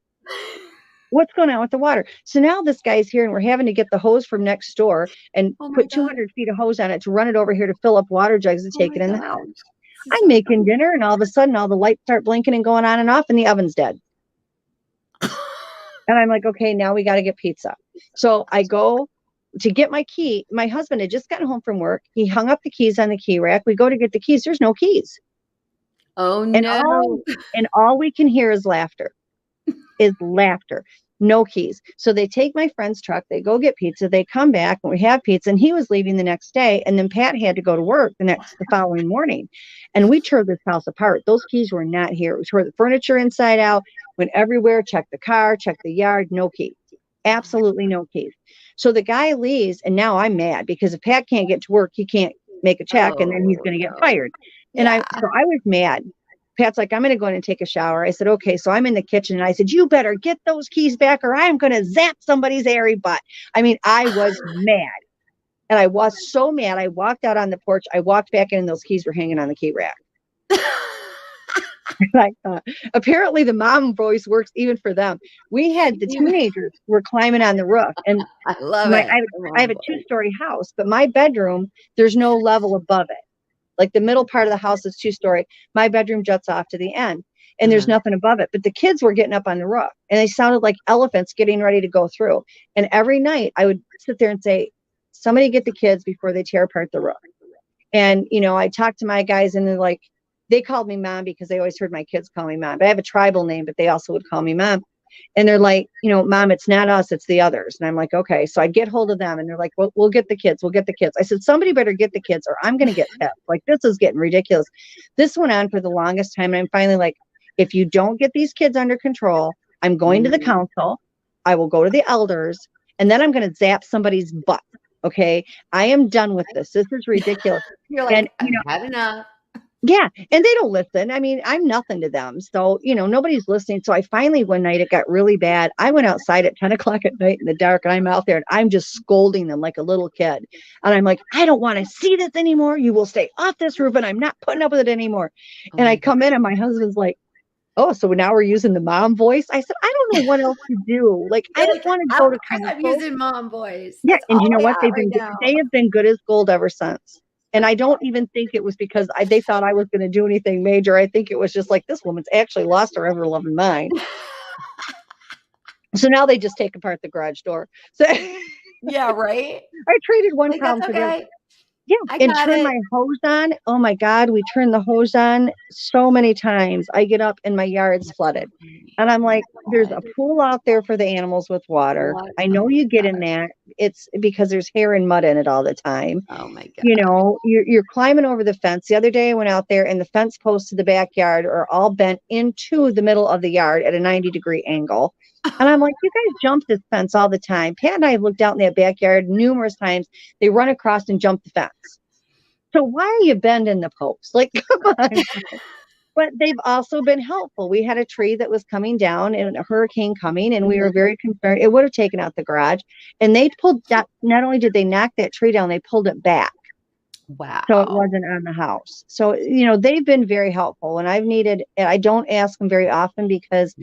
what's going on with the water? So now this guy's here and we're having to get the hose from next door and Oh my put god. 200 feet of hose on it to run it over here to fill up water jugs to Oh take my it in the gosh. house. This is I'm so making dinner and all of a sudden all the lights start blinking and going on and off and the oven's dead. funny. And I'm like, okay, now we got to get pizza. So I go to get my key. My husband had just gotten home from work. He hung up the keys on the key rack. We go to get the keys. There's no keys. Oh And all no. and all we can hear is laughter. Is laughter. No keys. So they take my friend's truck, they go get pizza, they come back and we have pizza. And he was leaving the next day. And then Pat had to go to work the following morning. And we tore this house apart. Those keys were not here. We tore the furniture inside out, went everywhere, checked the car, checked the yard, no keys. Oh my Absolutely no keys. So the guy leaves, and now I'm mad because if Pat can't get to work, he can't make a check, and then he's oh going to get no. fired. Yeah. So I was mad. Pat's like, I'm going to go in and take a shower. I said, okay. So I'm in the kitchen and I said, you better get those keys back or I'm going to zap somebody's airy butt. I mean, I was mad. And I was so mad. I walked out on the porch. I walked back in and those keys were hanging on the key rack. Like, apparently the mom voice works even for them. We had the You- teenagers were climbing on the roof and I love it. Come I have on, a boy. 2-story house, but my bedroom, there's no level above it. Like the middle part of the house is 2-story. My bedroom juts off to the end and there's Uh-huh. nothing above it. But the kids were getting up on the roof and they sounded like elephants getting ready to go through. And every night I would sit there and say, somebody get the kids before they tear apart the roof. And, I talked to my guys and they're like, they called me mom because they always heard my kids call me mom. But I have a tribal name, but they also would call me mom. And they're like, Mom, it's not us, it's the others. And I'm like, okay. So I get hold of them and they're like, well, we'll get the kids. We'll get the kids. I said, somebody better get the kids or I'm going to get pissed. Like, this is getting ridiculous. This went on for the longest time. And I'm finally like, if you don't get these kids under control, I'm going to the council. I will go to the elders and then I'm going to zap somebody's butt. Okay. I am done with this. This is ridiculous. You're like, I've had enough. Yeah. And they don't listen. I mean, I'm nothing to them. So, nobody's listening. So I finally, one night it got really bad. I went outside at 10 o'clock at night in the dark and I'm out there and I'm just scolding them like a little kid. And I'm like, I don't want to see this anymore. You will stay off this roof and I'm not putting up with it anymore. And I come in and my husband's like, oh, so now we're using the mom voice. I said, I don't know what else to do. Like, I just want to go to council. I'm using mom voice. Yeah. That's And you know what? right they have been good as gold ever since. And I don't even think it was because they thought I was going to do anything major. I think it was just like, this woman's actually lost her ever loving mind. So now they just take apart the garage door. So yeah, right. I traded one problem for the other. Yeah, and turn my hose on. Oh my God, we turn the hose on so many times. I get up and my yard's flooded. And I'm like, there's a pool out there for the animals with water. I know you get in that. It's because there's hair and mud in it all the time. Oh my God. You're climbing over the fence. The other day I went out there and the fence posts to the backyard are all bent into the middle of the yard at a 90-degree angle. And I'm like, you guys jump this fence all the time. Pat and I have looked out in that backyard numerous times. They run across and jump the fence. So why are you bending the post? Like, come on. But they've also been helpful. We had a tree that was coming down and a hurricane coming, and we were very concerned. It would have taken out the garage. And they pulled that. Not only did they knock that tree down, they pulled it back. Wow. So it wasn't on the house. So, they've been very helpful. And I don't ask them very often because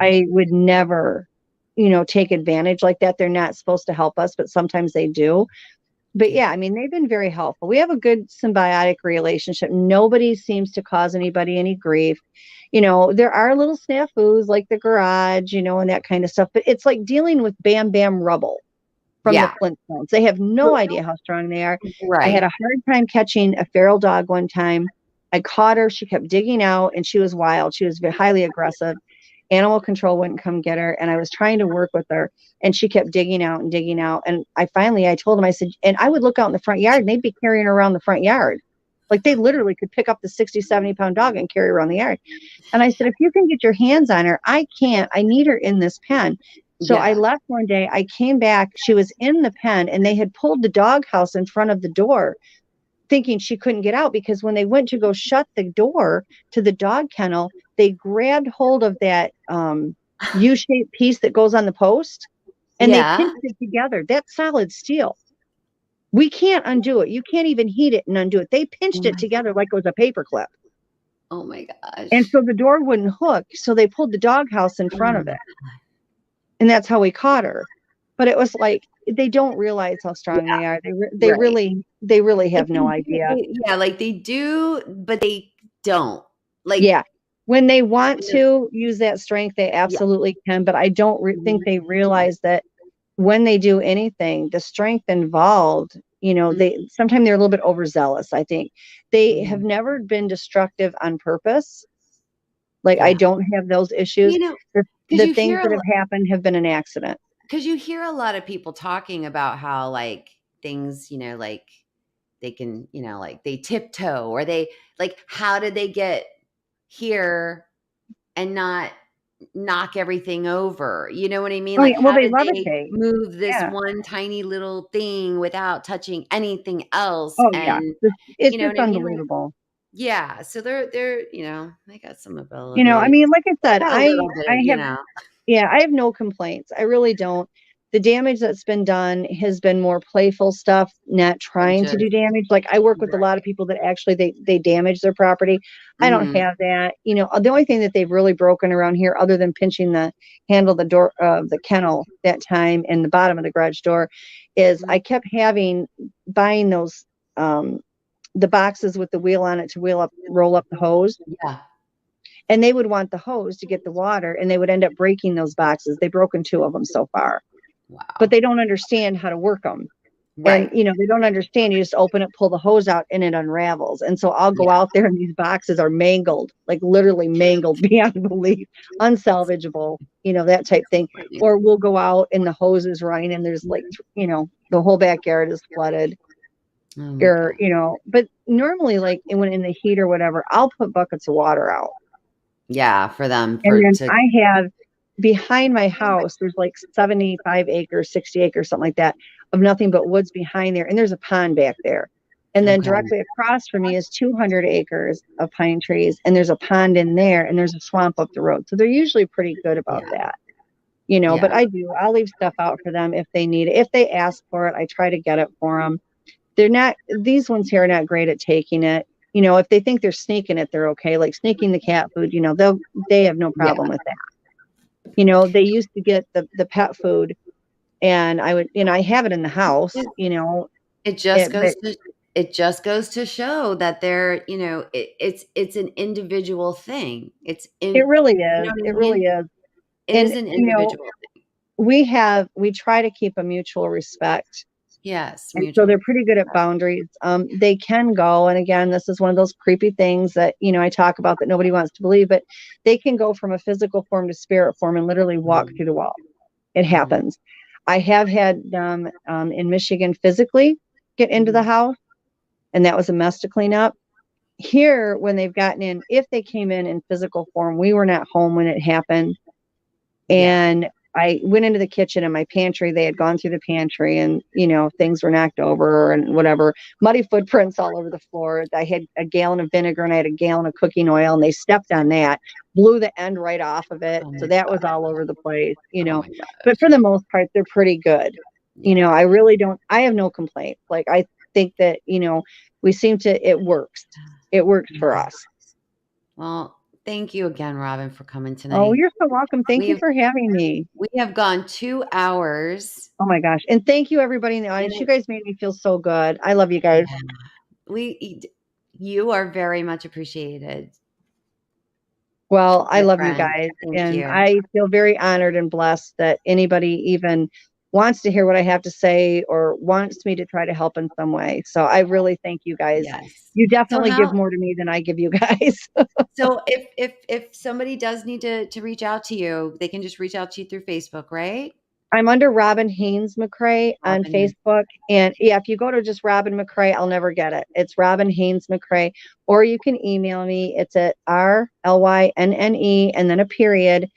I would never, take advantage like that. They're not supposed to help us, but sometimes they do. But yeah, I mean, they've been very helpful. We have a good symbiotic relationship. Nobody seems to cause anybody any grief. There are little snafus like the garage, and that kind of stuff. But it's like dealing with Bam Bam rubble from the Flintstones. They have no idea how strong they are. Right. I had a hard time catching a feral dog one time. I caught her. She kept digging out and she was wild. She was highly aggressive. Animal control wouldn't come get her. And I was trying to work with her and she kept digging out and digging out. And I told them, I said, and I would look out in the front yard and they'd be carrying her around the front yard. Like they literally could pick up the 60, 70-pound dog and carry her around the yard. And I said, if you can get your hands on her, I can't. I need her in this pen. So I left one day. I came back. She was in the pen and they had pulled the doghouse in front of the door thinking she couldn't get out because when they went to go shut the door to the dog kennel, they grabbed hold of that U-shaped piece that goes on the post and they pinched it together. That's solid steel. We can't undo it. You can't even heat it and undo it. They pinched it together like it was a paper clip. Oh my gosh. And so the door wouldn't hook. So they pulled the doghouse in front of it. And that's how we caught her. But it was like, they don't realize how strong they are. They really have no idea. Like they do, but they don't. Like, when they want to use that strength, they absolutely can. But I don't think they realize that when they do anything, the strength involved, sometimes they're a little bit overzealous. I think they have never been destructive on purpose. Like I don't have those issues. The things that have happened have been an accident. Because you hear a lot of people talking about how like things, like they can, like they tiptoe or they like, how did they get here and not knock everything over? You know what I mean? Like, well, how they did they move this one tiny little thing without touching anything else? Oh, and, it's just unbelievable. I mean? Yeah. So they're, they got some ability. I mean, like I said, I have no complaints. I really don't. The damage that's been done has been more playful stuff, not trying to do damage. Like I work with a lot of people that actually they damage their property. I don't have that. The only thing that they've really broken around here, other than pinching the handle of the door of the kennel that time and the bottom of the garage door, is I kept buying those the boxes with the wheel on it to roll up the hose. Yeah. And they would want the hose to get the water, and they would end up breaking those boxes. They've broken 2 of them so far. Wow. But they don't understand how to work them. Right. And, they don't understand. You just open it, pull the hose out, and it unravels. And so I'll go Yeah. out there and these boxes are mangled, like literally mangled beyond belief, unsalvageable, that type thing. Or we'll go out and the hose is running and there's like, the whole backyard is flooded. Oh my Or, God. but normally, like when in the heat or whatever, I'll put buckets of water out. Yeah, for them And for then to I have behind my house, there's like 75 acres, 60 acres, something like that, of nothing but woods behind there. And there's a pond back there. And then okay. directly across from me is 200 acres of pine trees. And there's a pond in there and there's a swamp up the road. So they're usually pretty good about Yeah. that, Yeah. but I'll leave stuff out for them if they need it. If they ask for it, I try to get it for them. These ones here are not great at taking it. If they think they're sneaking it, they're okay. Like sneaking the cat food, they have no Yeah. problem with that. They used to get the pet food and I have it in the house, It just but goes to it just goes to show that they're, it's an individual thing. It's it in really you know is. what I It really mean? is. It And, is an individual thing. we try to keep a mutual respect. Yes, And so mutual. they're pretty good at boundaries. They can go, and again, this is one of those creepy things that, I talk about that nobody wants to believe, but they can go from a physical form to spirit form and literally walk through the wall. It Mhm. happens. I have had them in Michigan physically get into the Mhm. house, and that was a mess to clean up. Here, when they've gotten in, if they came in physical form, we were not home when it happened. Yeah. And I went into the kitchen and my pantry. They had gone through the pantry and, things were knocked over and whatever. Muddy footprints all over the floor. I had a gallon of vinegar and I had a gallon of cooking oil and they stepped on that, blew the end right off of it. Oh So my that was god. all over the place, Oh my But for gosh. the most part, they're pretty good. Yeah. I really don't, I have no complaints. Like, I think that, we seem to, it works. It works for Yeah. us. Well, thank you again, Robin, for coming Oh, tonight. you're so welcome. Thank you We've for having me. we have gone 2 hours, Oh my gosh. And thank you everybody in the and audience. You guys made me feel so good. I love you guys. yeah, we you are very much appreciated, Well, I my love you friend. guys. Thank And you. I feel very honored and blessed that anybody even wants to hear what I have to say or wants me to try to help in some way. So I really thank you guys. Yes. You So definitely give how more to me than I give you guys. so if somebody does need to reach out to you, they can just reach out to you through Facebook, right? I'm under Robin McCray on Robin. Facebook. And yeah, if you go to just Robin McCray, I'll never get it. It's Robin McCray. Or you can email me. It's at RLYNNE and then a period,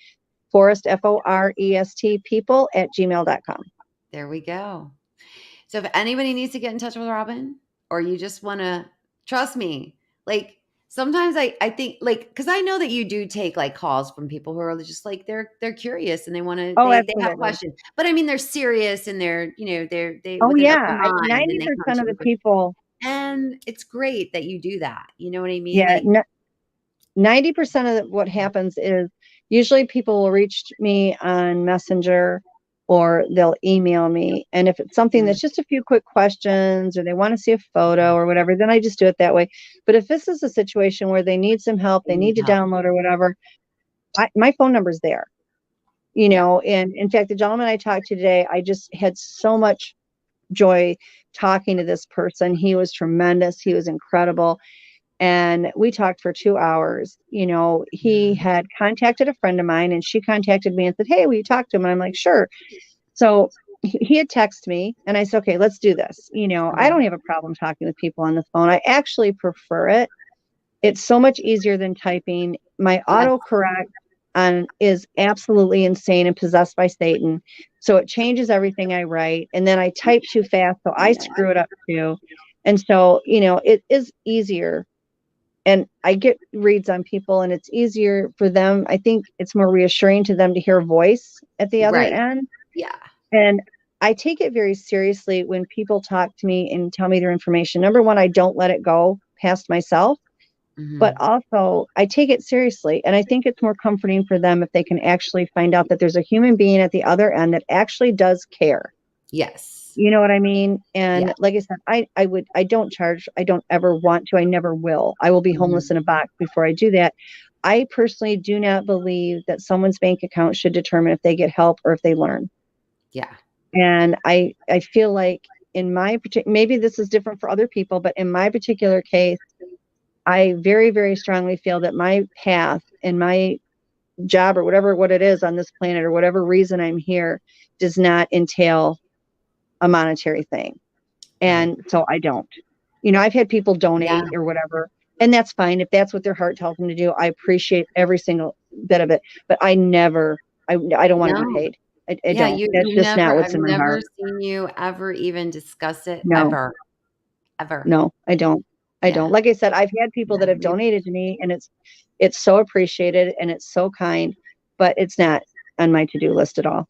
Forest, FOREST, people at gmail.com. There we go. So if anybody needs to get in touch with Robin or you just want to trust me, like sometimes I think like because I know that you do take like calls from people who are just like they're curious and they want to Oh, they have absolutely. questions. But I mean they're serious and they're they Oh, with an open yeah. mind and they come 90% to of you the people, and it's great that you do that. You know what I mean? yeah, Like 90% of what happens is usually people will reach me on Messenger or they'll email me. And if it's something mm, that's just a few quick questions or they want to see a photo or whatever, then I just do it that way. But if this is a situation where they need some help, they they need need to help. download or whatever, my phone number's there. Yeah. And in fact, the gentleman I talked to today, I just had so much joy talking to this person. He was tremendous. He was incredible. And we talked for 2 hours. He Mm, had contacted a friend of mine and she contacted me and said, "Hey, will you talk to him?" And I'm like, "Sure." So he had texted me and I said, "Okay, let's do this." I don't mhm. have a problem talking with people on the phone. I actually prefer it. It's so much easier than typing. My Yes. autocorrect on is absolutely insane and possessed by Satan. So it changes everything I write. And then I type too fast, so I Yeah. screw it up too. And so, it is easier. And I get reads on people and it's easier for them. I think it's more reassuring to them to hear a voice at the other Right. end. Yeah. And I take it very seriously when people talk to me and tell me their information. Number one, I don't let it go past myself, but Mhm. also I take it seriously. And I think it's more comforting for them if they can actually find out that there's a human being at the other end that actually does care. Yes. You know what I mean? Yeah. And like I said, I don't charge. I don't ever want to. I never will. I will be homeless Mhm. in a box before I do that. I personally do not believe that someone's bank account should determine if they get help or if they learn. Yeah. And I feel like in my particular, maybe this is different for other people, but in my particular case, I very, very strongly feel that my path and my job or whatever what it is on this planet or whatever reason I'm here does not entail a monetary thing. Right. And so I don't. I've had people Yeah. donate or whatever, and that's fine. If that's what their heart tells them to do, I appreciate every single bit of it. But I never, I don't want to be No. paid. I Yeah, don't. That's you just not never what's I've in my never heart. seen you ever even discuss it No, ever. Ever. no, I don't. I don't. Yeah. Like I said, I've had people Yeah. that have donated to me, and it's so appreciated and it's so kind, but it's not on my to-do list at all.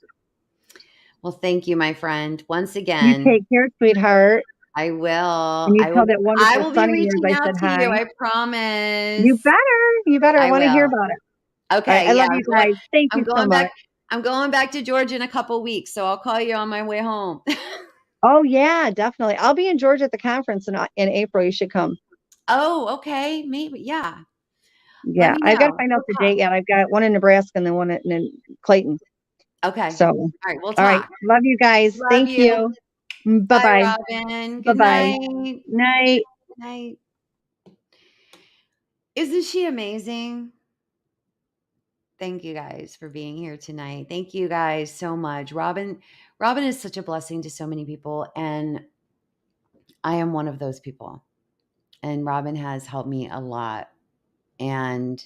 Well, thank you, my friend. Once You again, take care, sweetheart, I will. and you I tell will that I wonderful will be son of yours reaching I out said to you. hi. I You promise. better. You better. I I want to hear will. about it. All right. I Okay, yeah. love you guys. Thank I'm you so going much. back I'm going back to Georgia in a couple weeks, so I'll call you on my way home. Oh yeah, definitely. I'll be in Georgia at the conference in April. You should come. Oh, okay. Maybe. Yeah. Let Yeah, me I've got to know. find out We'll the talk. date yet. I've got one in Nebraska and then one in Clayton. Okay. So, All right, we'll all right. talk. Love you guys. Love Thank you. you. Bye Bye, bye. Robin. Bye Good bye. night. Night. Good night. Isn't she amazing? Thank you guys for being here tonight. Thank you guys so much. Robin is such a blessing to so many people, and I am one of those people. And Robin has helped me a lot. And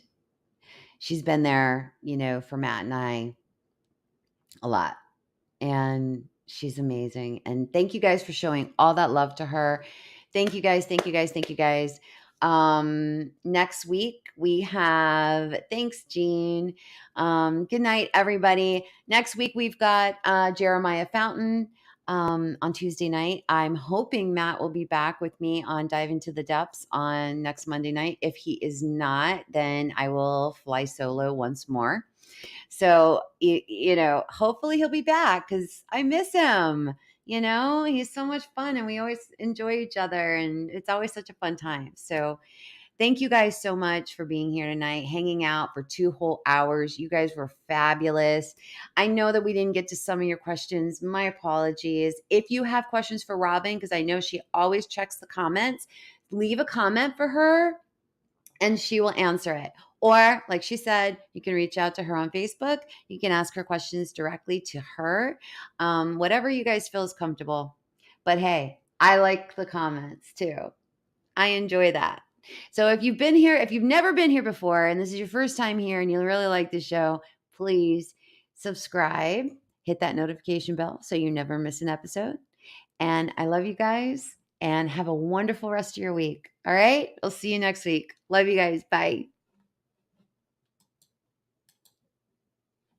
she's been there, for Matt and I a lot. And she's amazing. And thank you guys for showing all that love to her. Thank you guys. Thank you guys. Thank you guys. Next week we have, thanks, Jean. Good night, everybody. Next week we've got Jeremiah Fountain on Tuesday night. I'm hoping Matt will be back with me on Dive into the Depths on next Monday night. If he is not, then I will fly solo once more. So, hopefully he'll be back because I miss him. He's so much fun and we always enjoy each other and it's always such a fun time. So, thank you guys so much for being here tonight, hanging out for 2 whole hours. You guys were fabulous. I know that we didn't get to some of your questions. My apologies. If you have questions for Robin, because I know she always checks the comments, leave a comment for her and she will answer it. Or, like she said, you can reach out to her on Facebook. You can ask her questions directly to her. Whatever you guys feel is comfortable. But hey, I like the comments too. I enjoy that. So if you've never been here before and this is your first time here and you really like the show, please subscribe, hit that notification bell so you never miss an episode. And I love you guys and have a wonderful rest of your week. All right. I'll see you next week. Love you guys. Bye.